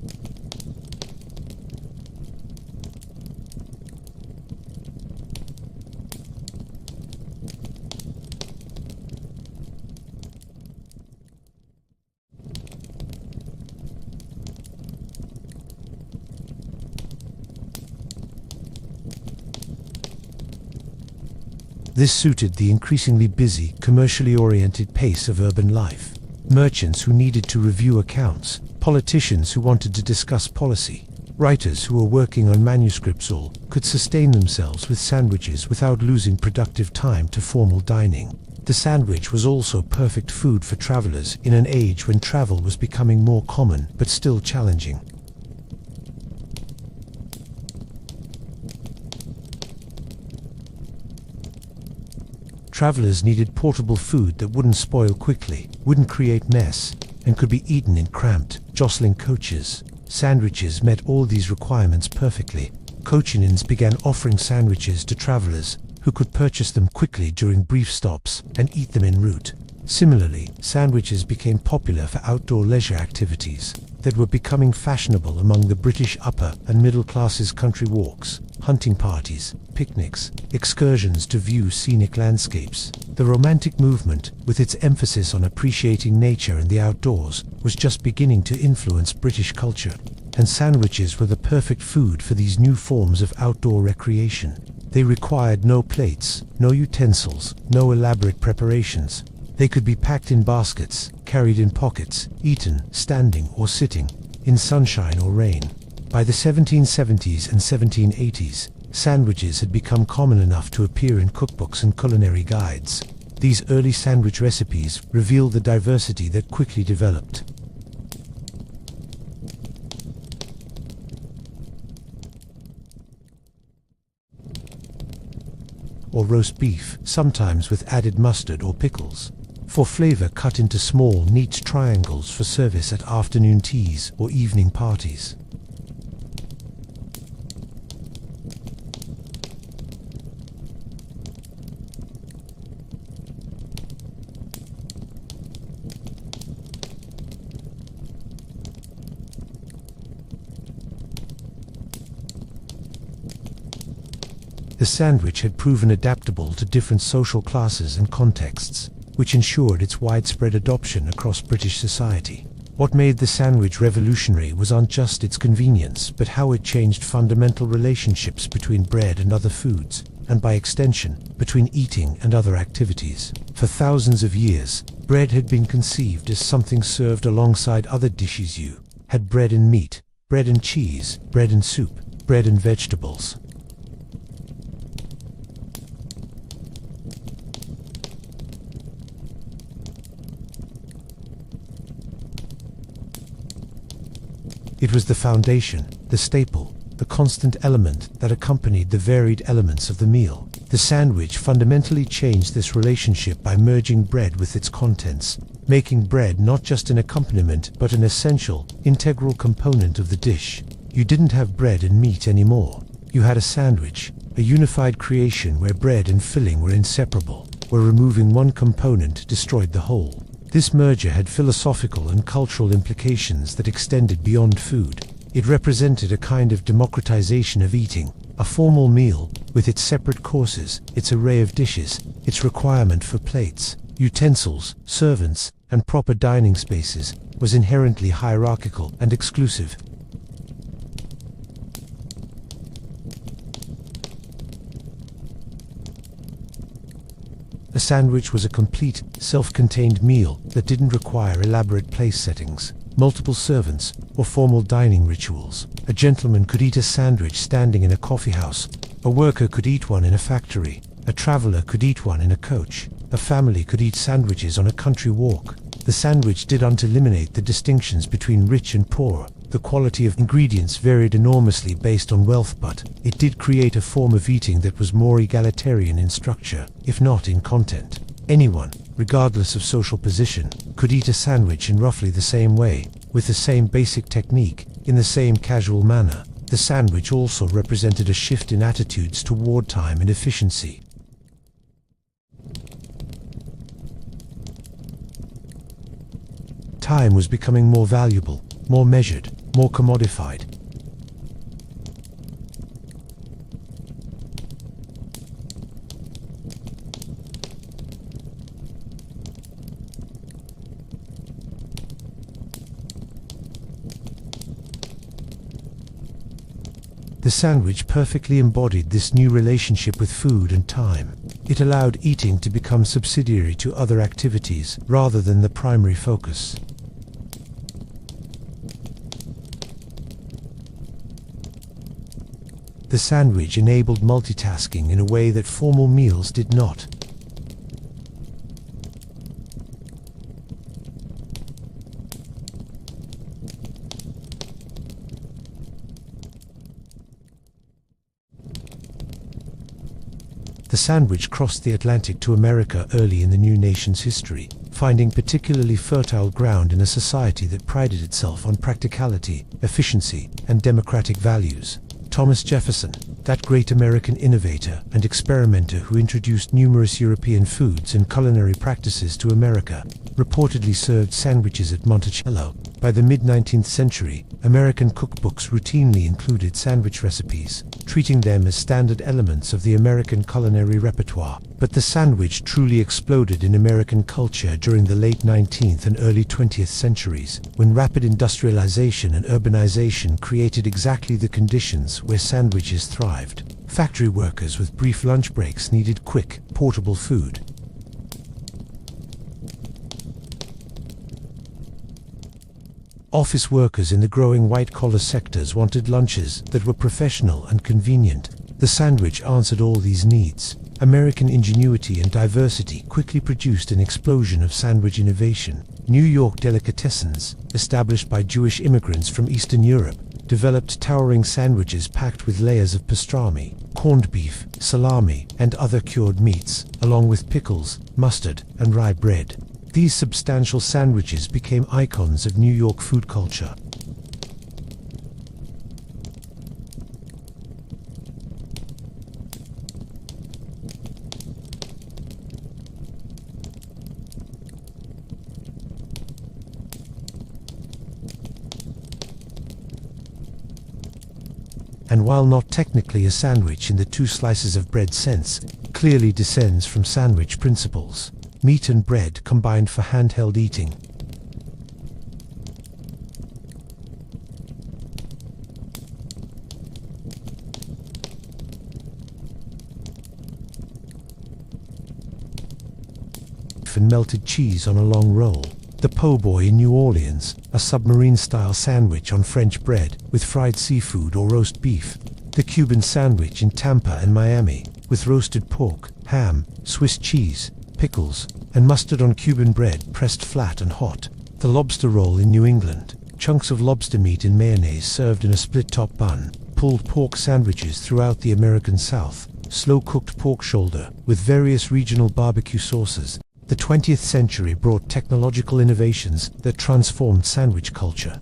This suited the increasingly busy, commercially oriented pace of urban life. Merchants who needed to review accounts, politicians who wanted to discuss policy, writers who were working on manuscripts all could sustain themselves with sandwiches without losing productive time to formal dining. The sandwich was also perfect food for travelers in an age when travel was becoming more common but still challenging. Travelers needed portable food that wouldn't spoil quickly, wouldn't create mess, and could be eaten in cramped, jostling coaches. Sandwiches met all these requirements perfectly. Coach inns began offering sandwiches to travelers who could purchase them quickly during brief stops and eat them en route. Similarly, sandwiches became popular for outdoor leisure activities that were becoming fashionable among the British upper and middle classes. Country walks, hunting parties, picnics, excursions to view scenic landscapes. The Romantic movement, with its emphasis on appreciating nature and the outdoors, was just beginning to influence British culture, and sandwiches were the perfect food for these new forms of outdoor recreation. They required no plates, no utensils, no elaborate preparations. They could be packed in baskets, carried in pockets, eaten standing or sitting, in sunshine or rain. By the 1770s and 1780s, sandwiches had become common enough to appear in cookbooks and culinary guides. These early sandwich recipes reveal the diversity that quickly developed. Or roast beef, sometimes with added mustard or pickles. For flavor, cut into small, neat triangles for service at afternoon teas or evening parties. The sandwich had proven adaptable to different social classes and contexts, which ensured its widespread adoption across British society. What made the sandwich revolutionary was not just its convenience, but how it changed fundamental relationships between bread and other foods, and by extension, between eating and other activities. For thousands of years, bread had been conceived as something served alongside other dishes. You had bread and meat, bread and cheese, bread and soup, bread and vegetables. It was the foundation, the staple, the constant element that accompanied the varied elements of the meal. The sandwich fundamentally changed this relationship by merging bread with its contents, making bread not just an accompaniment but an essential, integral component of the dish. You didn't have bread and meat anymore. You had a sandwich, a unified creation where bread and filling were inseparable, where removing one component destroyed the whole. This merger had philosophical and cultural implications that extended beyond food. It represented a kind of democratization of eating. A formal meal, with its separate courses, its array of dishes, its requirement for plates, utensils, servants, and proper dining spaces, was inherently hierarchical and exclusive. A sandwich was a complete, self-contained meal that didn't require elaborate place settings, multiple servants, or formal dining rituals. A gentleman could eat a sandwich standing in a coffee house. A worker could eat one in a factory. A traveler could eat one in a coach. A family could eat sandwiches on a country walk. The sandwich didn't eliminate the distinctions between rich and poor. The quality of ingredients varied enormously based on wealth, but it did create a form of eating that was more egalitarian in structure, if not in content. Anyone, regardless of social position, could eat a sandwich in roughly the same way, with the same basic technique, in the same casual manner. The sandwich also represented a shift in attitudes toward time and efficiency. Time was becoming more valuable, more measured, more commodified. The sandwich perfectly embodied this new relationship with food and time. It allowed eating to become subsidiary to other activities rather than the primary focus. The sandwich enabled multitasking in a way that formal meals did not. The sandwich crossed the Atlantic to America early in the new nation's history, finding particularly fertile ground in a society that prided itself on practicality, efficiency, and democratic values. Thomas Jefferson, that great American innovator and experimenter who introduced numerous European foods and culinary practices to America, reportedly served sandwiches at Monticello. By the mid-19th century, American cookbooks routinely included sandwich recipes, treating them as standard elements of the American culinary repertoire. But the sandwich truly exploded in American culture during the late 19th and early 20th centuries, when rapid industrialization and urbanization created exactly the conditions where sandwiches thrived. Factory workers with brief lunch breaks needed quick, portable food. Office workers in the growing white-collar sectors wanted lunches that were professional and convenient. The sandwich answered all these needs. American ingenuity and diversity quickly produced an explosion of sandwich innovation. New York delicatessens, established by Jewish immigrants from Eastern Europe, developed towering sandwiches packed with layers of pastrami, corned beef, salami, and other cured meats, along with pickles, mustard, and rye bread. These substantial sandwiches became icons of New York food culture. And while not technically a sandwich in the two slices of bread sense, clearly descends from sandwich principles. Meat and bread combined for handheld eating. And melted cheese on a long roll. The po' boy in New Orleans, a submarine-style sandwich on French bread with fried seafood or roast beef. The Cuban sandwich in Tampa and Miami, with roasted pork, ham, Swiss cheese, pickles, and mustard on Cuban bread pressed flat and hot. The lobster roll in New England, chunks of lobster meat in mayonnaise served in a split-top bun. Pulled pork sandwiches throughout the American South, slow-cooked pork shoulder with various regional barbecue sauces. The 20th century brought technological innovations that transformed sandwich culture.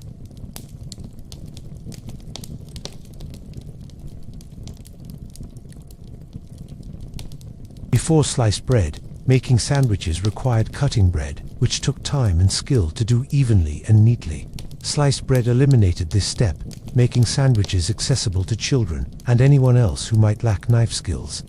Before sliced bread, making sandwiches required cutting bread, which took time and skill to do evenly and neatly. Sliced bread eliminated this step, making sandwiches accessible to children and anyone else who might lack knife skills.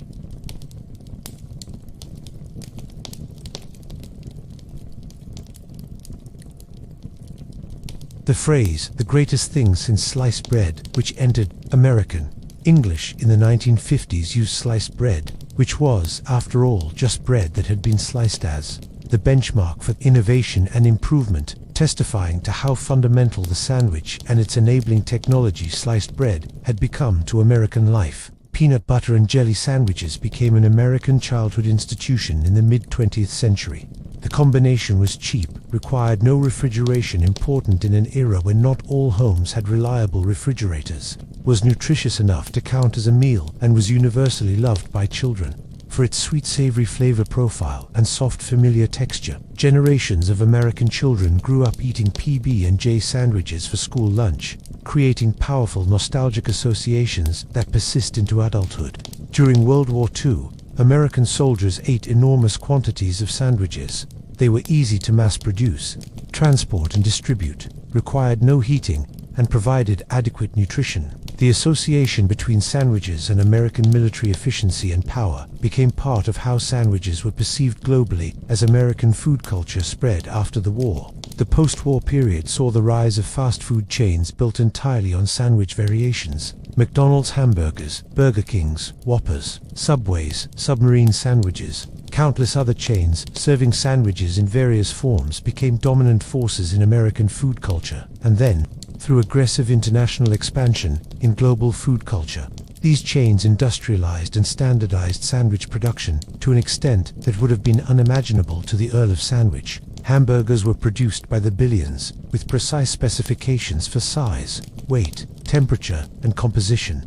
The phrase, "the greatest thing since sliced bread," which entered American English in the 1950s, used sliced bread, which was, after all, just bread that had been sliced, as the benchmark for innovation and improvement, testifying to how fundamental the sandwich and its enabling technology sliced bread had become to American life. Peanut butter and jelly sandwiches became an American childhood institution in the mid-20th century. The combination was cheap, required no refrigeration, important in an era when not all homes had reliable refrigerators, was nutritious enough to count as a meal, and was universally loved by children. For its sweet savory flavor profile and soft familiar texture, generations of American children grew up eating PB&J sandwiches for school lunch, creating powerful nostalgic associations that persist into adulthood. During World War II, American soldiers ate enormous quantities of sandwiches. They were easy to mass produce, transport and distribute, required no heating, and provided adequate nutrition. The association between sandwiches and American military efficiency and power became part of how sandwiches were perceived globally as American food culture spread after the war. The post-war period saw the rise of fast food chains built entirely on sandwich variations. McDonald's hamburgers, Burger Kings, Whoppers, Subways, submarine sandwiches, countless other chains serving sandwiches in various forms became dominant forces in American food culture, and then, through aggressive international expansion in global food culture, these chains industrialized and standardized sandwich production to an extent that would have been unimaginable to the Earl of Sandwich. Hamburgers were produced by the billions, with precise specifications for size, weight, temperature, and composition.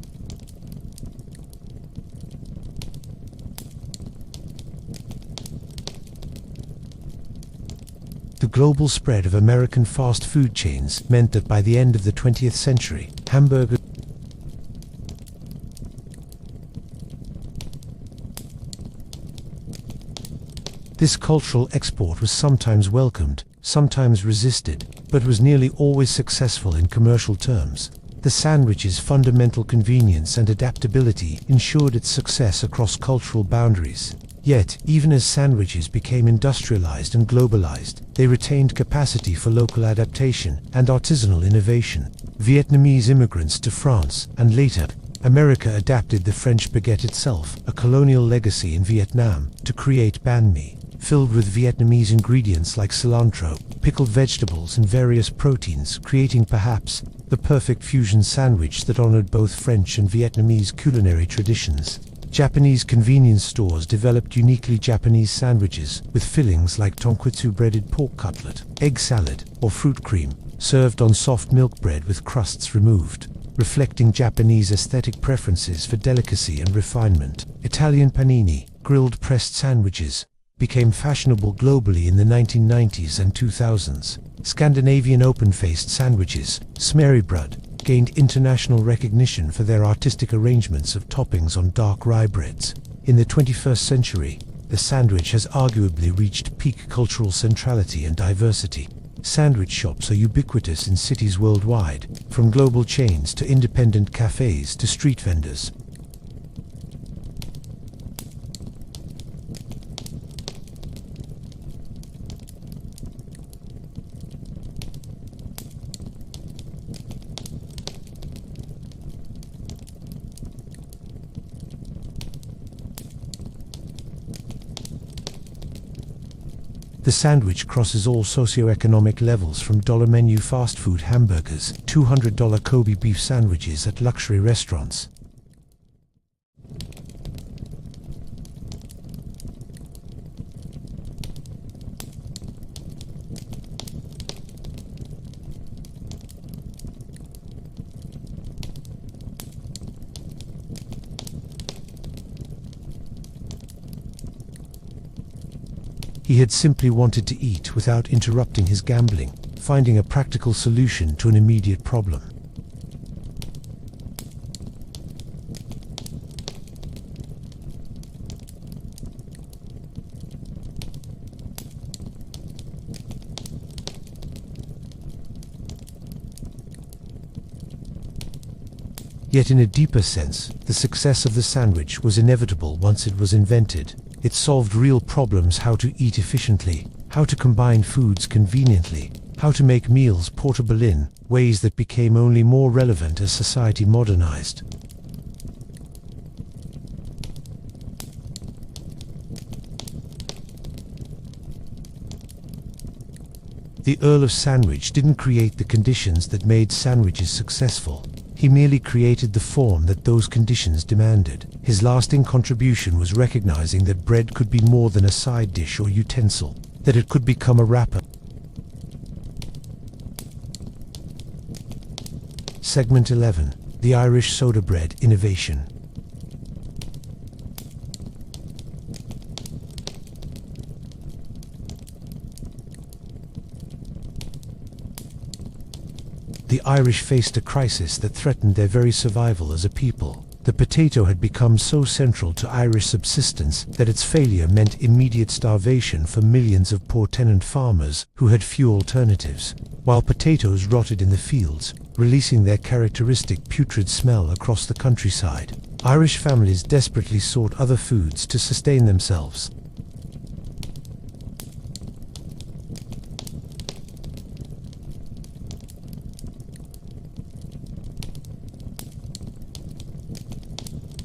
The global spread of American fast food chains meant that by the end of the 20th century, hamburgers This cultural export was sometimes welcomed, sometimes resisted, but was nearly always successful in commercial terms. The sandwich's fundamental convenience and adaptability ensured its success across cultural boundaries. Yet, even as sandwiches became industrialized and globalized, they retained capacity for local adaptation and artisanal innovation. Vietnamese immigrants to France, and later, America adapted the French baguette itself, a colonial legacy in Vietnam, to create banh mi, filled with Vietnamese ingredients like cilantro, pickled vegetables and various proteins, creating perhaps the perfect fusion sandwich that honored both French and Vietnamese culinary traditions. Japanese convenience stores developed uniquely Japanese sandwiches with fillings like tonkotsu breaded pork cutlet, egg salad, or fruit cream, served on soft milk bread with crusts removed, reflecting Japanese aesthetic preferences for delicacy and refinement. Italian panini, grilled pressed sandwiches, became fashionable globally in the 1990s and 2000s. Scandinavian open-faced sandwiches, smørrebrød, gained international recognition for their artistic arrangements of toppings on dark rye breads. In the 21st century, the sandwich has arguably reached peak cultural centrality and diversity. Sandwich shops are ubiquitous in cities worldwide, from global chains to independent cafes to street vendors. The sandwich crosses all socioeconomic levels, from dollar menu fast food hamburgers, $200 Kobe beef sandwiches at luxury restaurants. He had simply wanted to eat without interrupting his gambling, finding a practical solution to an immediate problem. Yet in a deeper sense, the success of the sandwich was inevitable once it was invented. It solved real problems: how to eat efficiently, how to combine foods conveniently, how to make meals portable in ways that became only more relevant as society modernized. The Earl of Sandwich didn't create the conditions that made sandwiches successful. He merely created the form that those conditions demanded. His lasting contribution was recognizing that bread could be more than a side dish or utensil, that it could become a wrapper. Segment 11. The Irish Soda Bread Innovation. The Irish faced a crisis that threatened their very survival as a people. The potato had become so central to Irish subsistence that its failure meant immediate starvation for millions of poor tenant farmers who had few alternatives. While potatoes rotted in the fields, releasing their characteristic putrid smell across the countryside, Irish families desperately sought other foods to sustain themselves.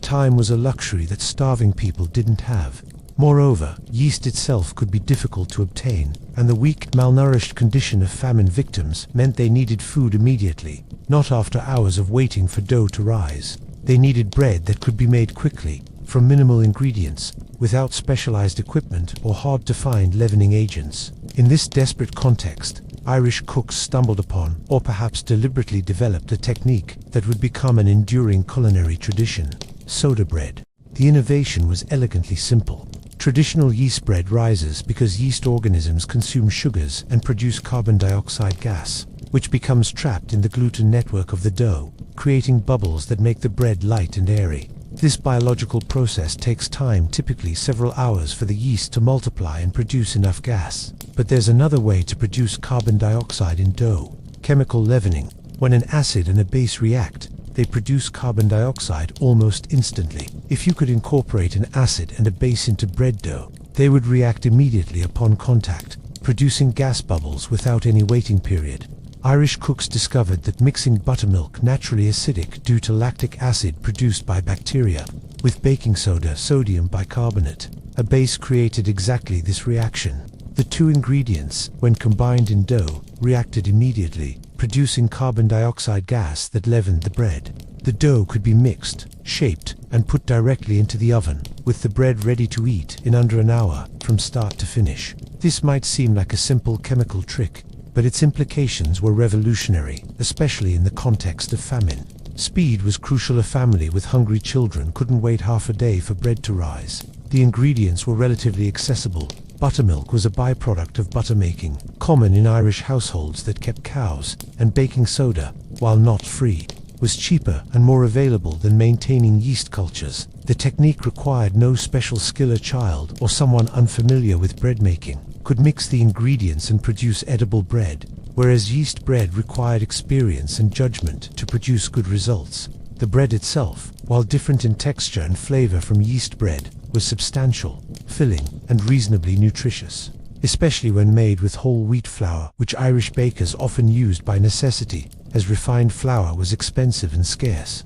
Time was a luxury that starving people didn't have. Moreover, yeast itself could be difficult to obtain, and the weak, malnourished condition of famine victims meant they needed food immediately, not after hours of waiting for dough to rise. They needed bread that could be made quickly, from minimal ingredients, without specialized equipment or hard-to-find leavening agents. In this desperate context, Irish cooks stumbled upon, or perhaps deliberately developed, a technique that would become an enduring culinary tradition: soda bread. The innovation was elegantly simple. Traditional yeast bread rises because yeast organisms consume sugars and produce carbon dioxide gas, which becomes trapped in the gluten network of the dough, creating bubbles that make the bread light and airy. This biological process takes time, typically several hours, for the yeast to multiply and produce enough gas. But there's another way to produce carbon dioxide in dough: chemical leavening. When an acid and a base react, they produce carbon dioxide almost instantly. If you could incorporate an acid and a base into bread dough, they would react immediately upon contact, producing gas bubbles without any waiting period. Irish cooks discovered that mixing buttermilk, naturally acidic due to lactic acid produced by bacteria, with baking soda, sodium bicarbonate, a base, created exactly this reaction. The two ingredients, when combined in dough, reacted immediately, producing carbon dioxide gas that leavened the bread. The dough could be mixed, shaped, and put directly into the oven, with the bread ready to eat in under an hour from start to finish. This might seem like a simple chemical trick, but its implications were revolutionary, especially in the context of famine. Speed was crucial. A family with hungry children couldn't wait half a day for bread to rise. The ingredients were relatively accessible. Buttermilk was a byproduct of butter making, common in Irish households that kept cows, and baking soda, while not free, was cheaper and more available than maintaining yeast cultures. The technique required no special skill. A child or someone unfamiliar with bread making could mix the ingredients and produce edible bread, whereas yeast bread required experience and judgment to produce good results. The bread itself, while different in texture and flavor from yeast bread, was substantial, filling, and reasonably nutritious, especially when made with whole wheat flour, which Irish bakers often used by necessity, as refined flour was expensive and scarce.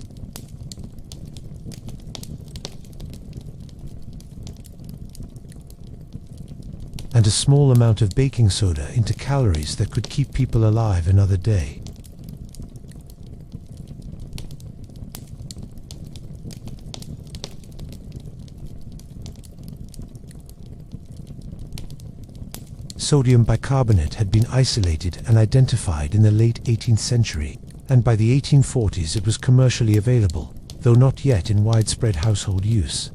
And a small amount of baking soda into calories that could keep people alive another day. Sodium bicarbonate had been isolated and identified in the late 18th century, and by the 1840s it was commercially available, though not yet in widespread household use.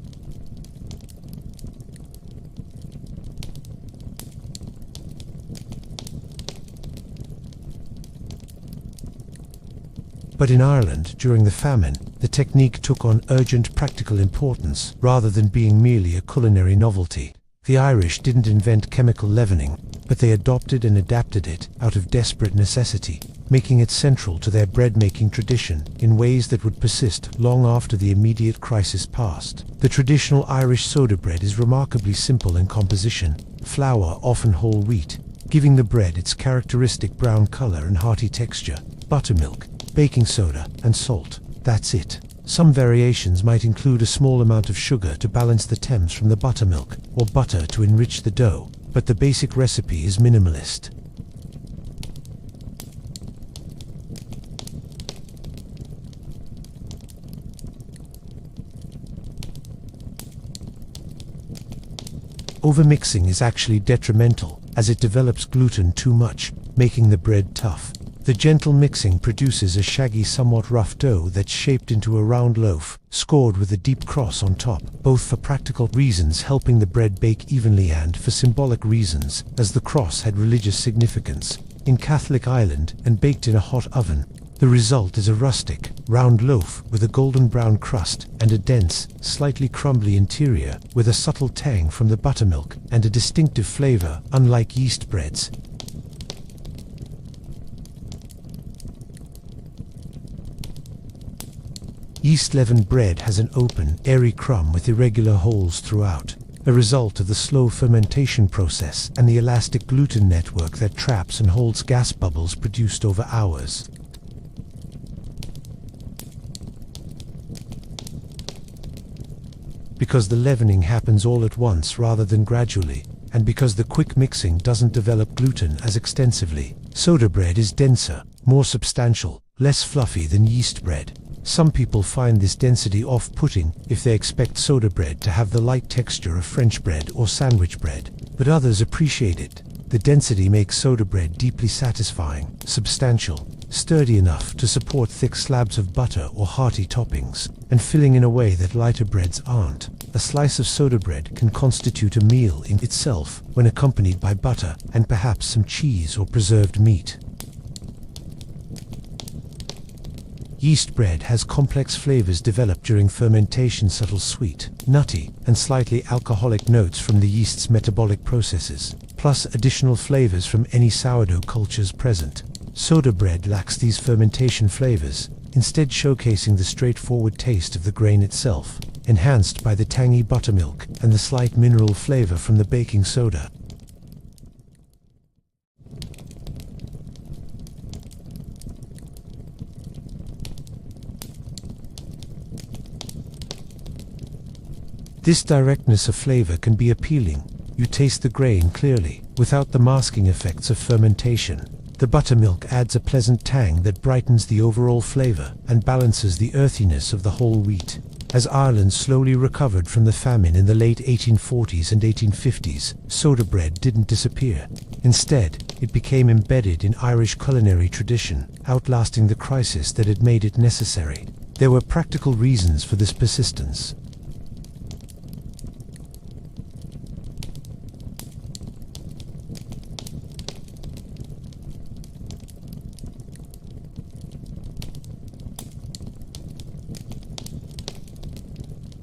But in Ireland, during the famine, the technique took on urgent practical importance rather than being merely a culinary novelty. The Irish didn't invent chemical leavening, but they adopted and adapted it out of desperate necessity, making it central to their bread-making tradition in ways that would persist long after the immediate crisis passed. The traditional Irish soda bread is remarkably simple in composition, flour, often whole wheat, giving the bread its characteristic brown color and hearty texture, buttermilk, baking soda, and salt. That's it. Some variations might include a small amount of sugar to balance the temps from the buttermilk, or butter to enrich the dough, but the basic recipe is minimalist. Overmixing is actually detrimental, as it develops gluten too much, making the bread tough. The gentle mixing produces a shaggy, somewhat rough dough that's shaped into a round loaf, scored with a deep cross on top, both for practical reasons helping the bread bake evenly and for symbolic reasons, as the cross had religious significance. In Catholic Ireland and baked in a hot oven, the result is a rustic, round loaf with a golden brown crust and a dense, slightly crumbly interior with a subtle tang from the buttermilk and a distinctive flavor unlike yeast breads. Yeast-leavened bread has an open, airy crumb with irregular holes throughout, a result of the slow fermentation process and the elastic gluten network that traps and holds gas bubbles produced over hours. Because the leavening happens all at once rather than gradually, and because the quick mixing doesn't develop gluten as extensively, soda bread is denser, more substantial, less fluffy than yeast bread. Some people find this density off-putting if they expect soda bread to have the light texture of French bread or sandwich bread, but others appreciate it. The density makes soda bread deeply satisfying, substantial, sturdy enough to support thick slabs of butter or hearty toppings, and filling in a way that lighter breads aren't. A slice of soda bread can constitute a meal in itself when accompanied by butter and perhaps some cheese or preserved meat. Yeast bread has complex flavors developed during fermentation, subtle sweet, nutty, and slightly alcoholic notes from the yeast's metabolic processes, plus additional flavors from any sourdough cultures present. Soda bread lacks these fermentation flavors, instead showcasing the straightforward taste of the grain itself, enhanced by the tangy buttermilk and the slight mineral flavor from the baking soda. This directness of flavor can be appealing. You taste the grain clearly, without the masking effects of fermentation. The buttermilk adds a pleasant tang that brightens the overall flavor and balances the earthiness of the whole wheat. As Ireland slowly recovered from the famine in the late 1840s and 1850s, soda bread didn't disappear. Instead, it became embedded in Irish culinary tradition, outlasting the crisis that had made it necessary. There were practical reasons for this persistence.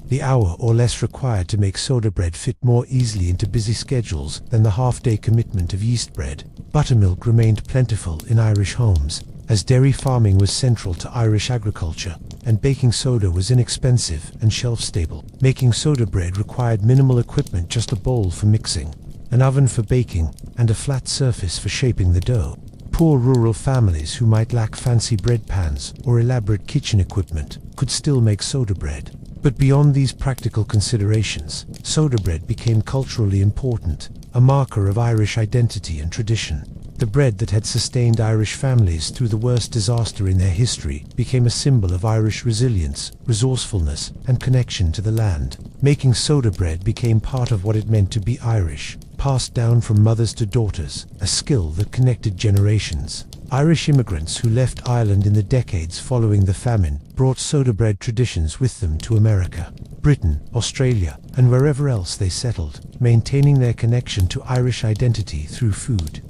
The hour or less required to make soda bread fit more easily into busy schedules than the half-day commitment of yeast bread. Buttermilk remained plentiful in Irish homes, as dairy farming was central to Irish agriculture, and baking soda was inexpensive and shelf-stable. Making soda bread required minimal equipment, just a bowl for mixing, an oven for baking, and a flat surface for shaping the dough. Poor rural families who might lack fancy bread pans or elaborate kitchen equipment could still make soda bread. But beyond these practical considerations, soda bread became culturally important, a marker of Irish identity and tradition. The bread that had sustained Irish families through the worst disaster in their history became a symbol of Irish resilience, resourcefulness, and connection to the land. Making soda bread became part of what it meant to be Irish, passed down from mothers to daughters, a skill that connected generations. Irish immigrants who left Ireland in the decades following the famine brought soda bread traditions with them to America, Britain, Australia, and wherever else they settled, maintaining their connection to Irish identity through food.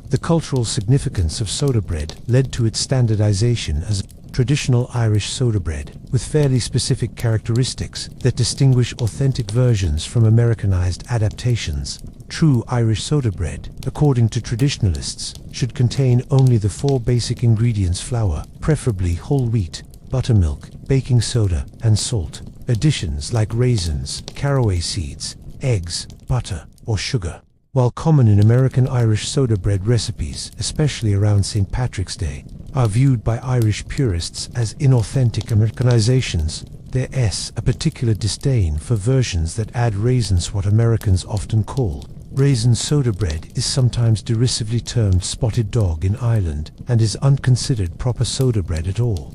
The cultural significance of soda bread led to its standardization as traditional Irish soda bread, with fairly specific characteristics that distinguish authentic versions from Americanized adaptations. True Irish soda bread, according to traditionalists, should contain only the 4 basic ingredients: flour, preferably whole wheat, buttermilk, baking soda, and salt. Additions like raisins, caraway seeds, eggs, butter, or sugar. While common in American Irish soda bread recipes, especially around St. Patrick's Day, are viewed by Irish purists as inauthentic Americanizations, there is a particular disdain for versions that add raisins. What Americans often call raisin soda bread is sometimes derisively termed spotted dog in Ireland, and is unconsidered proper soda bread at all.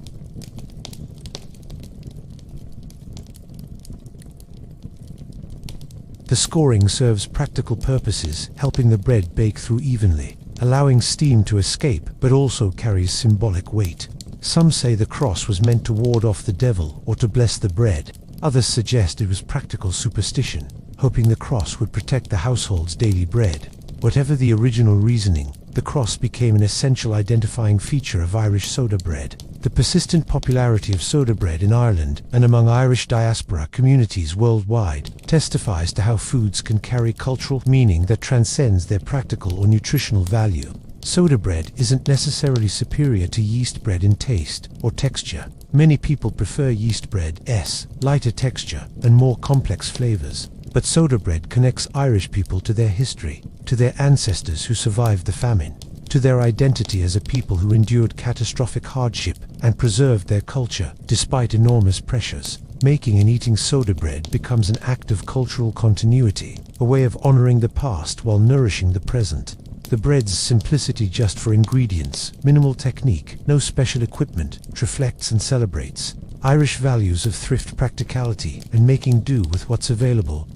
The scoring serves practical purposes, helping the bread bake through evenly, allowing steam to escape, but also carries symbolic weight. Some say the cross was meant to ward off the devil or to bless the bread. Others suggest it was practical superstition, hoping the cross would protect the household's daily bread. Whatever the original reasoning, the cross became an essential identifying feature of Irish soda bread. The persistent popularity of soda bread in Ireland and among Irish diaspora communities worldwide testifies to how foods can carry cultural meaning that transcends their practical or nutritional value. Soda bread isn't necessarily superior to yeast bread in taste or texture. Many people prefer yeast bread's lighter texture and more complex flavors. But soda bread connects Irish people to their history, to their ancestors who survived the famine, to their identity as a people who endured catastrophic hardship and preserved their culture despite enormous pressures. Making and eating soda bread becomes an act of cultural continuity, a way of honoring the past while nourishing the present. The bread's simplicity, just 4 ingredients, minimal technique, no special equipment, reflects and celebrates Irish values of thrift, practicality, and making do with what's available.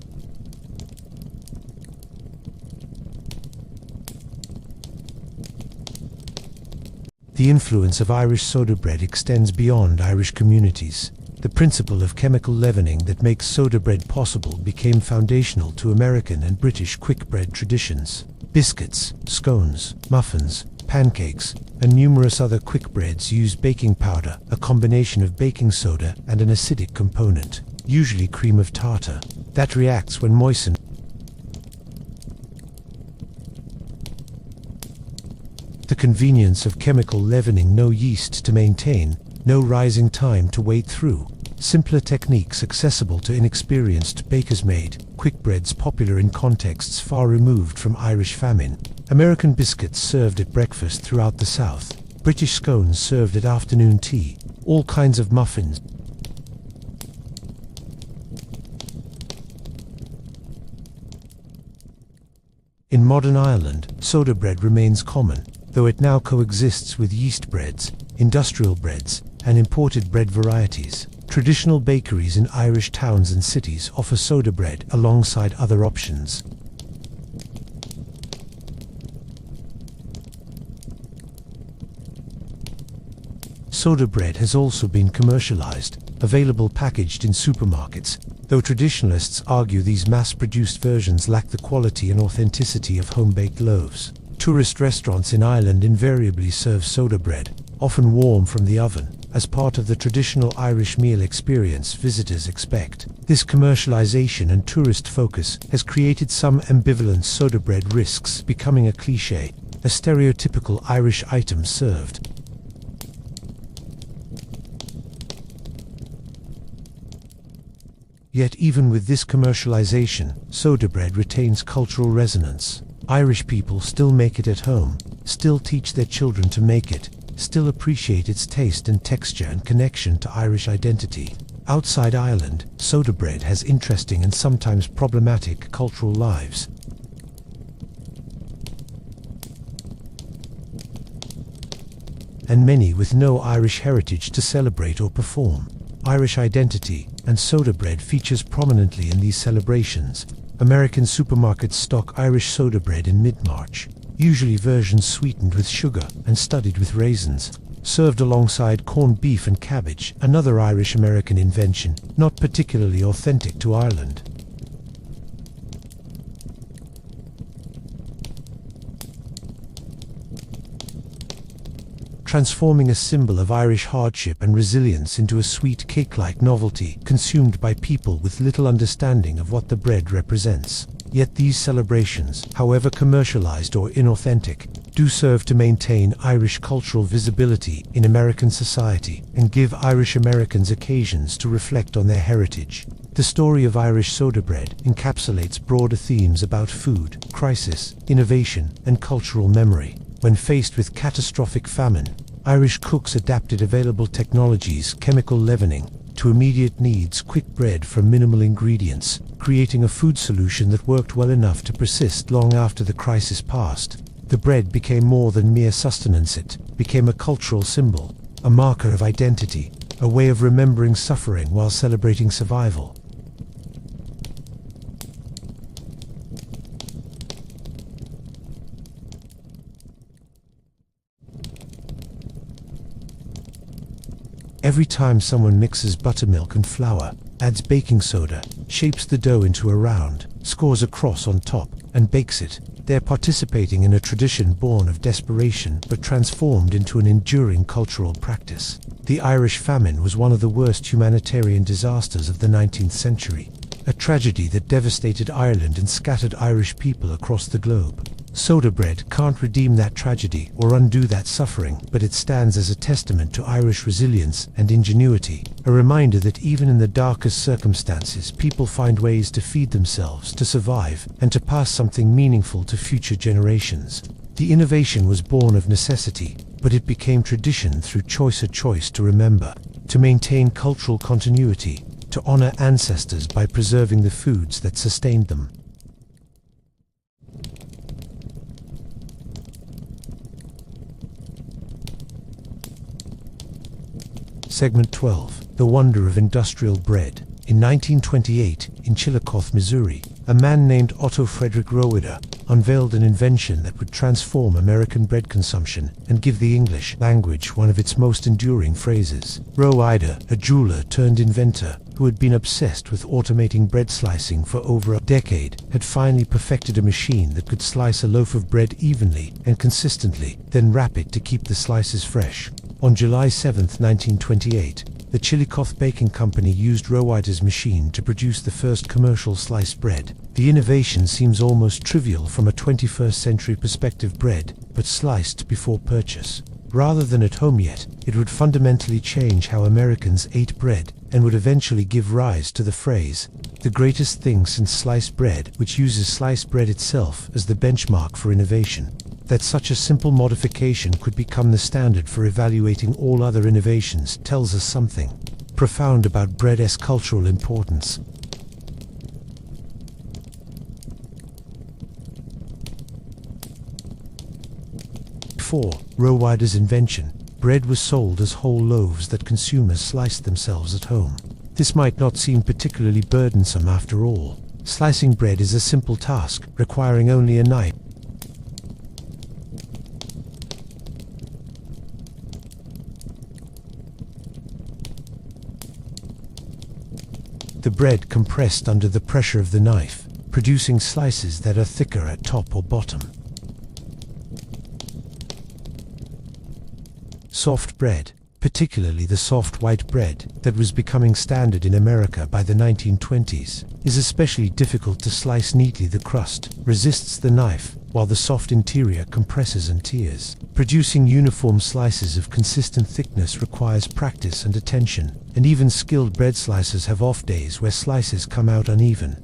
The influence of Irish soda bread extends beyond Irish communities. The principle of chemical leavening that makes soda bread possible became foundational to American and British quick bread traditions. Biscuits, scones, muffins, pancakes, and numerous other quick breads use baking powder, a combination of baking soda and an acidic component, usually cream of tartar, that reacts when moistened. The convenience of chemical leavening: no yeast to maintain, no rising time to wait through, Simpler techniques accessible to inexperienced bakers made quick breads popular in contexts far removed from Irish famine. American biscuits served at breakfast throughout the South. British scones served at afternoon tea. All kinds of muffins. In modern Ireland, soda bread remains common, though it now coexists with yeast breads, industrial breads, and imported bread varieties. Traditional bakeries in Irish towns and cities offer soda bread alongside other options. Soda bread has also been commercialized, available packaged in supermarkets, though traditionalists argue these mass-produced versions lack the quality and authenticity of home-baked loaves. Tourist restaurants in Ireland invariably serve soda bread, often warm from the oven, as part of the traditional Irish meal experience visitors expect. This commercialization and tourist focus has created some ambivalent soda bread risks becoming a cliché, a stereotypical Irish item served. Yet even with this commercialization, soda bread retains cultural resonance. Irish people still make it at home, still teach their children to make it, still appreciate its taste and texture and connection to Irish identity. Outside Ireland, soda bread has interesting and sometimes problematic cultural lives. And many with no Irish heritage to celebrate or perform. Irish identity and soda bread features prominently in these celebrations. American supermarkets stock Irish soda bread in mid-March, usually versions sweetened with sugar and studded with raisins, served alongside corned beef and cabbage, another Irish-American invention, not particularly authentic to Ireland. Transforming a symbol of Irish hardship and resilience into a sweet cake-like novelty consumed by people with little understanding of what the bread represents. Yet these celebrations, however commercialized or inauthentic, do serve to maintain Irish cultural visibility in American society and give Irish Americans occasions to reflect on their heritage. The story of Irish soda bread encapsulates broader themes about food, crisis, innovation, and cultural memory. When faced with catastrophic famine, Irish cooks adapted available technologies, chemical leavening, to immediate needs, quick bread from minimal ingredients, creating a food solution that worked well enough to persist long after the crisis passed. The bread became more than mere sustenance, it became a cultural symbol, a marker of identity, a way of remembering suffering while celebrating survival. Every time someone mixes buttermilk and flour, adds baking soda, shapes the dough into a round, scores a cross on top, and bakes it, they're participating in a tradition born of desperation but transformed into an enduring cultural practice. The Irish famine was one of the worst humanitarian disasters of the 19th century, a tragedy that devastated Ireland and scattered Irish people across the globe. Soda bread can't redeem that tragedy or undo that suffering, but it stands as a testament to Irish resilience and ingenuity, a reminder that even in the darkest circumstances, people find ways to feed themselves, to survive, and to pass something meaningful to future generations. The innovation was born of necessity, but it became tradition through choice to remember, to maintain cultural continuity, to honor ancestors by preserving the foods that sustained them. Segment 12. The Wonder of Industrial Bread. In 1928, in Chillicothe, Missouri, a man named Otto Frederick Roeder unveiled an invention that would transform American bread consumption and give the English language one of its most enduring phrases. Roeder, a jeweler turned inventor who had been obsessed with automating bread slicing for over a decade, had finally perfected a machine that could slice a loaf of bread evenly and consistently, then wrap it to keep the slices fresh. On July 7, 1928, the Chillicothe Baking Company used Roeder's machine to produce the first commercial sliced bread. The innovation seems almost trivial from a 21st century perspective: bread, but sliced before purchase. Rather than at home yet, it would fundamentally change how Americans ate bread, and would eventually give rise to the phrase, "the greatest thing since sliced bread," which uses sliced bread itself as the benchmark for innovation. That such a simple modification could become the standard for evaluating all other innovations tells us something profound about bread's cultural importance. 4. Rowider's invention. Bread was sold as whole loaves that consumers sliced themselves at home. This might not seem particularly burdensome after all. Slicing bread is a simple task, requiring only a knife. The bread compressed under the pressure of the knife, producing slices that are thicker at top or bottom. Soft bread, particularly the soft white bread that was becoming standard in America by the 1920s, is especially difficult to slice neatly. The crust resists the knife, while the soft interior compresses and tears. Producing uniform slices of consistent thickness requires practice and attention, and even skilled bread slicers have off days where slices come out uneven.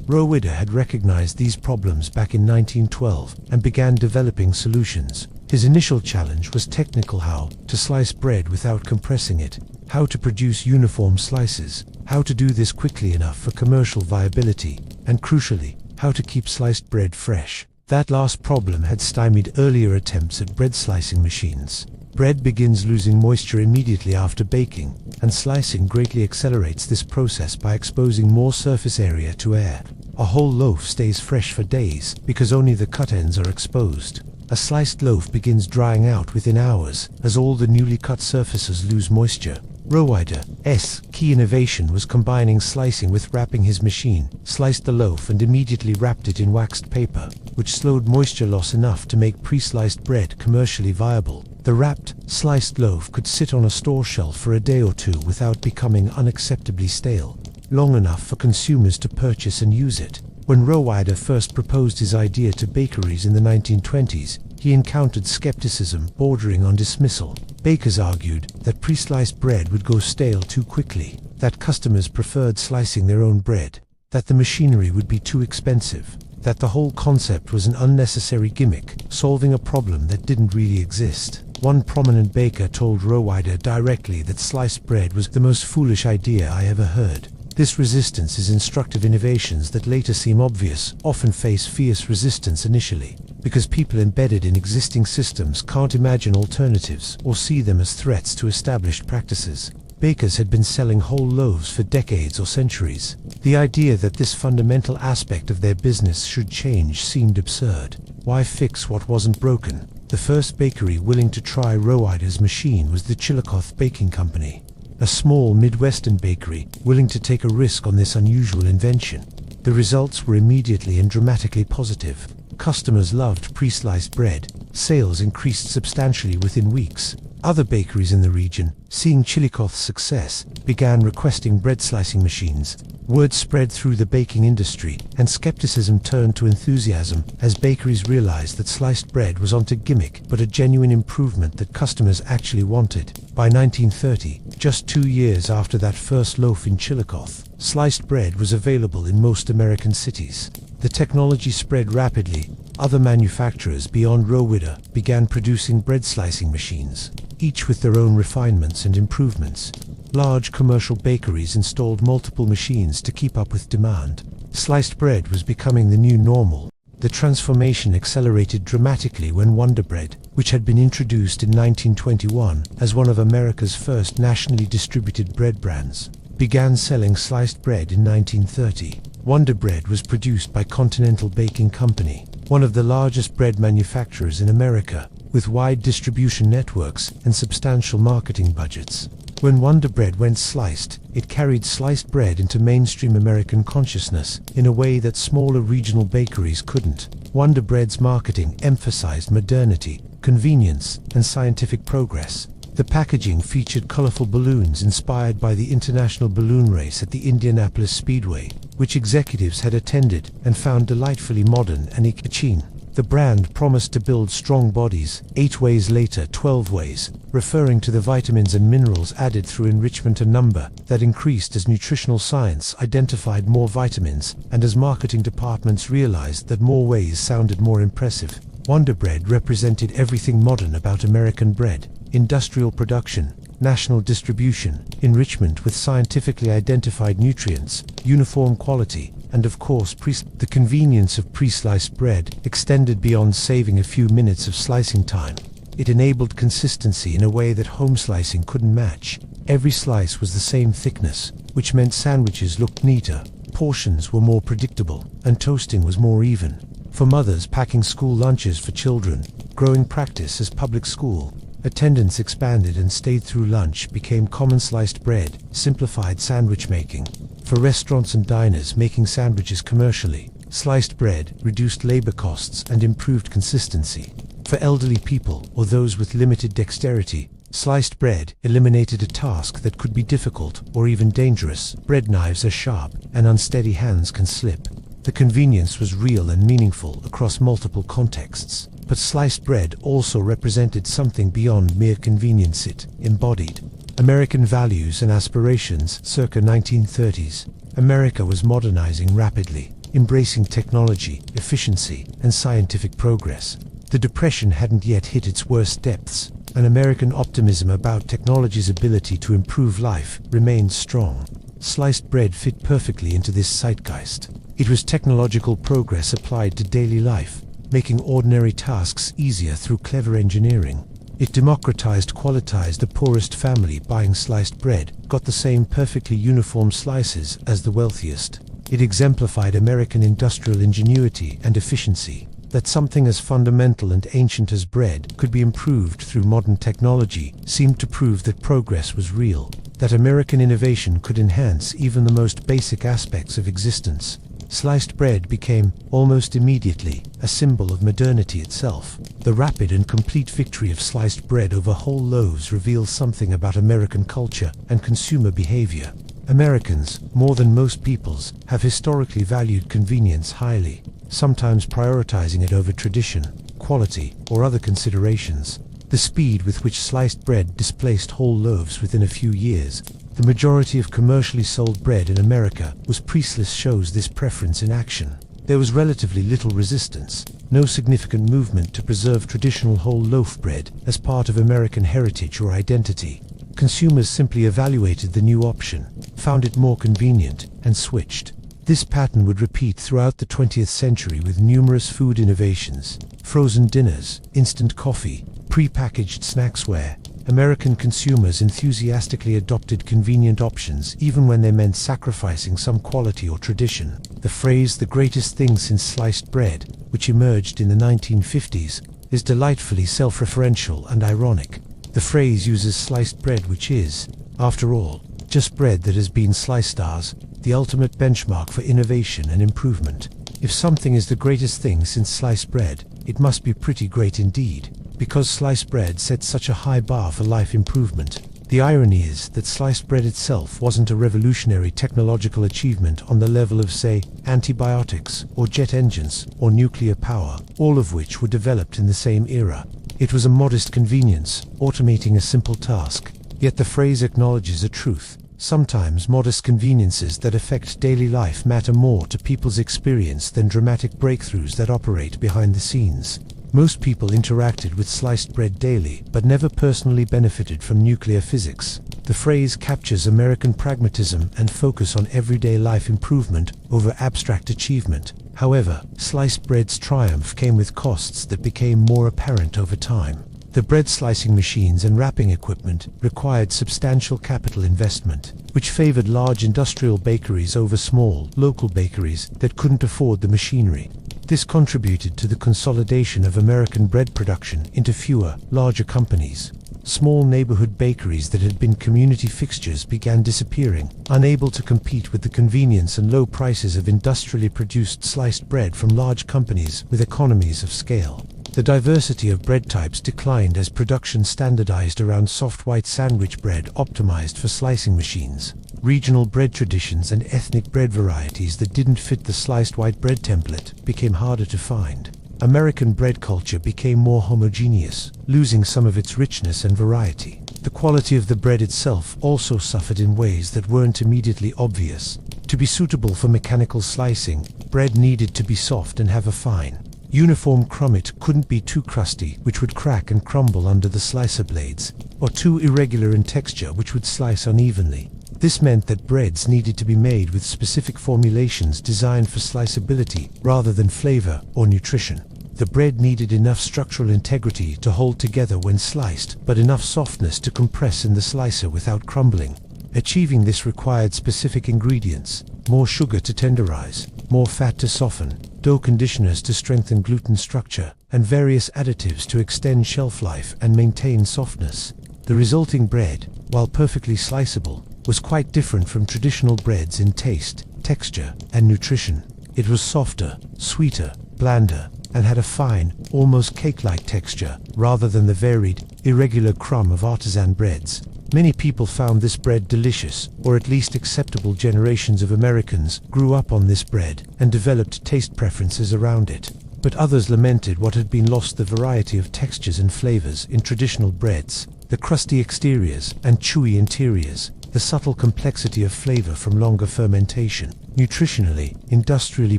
Rowider had recognized these problems back in 1912 and began developing solutions. His initial challenge was technical: how to slice bread without compressing it, how to produce uniform slices, how to do this quickly enough for commercial viability, and crucially, how to keep sliced bread fresh. That last problem had stymied earlier attempts at bread slicing machines. Bread begins losing moisture immediately after baking, and slicing greatly accelerates this process by exposing more surface area to air. A whole loaf stays fresh for days because only the cut ends are exposed. A sliced loaf begins drying out within hours as all the newly cut surfaces lose moisture. Rowider's key innovation was combining slicing with wrapping. His machine sliced the loaf and immediately wrapped it in waxed paper, which slowed moisture loss enough to make pre-sliced bread commercially viable. The wrapped, sliced loaf could sit on a store shelf for a day or two without becoming unacceptably stale, long enough for consumers to purchase and use it. When Rowider first proposed his idea to bakeries in the 1920s, he encountered skepticism bordering on dismissal. Bakers argued that pre-sliced bread would go stale too quickly, that customers preferred slicing their own bread, that the machinery would be too expensive, that the whole concept was an unnecessary gimmick, solving a problem that didn't really exist. One prominent baker told Rowider directly that sliced bread was the most foolish idea I ever heard. This resistance is instructive. Innovations that later seem obvious often face fierce resistance initially, because people embedded in existing systems can't imagine alternatives or see them as threats to established practices. Bakers had been selling whole loaves for decades or centuries. The idea that this fundamental aspect of their business should change seemed absurd. Why fix what wasn't broken? The first bakery willing to try Rowider's machine was the Chillicothe Baking Company, a small Midwestern bakery willing to take a risk on this unusual invention. The results were immediately and dramatically positive. Customers loved pre-sliced bread. Sales increased substantially within weeks. Other bakeries in the region, seeing Chillicothe's success, began requesting bread slicing machines. Word spread through the baking industry, and skepticism turned to enthusiasm as bakeries realized that sliced bread wasn't a gimmick but a genuine improvement that customers actually wanted. By 1930, just 2 years after that first loaf in Chillicothe, sliced bread was available in most American cities. The technology spread rapidly. Other manufacturers beyond Rowider began producing bread slicing machines, each with their own refinements and improvements. Large commercial bakeries installed multiple machines to keep up with demand. Sliced bread was becoming the new normal. The transformation accelerated dramatically when Wonder Bread, which had been introduced in 1921 as one of America's first nationally distributed bread brands, began selling sliced bread in 1930. Wonder Bread was produced by Continental Baking Company, one of the largest bread manufacturers in America, with wide distribution networks and substantial marketing budgets. When Wonder Bread went sliced, it carried sliced bread into mainstream American consciousness in a way that smaller regional bakeries couldn't. Wonder Bread's marketing emphasized modernity, convenience, and scientific progress. The packaging featured colorful balloons inspired by the International Balloon Race at the Indianapolis Speedway, which executives had attended and found delightfully modern and eye-catching. The brand promised to build strong bodies, 8 ways later 12 ways, referring to the vitamins and minerals added through enrichment and number that increased as nutritional science identified more vitamins and as marketing departments realized that more ways sounded more impressive. Wonder Bread represented everything modern about American bread: industrial production, national distribution, enrichment with scientifically identified nutrients, uniform quality, and of course the convenience of pre-sliced bread extended beyond saving a few minutes of slicing time. It enabled consistency in a way that home slicing couldn't match. Every slice was the same thickness, which meant sandwiches looked neater, portions were more predictable, and toasting was more even. For mothers packing school lunches for children, growing practice as public school, attendance expanded and stayed through lunch became common. Sliced bread simplified sandwich making. For restaurants and diners making sandwiches commercially, sliced bread reduced labor costs and improved consistency. For elderly people or those with limited dexterity, sliced bread eliminated a task that could be difficult or even dangerous. Bread knives are sharp, and unsteady hands can slip. The convenience was real and meaningful across multiple contexts. But sliced bread also represented something beyond mere convenience. It embodied American values and aspirations. Circa 1930s, America was modernizing rapidly, embracing technology, efficiency, and scientific progress. The Depression hadn't yet hit its worst depths, and American optimism about technology's ability to improve life remained strong. Sliced bread fit perfectly into this zeitgeist. It was technological progress applied to daily life, making ordinary tasks easier through clever engineering. It democratized quality. The poorest family buying sliced bread got the same perfectly uniform slices as the wealthiest. It exemplified American industrial ingenuity and efficiency. That something as fundamental and ancient as bread could be improved through modern technology seemed to prove that progress was real, that American innovation could enhance even the most basic aspects of existence. Sliced bread became, almost immediately, a symbol of modernity itself. The rapid and complete victory of sliced bread over whole loaves reveals something about American culture and consumer behavior. Americans, more than most peoples, have historically valued convenience highly, sometimes prioritizing it over tradition, quality, or other considerations. The speed with which sliced bread displaced whole loaves within a few years, the majority of commercially sold bread in America, was priceless. Shows this preference in action. There was relatively little resistance, no significant movement to preserve traditional whole loaf bread as part of American heritage or identity. Consumers simply evaluated the new option, found it more convenient, and switched. This pattern would repeat throughout the 20th century with numerous food innovations: frozen dinners, instant coffee, pre-packaged snacksware. American consumers enthusiastically adopted convenient options even when they meant sacrificing some quality or tradition. The phrase "the greatest thing since sliced bread," which emerged in the 1950s, is delightfully self-referential and ironic. The phrase uses sliced bread, which is, after all, just bread that has been sliced, as the ultimate benchmark for innovation and improvement. If something is the greatest thing since sliced bread, it must be pretty great indeed, because sliced bread sets such a high bar for life improvement. The irony is that sliced bread itself wasn't a revolutionary technological achievement on the level of, say, antibiotics, or jet engines, or nuclear power, all of which were developed in the same era. It was a modest convenience, automating a simple task. Yet the phrase acknowledges a truth. Sometimes modest conveniences that affect daily life matter more to people's experience than dramatic breakthroughs that operate behind the scenes. Most people interacted with sliced bread daily, but never personally benefited from nuclear physics. The phrase captures American pragmatism and focus on everyday life improvement over abstract achievement. However, sliced bread's triumph came with costs that became more apparent over time. The bread slicing machines and wrapping equipment required substantial capital investment, which favored large industrial bakeries over small, local bakeries that couldn't afford the machinery. This contributed to the consolidation of American bread production into fewer, larger companies. Small neighborhood bakeries that had been community fixtures began disappearing, unable to compete with the convenience and low prices of industrially produced sliced bread from large companies with economies of scale. The diversity of bread types declined as production standardized around soft white sandwich bread optimized for slicing machines. Regional bread traditions and ethnic bread varieties that didn't fit the sliced white bread template became harder to find. American bread culture became more homogeneous, losing some of its richness and variety. The quality of the bread itself also suffered in ways that weren't immediately obvious. To be suitable for mechanical slicing, bread needed to be soft and have a fine, uniform crumb. It couldn't be too crusty, which would crack and crumble under the slicer blades, or too irregular in texture, which would slice unevenly. This meant that breads needed to be made with specific formulations designed for sliceability rather than flavor or nutrition. The bread needed enough structural integrity to hold together when sliced, but enough softness to compress in the slicer without crumbling. Achieving this required specific ingredients: more sugar to tenderize, more fat to soften, dough conditioners to strengthen gluten structure, and various additives to extend shelf life and maintain softness. The resulting bread, while perfectly sliceable, was quite different from traditional breads in taste, texture, and nutrition. It was softer, sweeter, blander, and had a fine, almost cake-like texture, rather than the varied, irregular crumb of artisan breads. Many people found this bread delicious, or at least acceptable. Generations of Americans grew up on this bread and developed taste preferences around it. But others lamented what had been lost: the variety of textures and flavors in traditional breads, the crusty exteriors and chewy interiors, the subtle complexity of flavor from longer fermentation. Nutritionally, industrially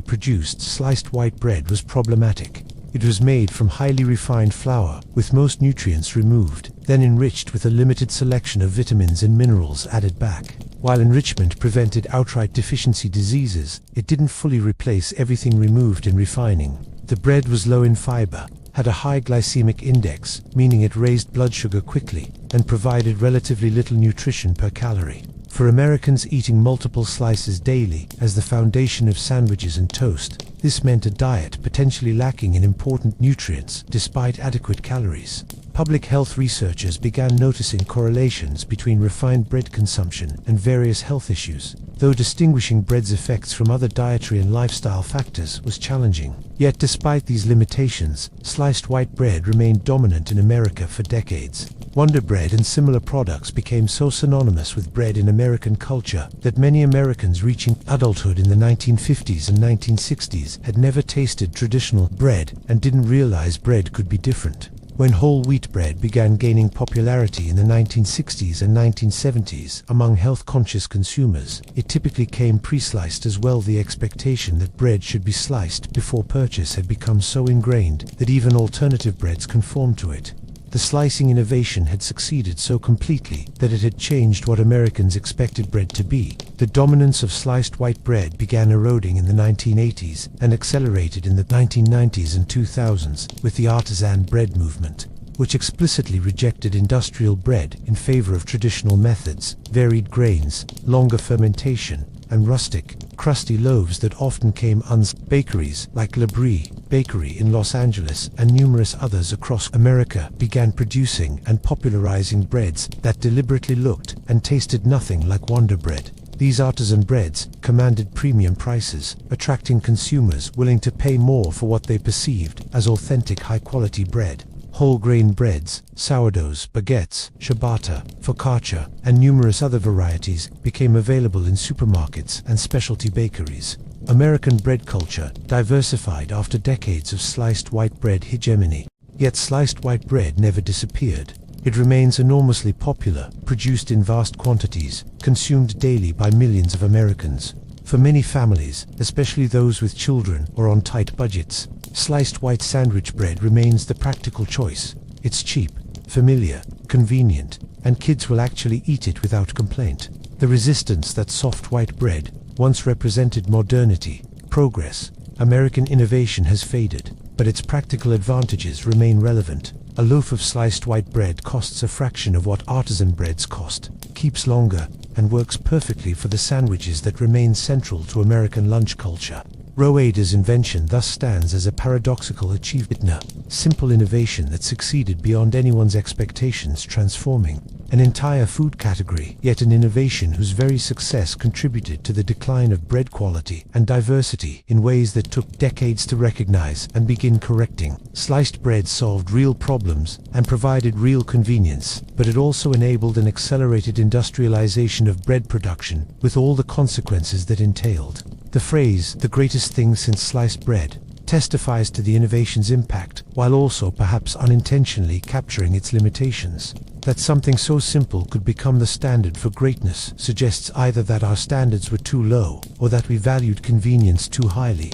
produced sliced white bread was problematic. It was made from highly refined flour, with most nutrients removed, then enriched with a limited selection of vitamins and minerals added back. While enrichment prevented outright deficiency diseases, it didn't fully replace everything removed in refining. The bread was low in fiber, had a high glycemic index, meaning it raised blood sugar quickly, and provided relatively little nutrition per calorie. For Americans eating multiple slices daily as the foundation of sandwiches and toast, this meant a diet potentially lacking in important nutrients despite adequate calories. Public health researchers began noticing correlations between refined bread consumption and various health issues, though distinguishing bread's effects from other dietary and lifestyle factors was challenging. Yet despite these limitations, sliced white bread remained dominant in America for decades. Wonder Bread and similar products became so synonymous with bread in American culture that many Americans reaching adulthood in the 1950s and 1960s had never tasted traditional bread and didn't realize bread could be different. When whole wheat bread began gaining popularity in the 1960s and 1970s among health-conscious consumers, it typically came pre-sliced as well. The expectation that bread should be sliced before purchase had become so ingrained that even alternative breads conformed to it. The slicing innovation had succeeded so completely that it had changed what Americans expected bread to be. The dominance of sliced white bread began eroding in the 1980s and accelerated in the 1990s and 2000s with the artisan bread movement, which explicitly rejected industrial bread in favor of traditional methods, varied grains, longer fermentation, and rustic, crusty loaves that often came Bakeries like La Brie Bakery in Los Angeles and numerous others across America began producing and popularizing breads that deliberately looked and tasted nothing like Wonder Bread. These artisan breads commanded premium prices, attracting consumers willing to pay more for what they perceived as authentic high-quality bread. Whole grain breads, sourdoughs, baguettes, ciabatta, focaccia, and numerous other varieties became available in supermarkets and specialty bakeries. American bread culture diversified after decades of sliced white bread hegemony. Yet sliced white bread never disappeared. It remains enormously popular, produced in vast quantities, consumed daily by millions of Americans. For many families, especially those with children or on tight budgets, sliced white sandwich bread remains the practical choice. It's cheap, familiar, convenient, and kids will actually eat it without complaint. The resistance that soft white bread once represented modernity, progress, American innovation has faded, but its practical advantages remain relevant. A loaf of sliced white bread costs a fraction of what artisan breads cost, keeps longer, and works perfectly for the sandwiches that remain central to American lunch culture. Roeder's invention thus stands as a paradoxical achievement, a simple innovation that succeeded beyond anyone's expectations, transforming an entire food category, yet an innovation whose very success contributed to the decline of bread quality and diversity in ways that took decades to recognize and begin correcting. Sliced bread solved real problems and provided real convenience, but it also enabled an accelerated industrialization of bread production, with all the consequences that entailed. The phrase, "the greatest thing since sliced bread," testifies to the innovation's impact, while also perhaps unintentionally capturing its limitations. That something so simple could become the standard for greatness suggests either that our standards were too low, or that we valued convenience too highly.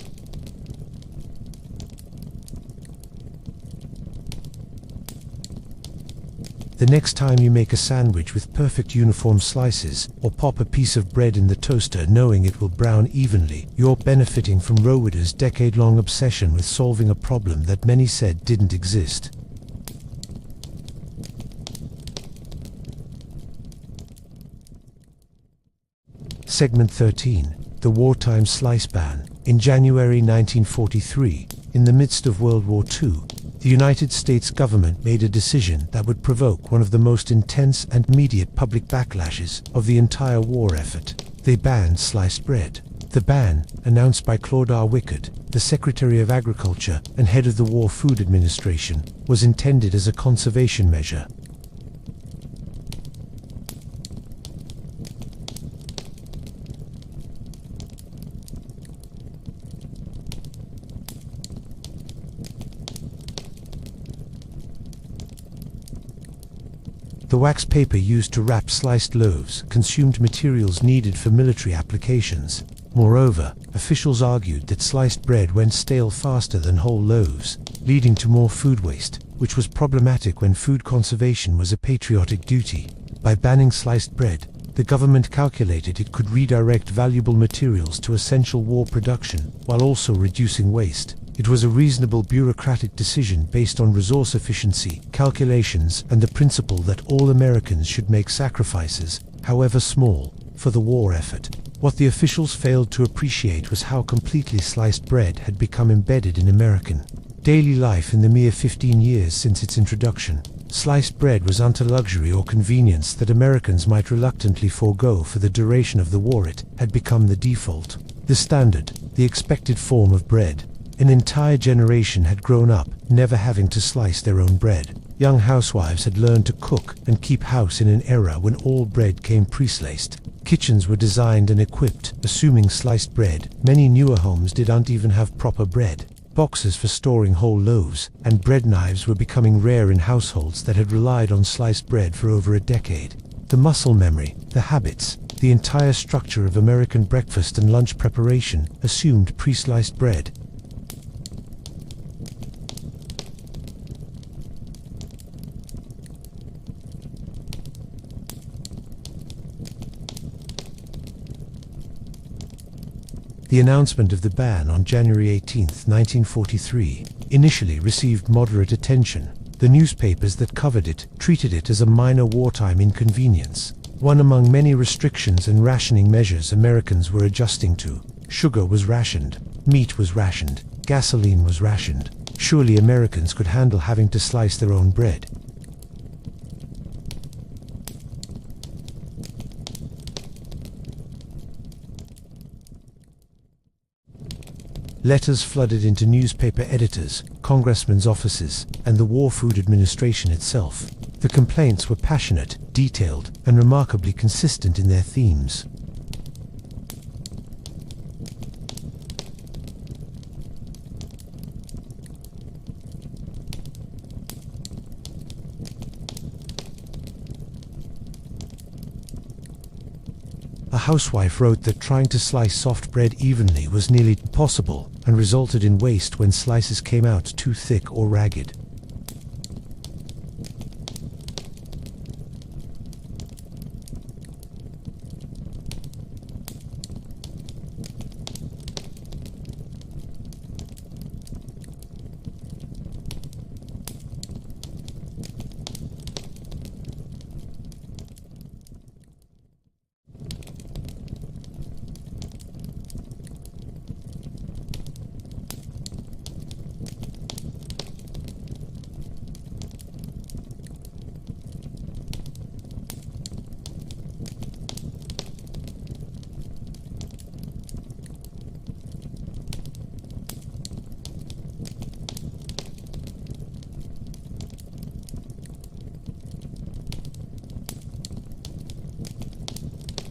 The next time you make a sandwich with perfect uniform slices, or pop a piece of bread in the toaster knowing it will brown evenly, you're benefiting from Roeder's decade-long obsession with solving a problem that many said didn't exist. Segment 13. The Wartime Slice Ban. In January 1943, in the midst of World War II, the United States government made a decision that would provoke one of the most intense and immediate public backlashes of the entire war effort. They banned sliced bread. The ban, announced by Claude R. Wickard, the Secretary of Agriculture and head of the War Food Administration, was intended as a conservation measure. The wax paper used to wrap sliced loaves consumed materials needed for military applications. Moreover, officials argued that sliced bread went stale faster than whole loaves, leading to more food waste, which was problematic when food conservation was a patriotic duty. By banning sliced bread, the government calculated it could redirect valuable materials to essential war production, while also reducing waste. It was a reasonable bureaucratic decision based on resource efficiency, calculations, and the principle that all Americans should make sacrifices, however small, for the war effort. What the officials failed to appreciate was how completely sliced bread had become embedded in American daily life in the mere 15 years since its introduction. Sliced bread was not a luxury or convenience that Americans might reluctantly forego for the duration of the war. It had become the default, the standard, the expected form of bread. An entire generation had grown up, never having to slice their own bread. Young housewives had learned to cook and keep house in an era when all bread came pre-sliced. Kitchens were designed and equipped, assuming sliced bread. Many newer homes didn't even have proper bread boxes for storing whole loaves, and bread knives were becoming rare in households that had relied on sliced bread for over a decade. The muscle memory, the habits, the entire structure of American breakfast and lunch preparation assumed pre-sliced bread. The announcement of the ban on January 18, 1943, initially received moderate attention. The newspapers that covered it treated it as a minor wartime inconvenience, one among many restrictions and rationing measures Americans were adjusting to. Sugar was rationed, meat was rationed, gasoline was rationed. Surely Americans could handle having to slice their own bread. Letters flooded into newspaper editors, congressmen's offices, and the War Food Administration itself. The complaints were passionate, detailed, and remarkably consistent in their themes. A housewife wrote that trying to slice soft bread evenly was nearly impossible and resulted in waste when slices came out too thick or ragged.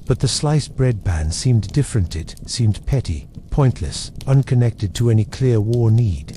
But the sliced bread ban seemed different. It seemed petty, pointless, unconnected to any clear war need.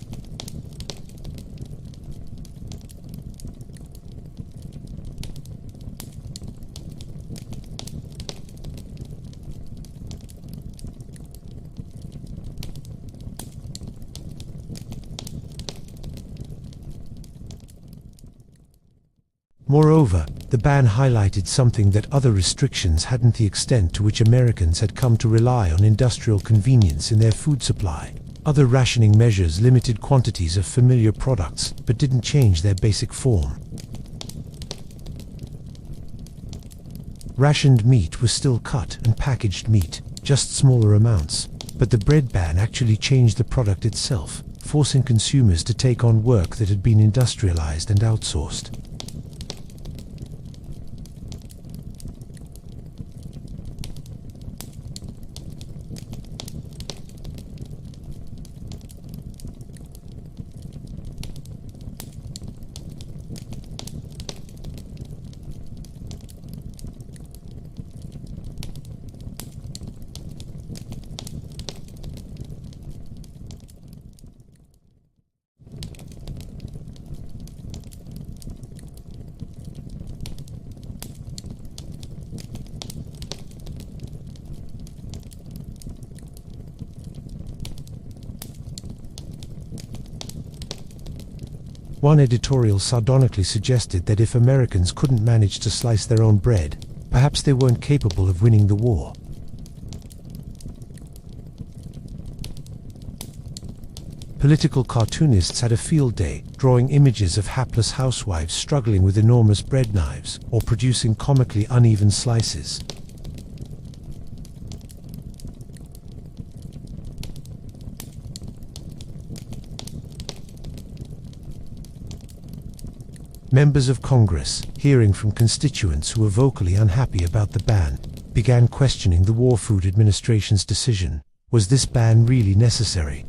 Moreover, the ban highlighted something that other restrictions hadn't: the extent to which Americans had come to rely on industrial convenience in their food supply. Other rationing measures limited quantities of familiar products, but didn't change their basic form. Rationed meat was still cut and packaged meat, just smaller amounts. But the bread ban actually changed the product itself, forcing consumers to take on work that had been industrialized and outsourced. One editorial sardonically suggested that if Americans couldn't manage to slice their own bread, perhaps they weren't capable of winning the war. Political cartoonists had a field day, drawing images of hapless housewives struggling with enormous bread knives, or producing comically uneven slices. Members of Congress, hearing from constituents who were vocally unhappy about the ban, began questioning the War Food Administration's decision. Was this ban really necessary?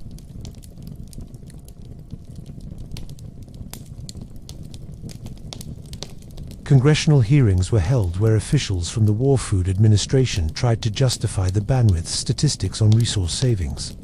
Congressional hearings were held where officials from the War Food Administration tried to justify the ban with statistics on resource savings.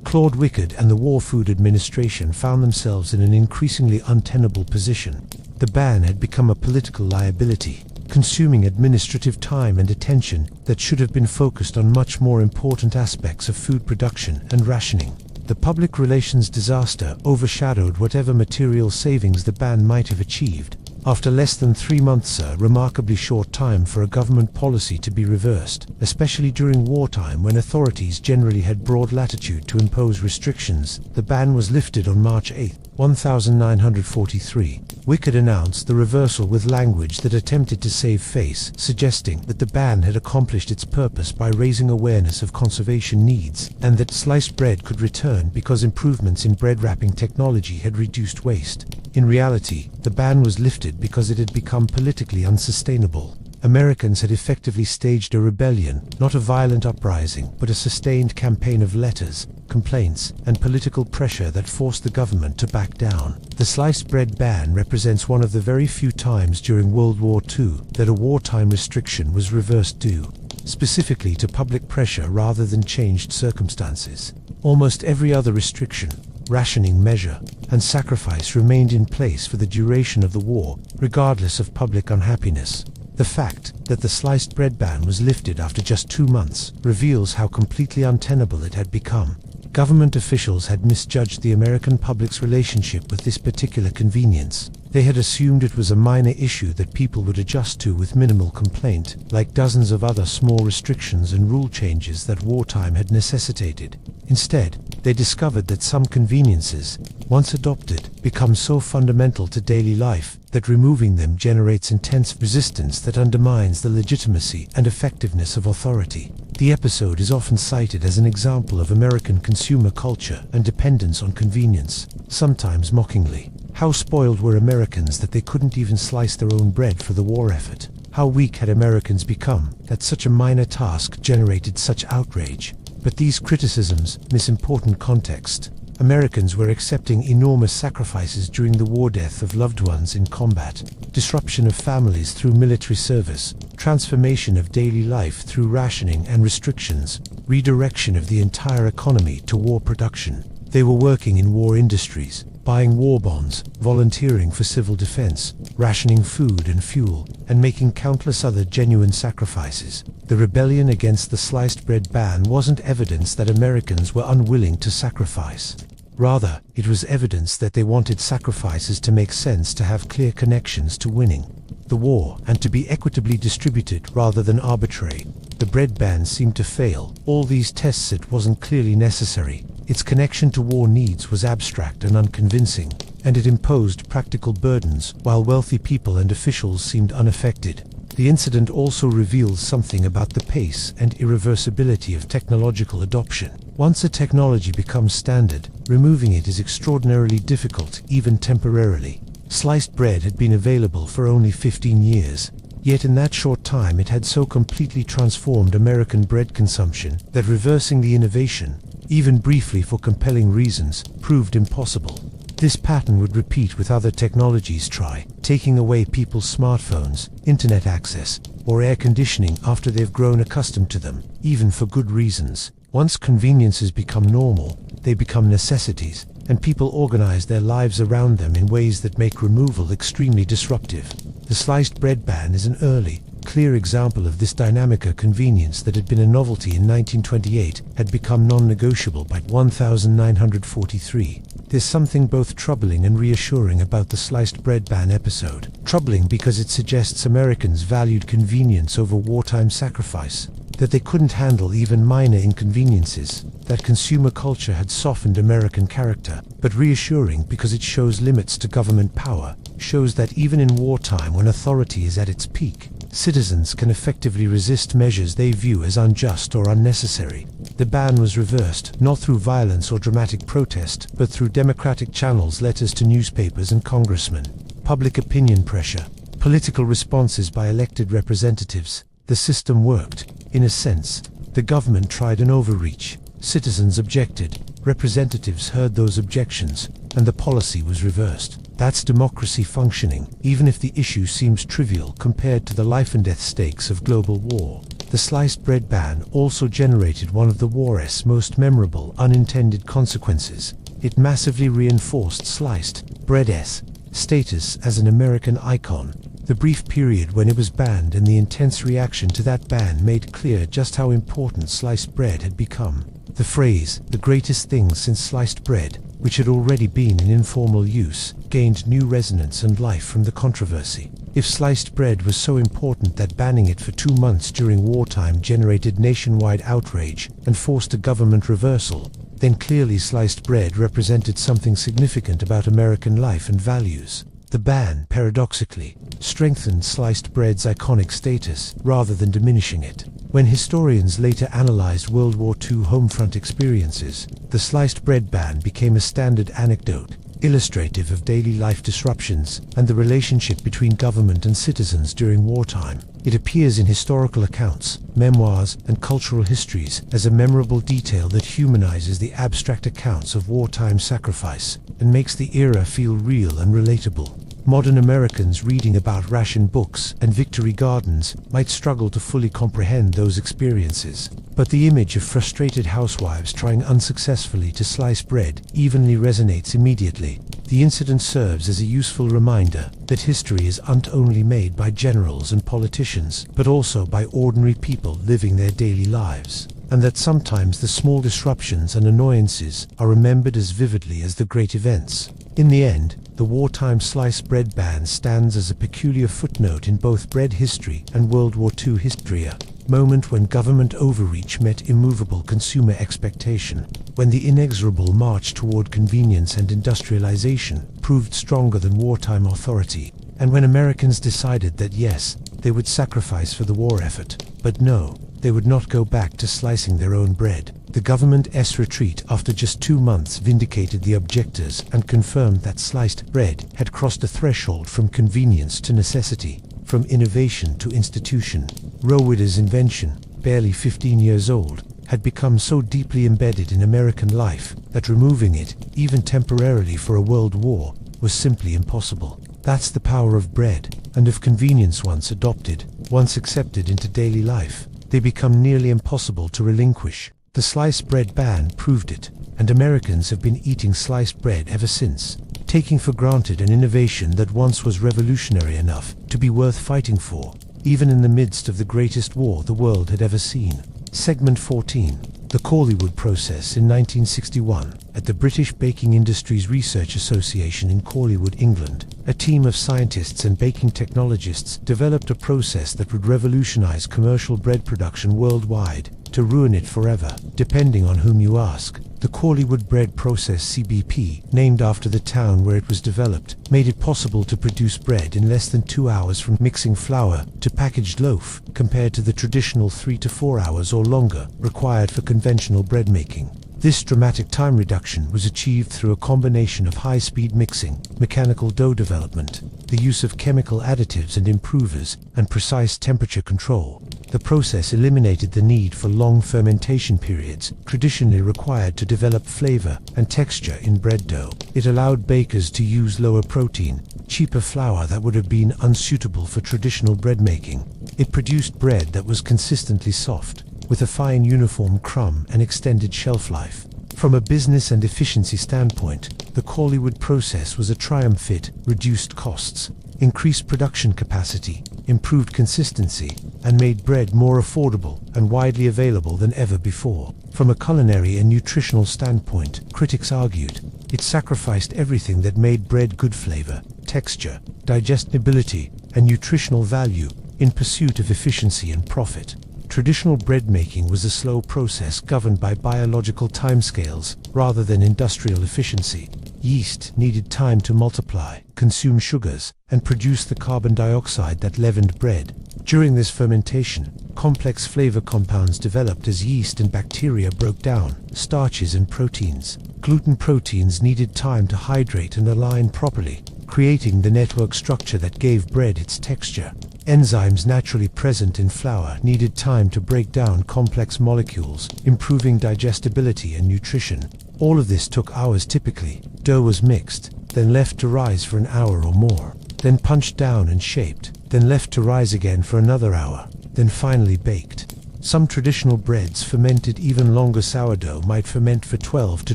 Claude Wickard and the War Food Administration found themselves in an increasingly untenable position. The ban had become a political liability, consuming administrative time and attention that should have been focused on much more important aspects of food production and rationing. The public relations disaster overshadowed whatever material savings the ban might have achieved. After less than 3 months, a remarkably short time for a government policy to be reversed, especially during wartime when authorities generally had broad latitude to impose restrictions, the ban was lifted on March 8, 1943. Wickard announced the reversal with language that attempted to save face, suggesting that the ban had accomplished its purpose by raising awareness of conservation needs, and that sliced bread could return because improvements in bread wrapping technology had reduced waste. In reality, the ban was lifted because it had become politically unsustainable. Americans had effectively staged a rebellion, not a violent uprising, but a sustained campaign of letters, complaints, and political pressure that forced the government to back down. The sliced bread ban represents one of the very few times during World War II that a wartime restriction was reversed due, specifically to public pressure rather than changed circumstances. Almost every other restriction, rationing measure, and sacrifice remained in place for the duration of the war, regardless of public unhappiness. The fact that the sliced bread ban was lifted after just 2 months reveals how completely untenable it had become. Government officials had misjudged the American public's relationship with this particular convenience. They had assumed it was a minor issue that people would adjust to with minimal complaint, like dozens of other small restrictions and rule changes that wartime had necessitated. Instead, they discovered that some conveniences, once adopted, become so fundamental to daily life that removing them generates intense resistance that undermines the legitimacy and effectiveness of authority. The episode is often cited as an example of American consumer culture and dependence on convenience, sometimes mockingly. How spoiled were Americans that they couldn't even slice their own bread for the war effort? How weak had Americans become that such a minor task generated such outrage? But these criticisms miss important context. Americans were accepting enormous sacrifices during the war, death of loved ones in combat, disruption of families through military service, transformation of daily life through rationing and restrictions, redirection of the entire economy to war production. They were working in war industries, buying war bonds, volunteering for civil defense, rationing food and fuel, and making countless other genuine sacrifices. The rebellion against the sliced bread ban wasn't evidence that Americans were unwilling to sacrifice. Rather, it was evidence that they wanted sacrifices to make sense, to have clear connections to winning the war, and to be equitably distributed rather than arbitrary. The bread ban seemed to fail. All these tests, it wasn't clearly necessary. Its connection to war needs was abstract and unconvincing, and it imposed practical burdens, while wealthy people and officials seemed unaffected. The incident also reveals something about the pace and irreversibility of technological adoption. Once a technology becomes standard, removing it is extraordinarily difficult, even temporarily. Sliced bread had been available for only 15 years, yet in that short time it had so completely transformed American bread consumption that reversing the innovation, even briefly for compelling reasons, proved impossible. This pattern would repeat with other technologies. Try taking away people's smartphones, internet access, or air conditioning after they've grown accustomed to them, even for good reasons. Once conveniences become normal, they become necessities, and people organize their lives around them in ways that make removal extremely disruptive. The sliced bread ban is an early, clear example of this dynamic. A convenience that had been a novelty in 1928 had become non-negotiable by 1943. There's something both troubling and reassuring about the sliced bread ban episode. Troubling because it suggests Americans valued convenience over wartime sacrifice, that they couldn't handle even minor inconveniences, that consumer culture had softened American character. But reassuring because it shows limits to government power, shows that even in wartime, when authority is at its peak, citizens can effectively resist measures they view as unjust or unnecessary. The ban was reversed, not through violence or dramatic protest, but through democratic channels, letters to newspapers and congressmen, public opinion pressure, political responses by elected representatives. The system worked. In a sense, the government tried an overreach. Citizens objected, representatives heard those objections, and the policy was reversed. That's democracy functioning, even if the issue seems trivial compared to the life and death stakes of global war. The sliced bread ban also generated one of the war's most memorable unintended consequences. It massively reinforced sliced bread's status as an American icon. The brief period when it was banned and the intense reaction to that ban made clear just how important sliced bread had become. The phrase, "the greatest thing since sliced bread," which had already been in informal use, gained new resonance and life from the controversy. If sliced bread was so important that banning it for 2 months during wartime generated nationwide outrage and forced a government reversal, then clearly sliced bread represented something significant about American life and values. The ban, paradoxically, strengthened sliced bread's iconic status rather than diminishing it. When historians later analyzed World War II homefront experiences, the sliced bread ban became a standard anecdote, illustrative of daily life disruptions and the relationship between government and citizens during wartime. It appears in historical accounts, memoirs, and cultural histories as a memorable detail that humanizes the abstract accounts of wartime sacrifice and makes the era feel real and relatable. Modern Americans reading about ration books and victory gardens might struggle to fully comprehend those experiences, but the image of frustrated housewives trying unsuccessfully to slice bread evenly resonates immediately. The incident serves as a useful reminder that history is not only made by generals and politicians, but also by ordinary people living their daily lives, and that sometimes the small disruptions and annoyances are remembered as vividly as the great events. In the end, the wartime sliced bread ban stands as a peculiar footnote in both bread history and World War II history, a moment when government overreach met immovable consumer expectation, when the inexorable march toward convenience and industrialization proved stronger than wartime authority, and when Americans decided that yes, they would sacrifice for the war effort, but no, they would not go back to slicing their own bread. The government's retreat after just 2 months vindicated the objectors and confirmed that sliced bread had crossed a threshold from convenience to necessity, from innovation to institution. Rowede's invention, barely 15 years old, had become so deeply embedded in American life that removing it, even temporarily for a world war, was simply impossible. That's the power of bread, and of convenience. Once adopted, once accepted into daily life, they become nearly impossible to relinquish. The sliced bread ban proved it, and Americans have been eating sliced bread ever since, taking for granted an innovation that once was revolutionary enough to be worth fighting for, even in the midst of the greatest war the world had ever seen. Segment 14. The Chorleywood Process. In 1961, at the British Baking Industries Research Association in Chorleywood, England, a team of scientists and baking technologists developed a process that would revolutionize commercial bread production worldwide, to ruin it forever, depending on whom you ask. The Chorleywood Bread Process (CBP), named after the town where it was developed, made it possible to produce bread in less than 2 hours from mixing flour to packaged loaf, compared to the traditional 3 to 4 hours or longer required for conventional bread making. This dramatic time reduction was achieved through a combination of high-speed mixing, mechanical dough development, the use of chemical additives and improvers, and precise temperature control. The process eliminated the need for long fermentation periods, traditionally required to develop flavor and texture in bread dough. It allowed bakers to use lower protein, cheaper flour that would have been unsuitable for traditional bread making. It produced bread that was consistently soft, with a fine uniform crumb and extended shelf life. From a business and efficiency standpoint, the Chorleywood process was a triumph. It reduced costs, increased production capacity, improved consistency, and made bread more affordable and widely available than ever before. From a culinary and nutritional standpoint, critics argued, it sacrificed everything that made bread good: flavor, texture, digestibility, and nutritional value, in pursuit of efficiency and profit. Traditional bread making was a slow process governed by biological timescales rather than industrial efficiency. Yeast needed time to multiply, consume sugars, and produce the carbon dioxide that leavened bread. During this fermentation, complex flavor compounds developed as yeast and bacteria broke down starches and proteins. Gluten proteins needed time to hydrate and align properly, creating the network structure that gave bread its texture. Enzymes naturally present in flour needed time to break down complex molecules, improving digestibility and nutrition. All of this took hours typically. Dough was mixed, then left to rise for an hour or more, then punched down and shaped, then left to rise again for another hour, then finally baked. Some traditional breads fermented even longer. Sourdough might ferment for 12 to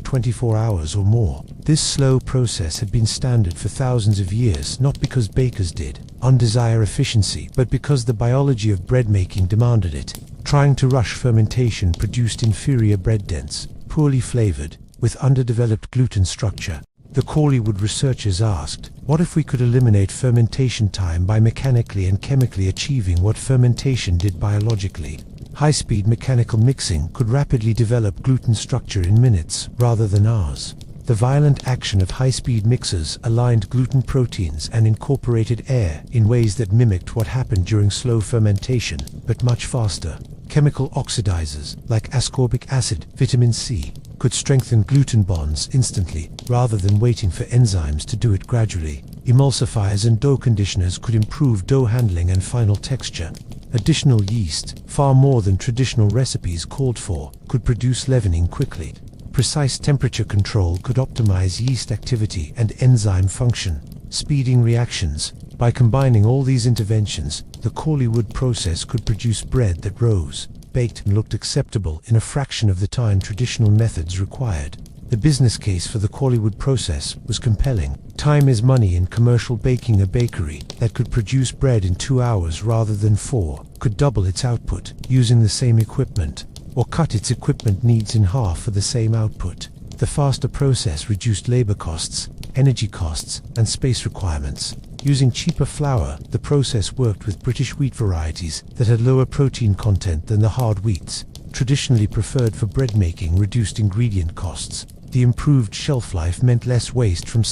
24 hours or more. This slow process had been standard for thousands of years, not because bakers did undesire efficiency, but because the biology of bread making demanded it. Trying to rush fermentation produced inferior bread, dense, poorly flavored, with underdeveloped gluten structure. The Chorleywood researchers asked, what if we could eliminate fermentation time by mechanically and chemically achieving what fermentation did biologically? High-speed mechanical mixing could rapidly develop gluten structure in minutes rather than hours. The violent action of high-speed mixers aligned gluten proteins and incorporated air in ways that mimicked what happened during slow fermentation, but much faster. Chemical oxidizers, like ascorbic acid, vitamin C, could strengthen gluten bonds instantly, rather than waiting for enzymes to do it gradually. Emulsifiers and dough conditioners could improve dough handling and final texture. Additional yeast, far more than traditional recipes called for, could produce leavening quickly. Precise temperature control could optimize yeast activity and enzyme function, speeding reactions. By combining all these interventions, the Chorleywood process could produce bread that rose, baked, and looked acceptable in a fraction of the time traditional methods required. The business case for the Chorleywood process was compelling. Time is money in commercial baking. A bakery that could produce bread in 2 hours rather than 4 could double its output using the same equipment, or cut its equipment needs in half for the same output. The faster process reduced labor costs, energy costs, and space requirements. Using cheaper flour, the process worked with British wheat varieties that had lower protein content than the hard wheats, traditionally preferred for bread making. Reduced ingredient costs. The improved shelf life meant less waste from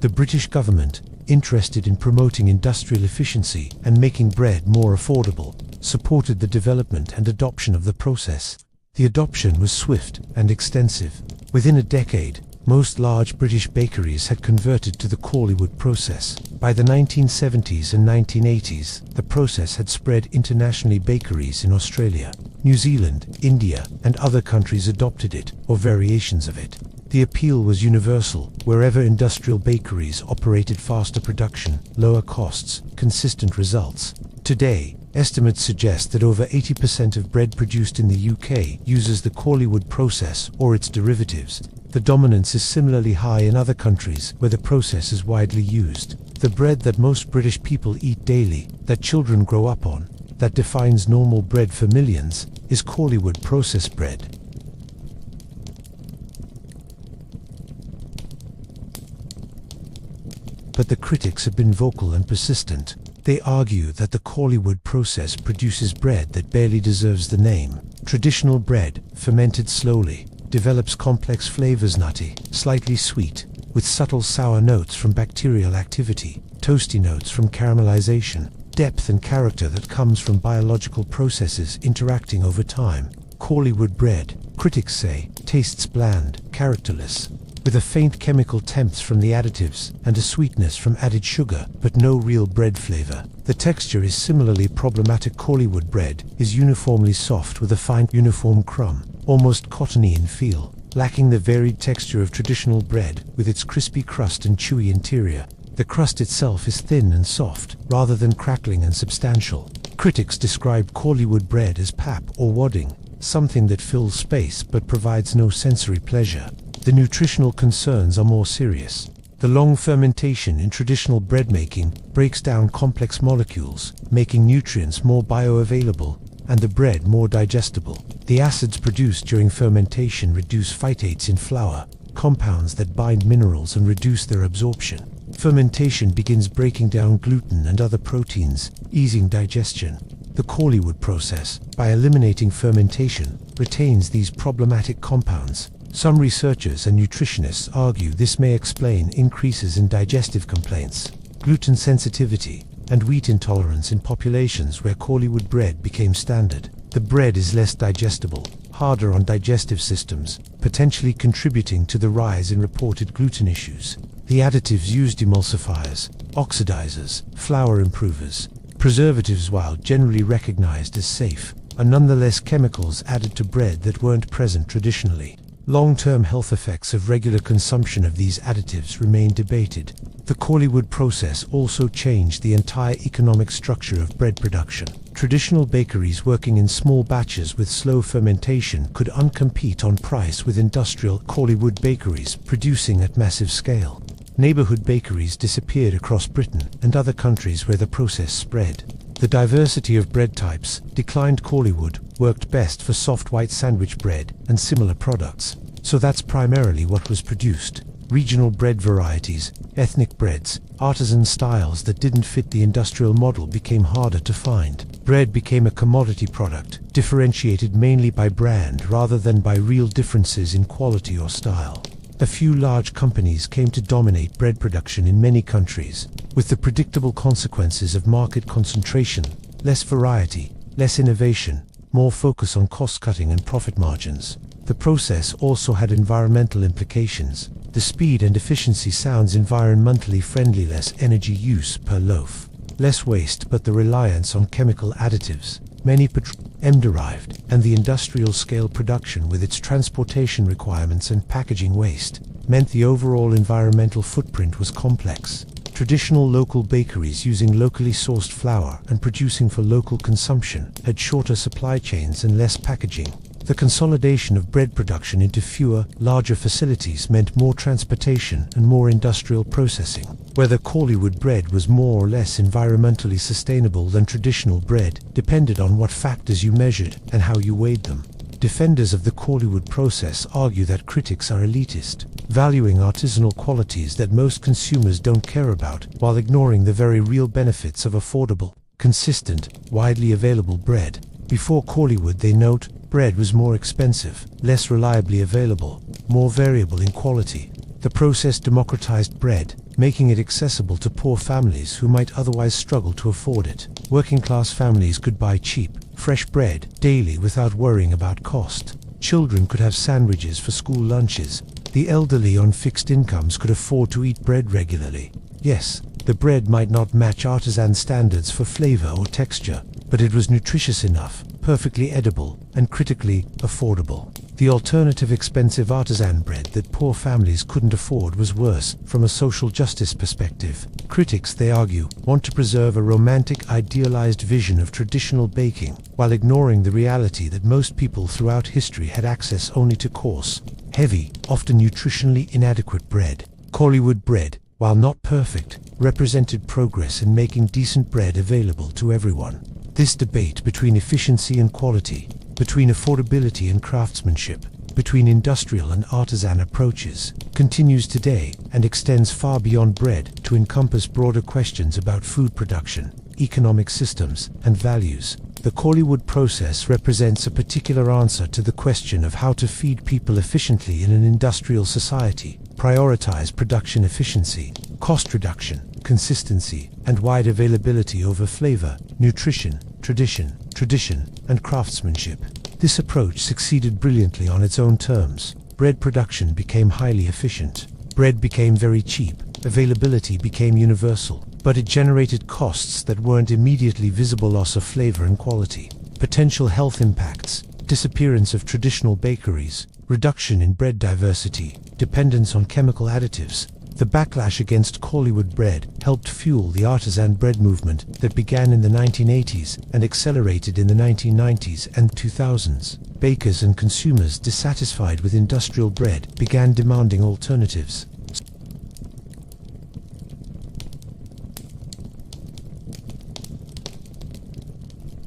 The British government, interested in promoting industrial efficiency and making bread more affordable, supported the development and adoption of the process. The adoption was swift and extensive. Within a decade, most large British bakeries had converted to the Chorleywood process. By the 1970s and 1980s, the process had spread internationally. Bakeries in Australia, New Zealand, India, and other countries adopted it, or variations of it. The appeal was universal. Wherever industrial bakeries operated, faster production, lower costs, consistent results. Today, estimates suggest that over 80% of bread produced in the UK uses the Chorleywood process or its derivatives. The dominance is similarly high in other countries where the process is widely used. The bread that most British people eat daily, that children grow up on, that defines normal bread for millions, is Chorleywood process bread. But the critics have been vocal and persistent. They argue that the Chorleywood process produces bread that barely deserves the name. Traditional bread, fermented slowly, develops complex flavors, nutty, slightly sweet, with subtle sour notes from bacterial activity, toasty notes from caramelization, depth and character that comes from biological processes interacting over time. Chorleywood bread, critics say, tastes bland, characterless, with a faint chemical tempth from the additives and a sweetness from added sugar, but no real bread flavor. The texture is similarly problematic. Chorleywood bread is uniformly soft with a fine, uniform crumb, almost cottony in feel, lacking the varied texture of traditional bread with its crispy crust and chewy interior. The crust itself is thin and soft, rather than crackling and substantial. Critics describe Chorleywood bread as pap or wadding, something that fills space but provides no sensory pleasure. The nutritional concerns are more serious. The long fermentation in traditional bread making breaks down complex molecules, making nutrients more bioavailable and the bread more digestible. The acids produced during fermentation reduce phytates in flour, compounds that bind minerals and reduce their absorption. Fermentation begins breaking down gluten and other proteins, easing digestion. The Chorleywood process, by eliminating fermentation, retains these problematic compounds. Some researchers and nutritionists argue this may explain increases in digestive complaints, gluten sensitivity, and wheat intolerance in populations where Chorleywood bread became standard. The bread is less digestible, harder on digestive systems, potentially contributing to the rise in reported gluten issues. The additives used, emulsifiers, oxidizers, flour improvers, preservatives, while generally recognized as safe, are nonetheless chemicals added to bread that weren't present traditionally. Long-term health effects of regular consumption of these additives remain debated. The Chorleywood process also changed the entire economic structure of bread production. Traditional bakeries working in small batches with slow fermentation could uncompete on price with industrial Chorleywood bakeries producing at massive scale. Neighborhood bakeries disappeared across Britain and other countries where the process spread. The diversity of bread types declined. Chorleywood worked best for soft white sandwich bread and similar products, so that's primarily what was produced. Regional bread varieties, ethnic breads, artisan styles that didn't fit the industrial model became harder to find. Bread became a commodity product, differentiated mainly by brand rather than by real differences in quality or style. A few large companies came to dominate bread production in many countries, with the predictable consequences of market concentration, less variety, less innovation, more focus on cost-cutting and profit margins. The process also had environmental implications. The speed and efficiency sounds environmentally friendly: less energy use per loaf, less waste, but the reliance on chemical additives, many petroleum-derived, and the industrial-scale production with its transportation requirements and packaging waste, meant the overall environmental footprint was complex. Traditional local bakeries using locally sourced flour and producing for local consumption had shorter supply chains and less packaging. The consolidation of bread production into fewer, larger facilities meant more transportation and more industrial processing. Whether Chorleywood bread was more or less environmentally sustainable than traditional bread depended on what factors you measured and how you weighed them. Defenders of the Chorleywood process argue that critics are elitist, valuing artisanal qualities that most consumers don't care about, while ignoring the very real benefits of affordable, consistent, widely available bread. Before Chorleywood, they note, bread was more expensive, less reliably available, more variable in quality. The process democratized bread, making it accessible to poor families who might otherwise struggle to afford it. Working-class families could buy cheap, fresh bread daily without worrying about cost. Children could have sandwiches for school lunches. The elderly on fixed incomes could afford to eat bread regularly. Yes, the bread might not match artisan standards for flavor or texture, but it was nutritious enough, perfectly edible, and critically affordable. The alternative expensive artisan bread that poor families couldn't afford was worse from a social justice perspective. Critics, they argue, want to preserve a romantic, idealized vision of traditional baking, while ignoring the reality that most people throughout history had access only to coarse, heavy, often nutritionally inadequate bread. Chorleywood bread, while not perfect, represented progress in making decent bread available to everyone. This debate between efficiency and quality, between affordability and craftsmanship, between industrial and artisan approaches, continues today and extends far beyond bread to encompass broader questions about food production, economic systems, and values. The Chorleywood process represents a particular answer to the question of how to feed people efficiently in an industrial society, prioritize production efficiency, cost reduction, consistency, and wide availability over flavor, nutrition, tradition, and craftsmanship. This approach succeeded brilliantly on its own terms. Bread production became highly efficient. Bread became very cheap. Availability became universal. But it generated costs that weren't immediately visible: loss of flavor and quality, potential health impacts, disappearance of traditional bakeries, reduction in bread diversity, dependence on chemical additives. The backlash against Chorleywood bread helped fuel the artisan bread movement that began in the 1980s and accelerated in the 1990s and 2000s. Bakers and consumers dissatisfied with industrial bread began demanding alternatives.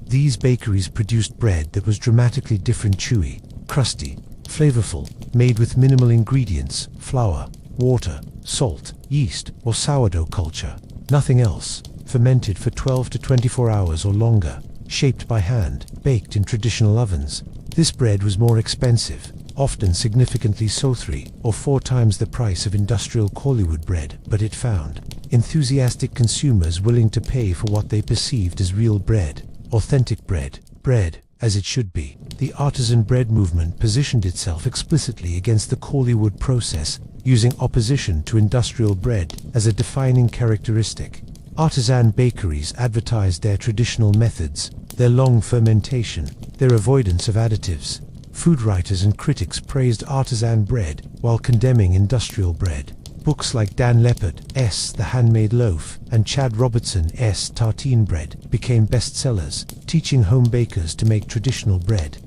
These bakeries produced bread that was dramatically different: chewy, crusty, flavorful, made with minimal ingredients, flour, water, salt, yeast, or sourdough culture. Nothing else. Fermented for 12 to 24 hours or longer. Shaped by hand. Baked in traditional ovens. This bread was more expensive, often significantly so, 3 or 4 times the price of industrial Chorleywood bread, but it found enthusiastic consumers willing to pay for what they perceived as real bread. Authentic bread. Bread as it should be. The artisan bread movement positioned itself explicitly against the Chorleywood process, using opposition to industrial bread as a defining characteristic. Artisan bakeries advertised their traditional methods, their long fermentation, their avoidance of additives. Food writers and critics praised artisan bread while condemning industrial bread. Books like Dan Leppard's The Handmade Loaf and Chad Robertson's Tartine Bread became bestsellers, teaching home bakers to make traditional bread.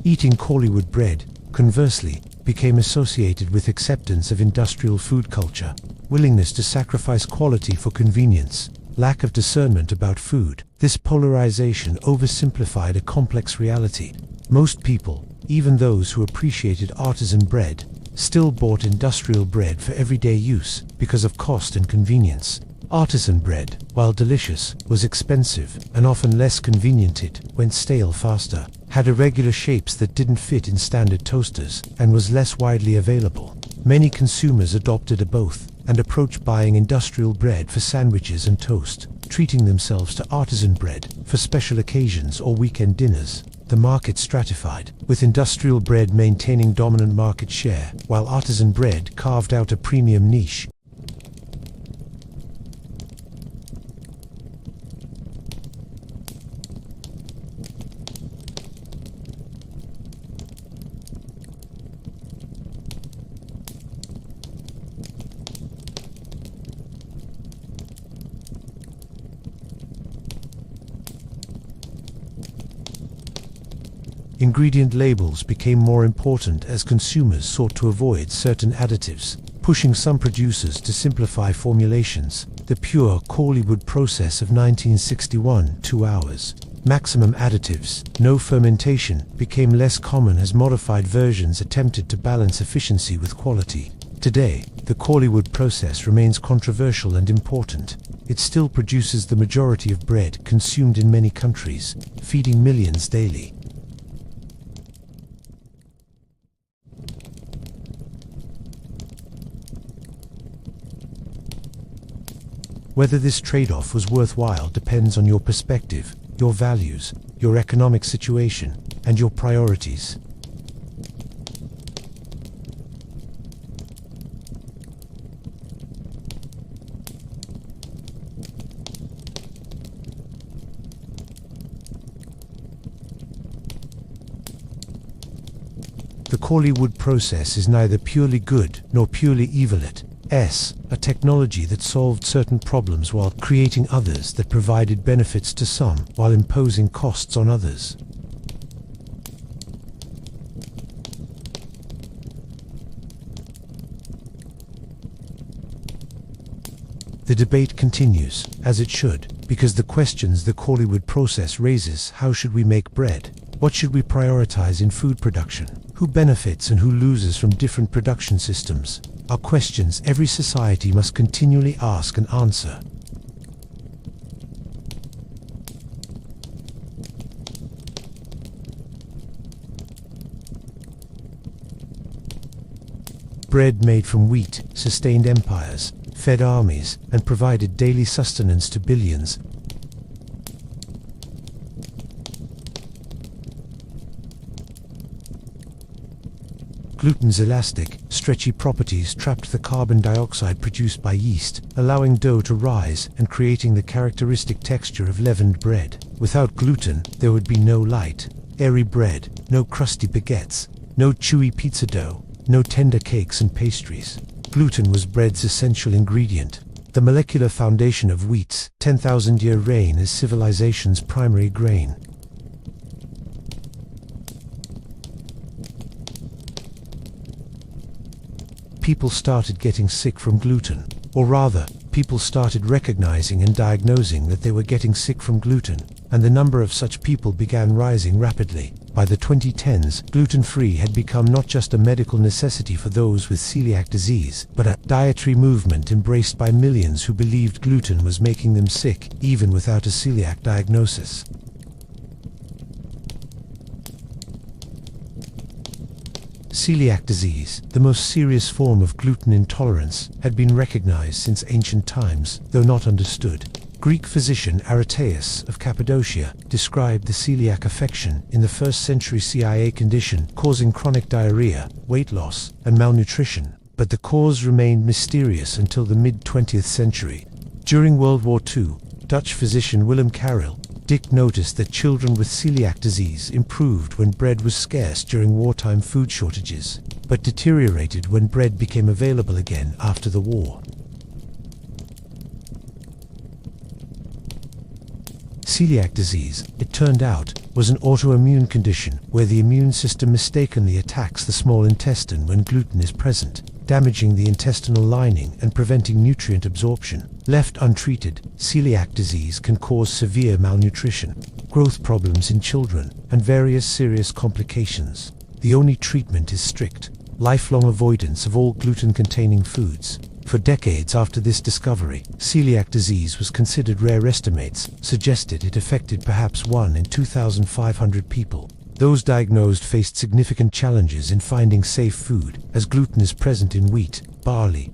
Eating Chorleywood bread, conversely, became associated with acceptance of industrial food culture, willingness to sacrifice quality for convenience, lack of discernment about food. This polarization oversimplified a complex reality. Most people, even those who appreciated artisan bread, still bought industrial bread for everyday use because of cost and convenience. Artisan bread, while delicious, was expensive and often less convenient. It went stale faster, had irregular shapes that didn't fit in standard toasters, and was less widely available. Many consumers adopted a both and approached buying industrial bread for sandwiches and toast, treating themselves to artisan bread for special occasions or weekend dinners. The market stratified, with industrial bread maintaining dominant market share, while artisan bread carved out a premium niche. Ingredient labels became more important as consumers sought to avoid certain additives, pushing some producers to simplify formulations. The pure Chorleywood process of 1961, 2 hours. Maximum additives, no fermentation, became less common as modified versions attempted to balance efficiency with quality. Today, the Chorleywood process remains controversial and important. It still produces the majority of bread consumed in many countries, feeding millions daily. Whether this trade-off was worthwhile depends on your perspective, your values, your economic situation, and your priorities. The Chorleywood process is neither purely good nor purely evil. It's a technology that solved certain problems while creating others, that provided benefits to some while imposing costs on others. The debate continues, as it should, because the questions the Chorleywood process raises: how should we make bread? What should we prioritize in food production? Who benefits and who loses from different production systems? Are questions every society must continually ask and answer. Bread made from wheat sustained empires, fed armies, and provided daily sustenance to billions. Gluten's elastic, stretchy properties trapped the carbon dioxide produced by yeast, allowing dough to rise and creating the characteristic texture of leavened bread. Without gluten, there would be no light, airy bread, no crusty baguettes, no chewy pizza dough, no tender cakes and pastries. Gluten was bread's essential ingredient, the molecular foundation of wheat's 10,000-year reign as civilization's primary grain. People started getting sick from gluten, or rather, people started recognizing and diagnosing that they were getting sick from gluten, and the number of such people began rising rapidly. By the 2010s, gluten-free had become not just a medical necessity for those with celiac disease, but a dietary movement embraced by millions who believed gluten was making them sick, even without a celiac diagnosis. Celiac disease, the most serious form of gluten intolerance, had been recognized since ancient times, though not understood. Greek physician Aretaeus of Cappadocia described the celiac affection in the 1st century CIA condition causing chronic diarrhea, weight loss, and malnutrition, but the cause remained mysterious until the mid-20th century. During World War II, Dutch physician Willem Carel Dick noticed that children with celiac disease improved when bread was scarce during wartime food shortages, but deteriorated when bread became available again after the war. Celiac disease, it turned out, was an autoimmune condition where the immune system mistakenly attacks the small intestine when gluten is present, damaging the intestinal lining and preventing nutrient absorption. Left untreated, celiac disease can cause severe malnutrition, growth problems in children, and various serious complications. The only treatment is strict, lifelong avoidance of all gluten-containing foods. For decades after this discovery, celiac disease was considered rare. Estimates suggested it affected perhaps 1 in 2,500 people. Those diagnosed faced significant challenges in finding safe food, as gluten is present in wheat, barley,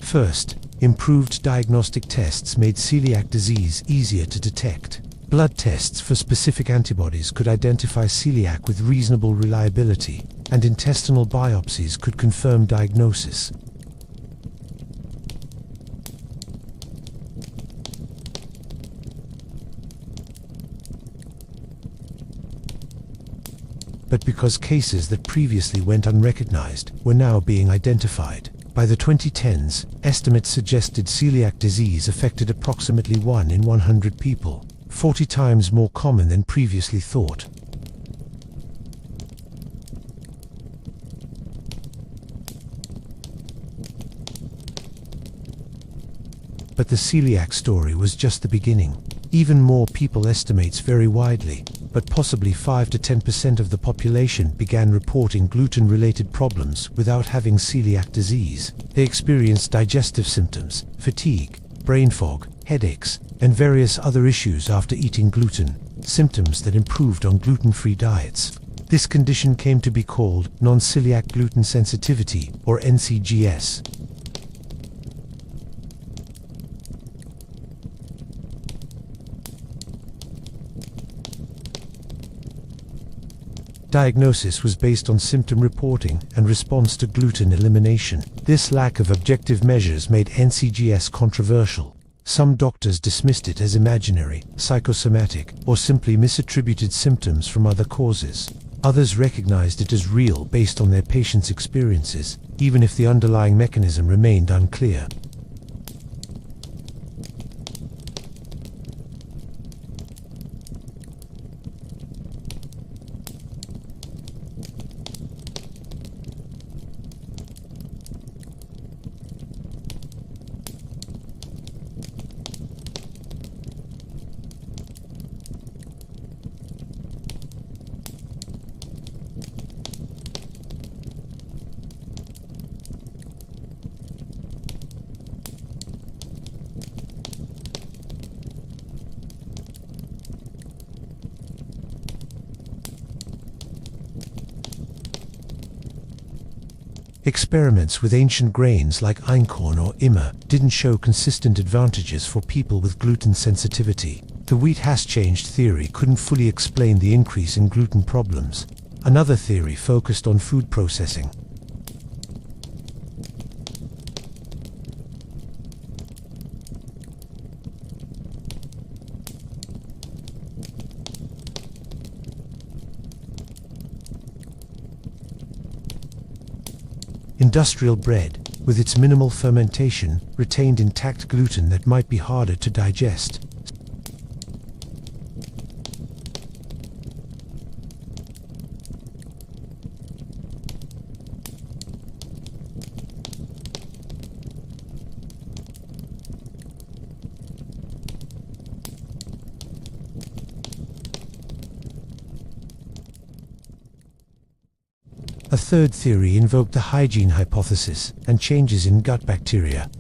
First, improved diagnostic tests made celiac disease easier to detect. Blood tests for specific antibodies could identify celiac with reasonable reliability, and intestinal biopsies could confirm diagnosis. But because cases that previously went unrecognized were now being identified, by the 2010s, estimates suggested celiac disease affected approximately 1 in 100 people, 40 times more common than previously thought. But the celiac story was just the beginning. Even more people estimates vary widely, but possibly 5 to 10% of the population began reporting gluten-related problems without having celiac disease. They experienced digestive symptoms, fatigue, brain fog, headaches, and various other issues after eating gluten, symptoms that improved on gluten-free diets. This condition came to be called non-celiac gluten sensitivity, or NCGS. Diagnosis was based on symptom reporting and response to gluten elimination. This lack of objective measures made NCGS controversial. Some doctors dismissed it as imaginary, psychosomatic, or simply misattributed symptoms from other causes. Others recognized it as real based on their patients' experiences, even if the underlying mechanism remained unclear. Experiments with ancient grains like einkorn or immer didn't show consistent advantages for people with gluten sensitivity. The wheat has changed theory couldn't fully explain the increase in gluten problems. Another theory focused on food processing. Industrial bread, with its minimal fermentation, retained intact gluten that might be harder to digest. A third theory invoked the hygiene hypothesis and changes in gut bacteria.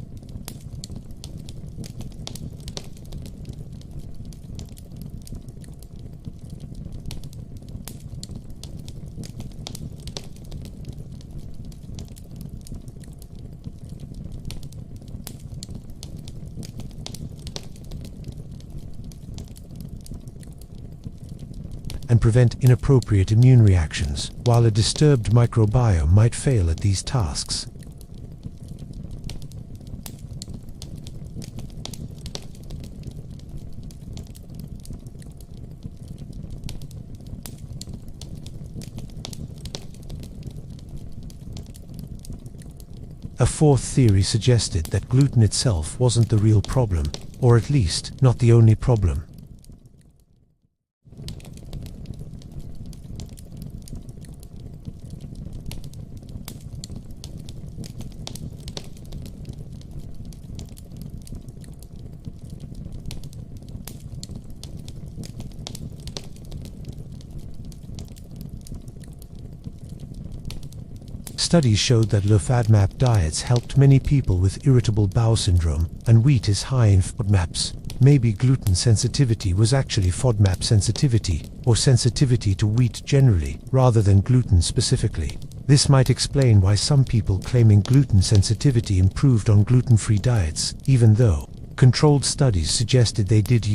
And prevent inappropriate immune reactions, while a disturbed microbiome might fail at these tasks. A fourth theory suggested that gluten itself wasn't the real problem, or at least not the only problem. Studies showed that low FODMAP diets helped many people with irritable bowel syndrome, and wheat is high in FODMAPs. Maybe gluten sensitivity was actually FODMAP sensitivity, or sensitivity to wheat generally, rather than gluten specifically. This might explain why some people claiming gluten sensitivity improved on gluten-free diets, even though controlled studies suggested they did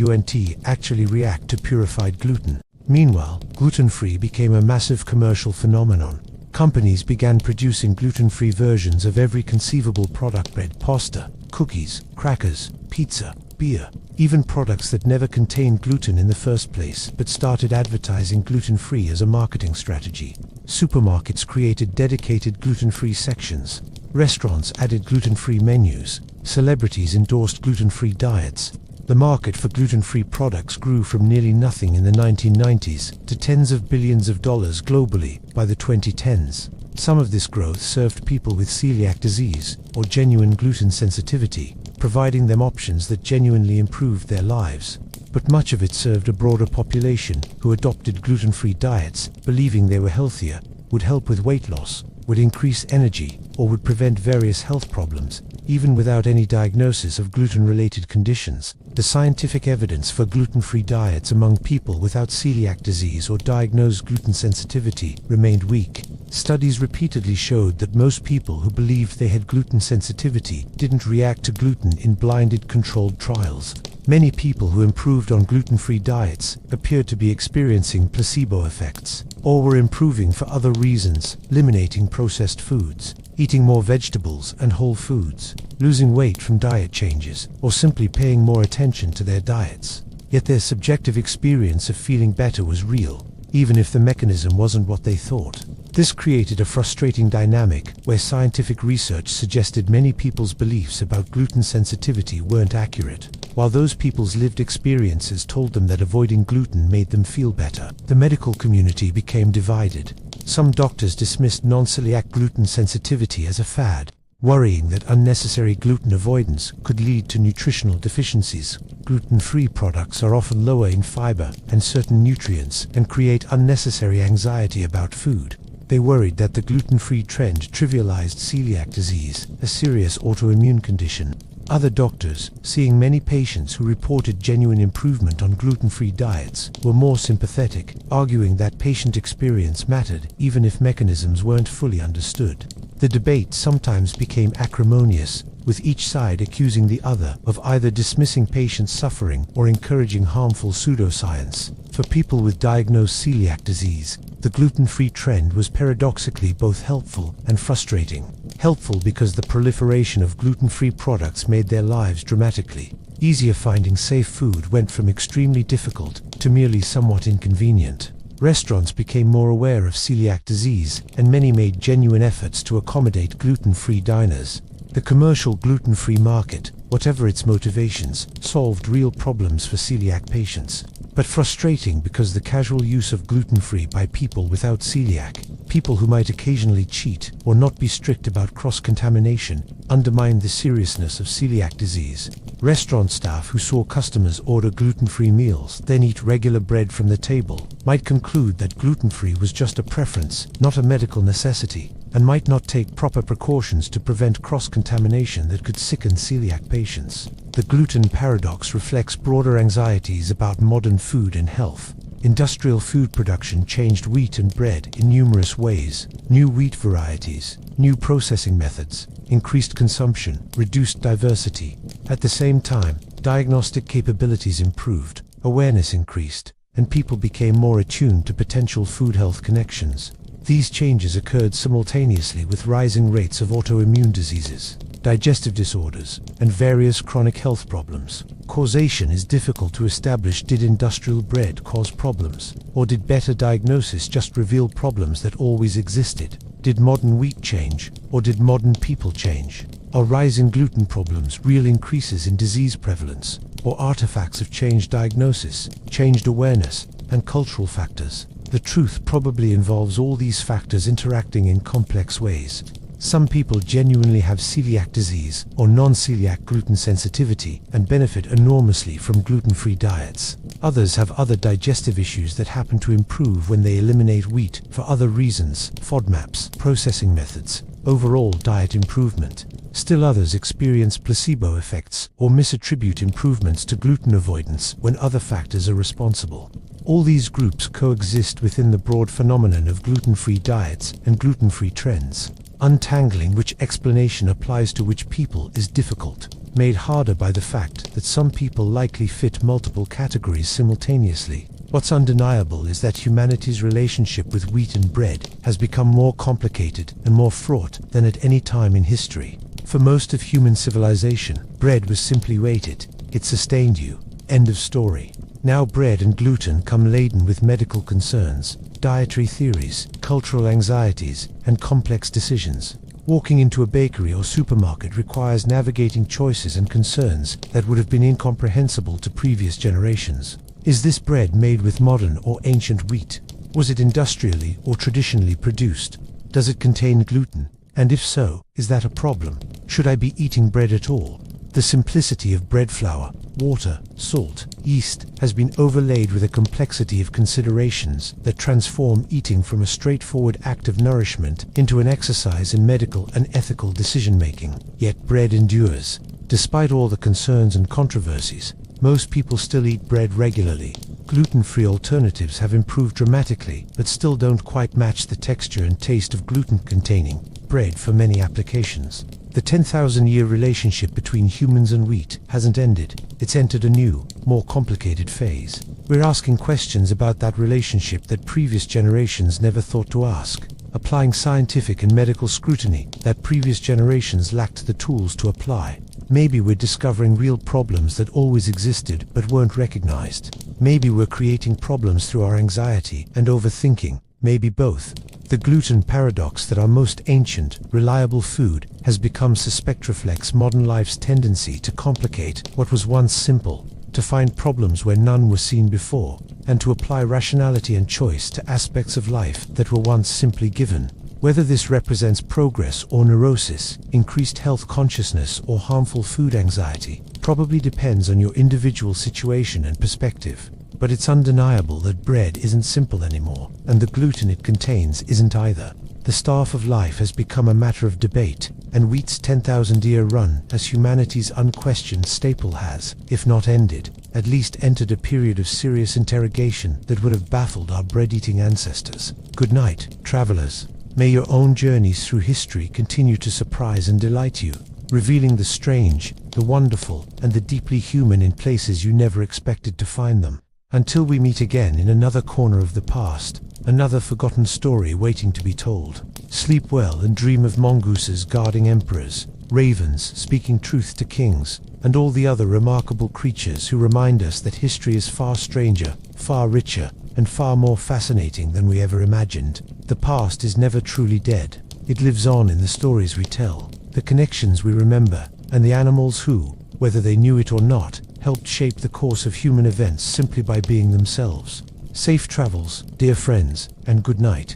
actually react to purified gluten. Meanwhile, gluten-free became a massive commercial phenomenon. Companies began producing gluten-free versions of every conceivable product: bread, pasta, cookies, crackers, pizza, beer, even products that never contained gluten in the first place, but started advertising gluten-free as a marketing strategy. Supermarkets created dedicated gluten-free sections. Restaurants added gluten-free menus. Celebrities endorsed gluten-free diets. The market for gluten-free products grew from nearly nothing in the 1990s to tens of billions of dollars globally by the 2010s. Some of this growth served people with celiac disease or genuine gluten sensitivity. providing them options that genuinely improved their lives. But much of it served a broader population who adopted gluten-free diets, believing they were healthier, would help with weight loss, would increase energy, or would prevent various health problems, even without any diagnosis of gluten-related conditions. The scientific evidence for gluten-free diets among people without celiac disease or diagnosed gluten sensitivity remained weak. Studies repeatedly showed that most people who believed they had gluten sensitivity didn't react to gluten in blinded controlled trials. Many people who improved on gluten-free diets appeared to be experiencing placebo effects, or were improving for other reasons, eliminating processed foods, eating more vegetables and whole foods, losing weight from diet changes, or simply paying more attention to their diets. Yet their subjective experience of feeling better was real, even if the mechanism wasn't what they thought. This created a frustrating dynamic where scientific research suggested many people's beliefs about gluten sensitivity weren't accurate, while those people's lived experiences told them that avoiding gluten made them feel better. The medical community became divided. Some doctors dismissed non-celiac gluten sensitivity as a fad, worrying that unnecessary gluten avoidance could lead to nutritional deficiencies. Gluten-free products are often lower in fiber and certain nutrients and create unnecessary anxiety about food. They worried that the gluten-free trend trivialized celiac disease, a serious autoimmune condition. Other doctors, seeing many patients who reported genuine improvement on gluten-free diets, were more sympathetic, arguing that patient experience mattered even if mechanisms weren't fully understood. The debate sometimes became acrimonious, with each side accusing the other of either dismissing patient suffering or encouraging harmful pseudoscience. For people with diagnosed celiac disease, the gluten-free trend was paradoxically both helpful and frustrating. Helpful because the proliferation of gluten-free products made their lives dramatically easier. Finding safe food went from extremely difficult to merely somewhat inconvenient. Restaurants became more aware of celiac disease, and many made genuine efforts to accommodate gluten-free diners. The commercial gluten-free market, whatever its motivations, solved real problems for celiac patients. But frustrating because the casual use of gluten-free by people without celiac, people who might occasionally cheat or not be strict about cross-contamination, undermined the seriousness of celiac disease. Restaurant staff who saw customers order gluten-free meals, then eat regular bread from the table, might conclude that gluten-free was just a preference, not a medical necessity, and might not take proper precautions to prevent cross-contamination that could sicken celiac patients. The gluten paradox reflects broader anxieties about modern food and health. Industrial food production changed wheat and bread in numerous ways. New wheat varieties, new processing methods, increased consumption, reduced diversity. At the same time, diagnostic capabilities improved, awareness increased, and people became more attuned to potential food health connections. These changes occurred simultaneously with rising rates of autoimmune diseases, digestive disorders, and various chronic health problems. Causation is difficult to establish. Did industrial bread cause problems? Or did better diagnosis just reveal problems that always existed? Did modern wheat change? Or did modern people change? Are rising gluten problems real increases in disease prevalence? Or artifacts of changed diagnosis, changed awareness, and cultural factors? The truth probably involves all these factors interacting in complex ways. Some people genuinely have celiac disease or non-celiac gluten sensitivity and benefit enormously from gluten-free diets. Others have other digestive issues that happen to improve when they eliminate wheat for other reasons: FODMAPs, processing methods, overall diet improvement. Still others experience placebo effects or misattribute improvements to gluten avoidance when other factors are responsible. All these groups coexist within the broad phenomenon of gluten-free diets and gluten-free trends. Untangling which explanation applies to which people is difficult, made harder by the fact that some people likely fit multiple categories simultaneously. What's undeniable is that humanity's relationship with wheat and bread has become more complicated and more fraught than at any time in history. For most of human civilization, bread was simply weighted. It sustained you. End of story. Now bread and gluten come laden with medical concerns, dietary theories, cultural anxieties, and complex decisions. Walking into a bakery or supermarket requires navigating choices and concerns that would have been incomprehensible to previous generations. Is this bread made with modern or ancient wheat? Was it industrially or traditionally produced? Does it contain gluten? And if so, is that a problem? Should I be eating bread at all? The simplicity of bread flour, water, salt, yeast has been overlaid with a complexity of considerations that transform eating from a straightforward act of nourishment into an exercise in medical and ethical decision-making. Yet bread endures. Despite all the concerns and controversies, most people still eat bread regularly. Gluten-free alternatives have improved dramatically, but still don't quite match the texture and taste of gluten-containing bread for many applications. The 10,000-year relationship between humans and wheat hasn't ended. It's entered a new, more complicated phase. We're asking questions about that relationship that previous generations never thought to ask, applying scientific and medical scrutiny that previous generations lacked the tools to apply. Maybe we're discovering real problems that always existed but weren't recognized. Maybe we're creating problems through our anxiety and overthinking. Maybe both. The gluten paradox that our most ancient, reliable food has become suspect reflects modern life's tendency to complicate what was once simple, to find problems where none were seen before, and to apply rationality and choice to aspects of life that were once simply given. Whether this represents progress or neurosis, increased health consciousness or harmful food anxiety, probably depends on your individual situation and perspective. But it's undeniable that bread isn't simple anymore, and the gluten it contains isn't either. The staff of life has become a matter of debate, and wheat's 10,000-year run as humanity's unquestioned staple has, if not ended, at least entered a period of serious interrogation that would have baffled our bread-eating ancestors. Good night, travelers. May your own journeys through history continue to surprise and delight you, revealing the strange, the wonderful, and the deeply human in places you never expected to find them. Until we meet again in another corner of the past, another forgotten story waiting to be told. Sleep well and dream of mongooses guarding emperors, ravens speaking truth to kings, and all the other remarkable creatures who remind us that history is far stranger, far richer, and far more fascinating than we ever imagined. The past is never truly dead. It lives on in the stories we tell, the connections we remember, and the animals who, whether they knew it or not, helped shape the course of human events simply by being themselves. Safe travels, dear friends, and good night.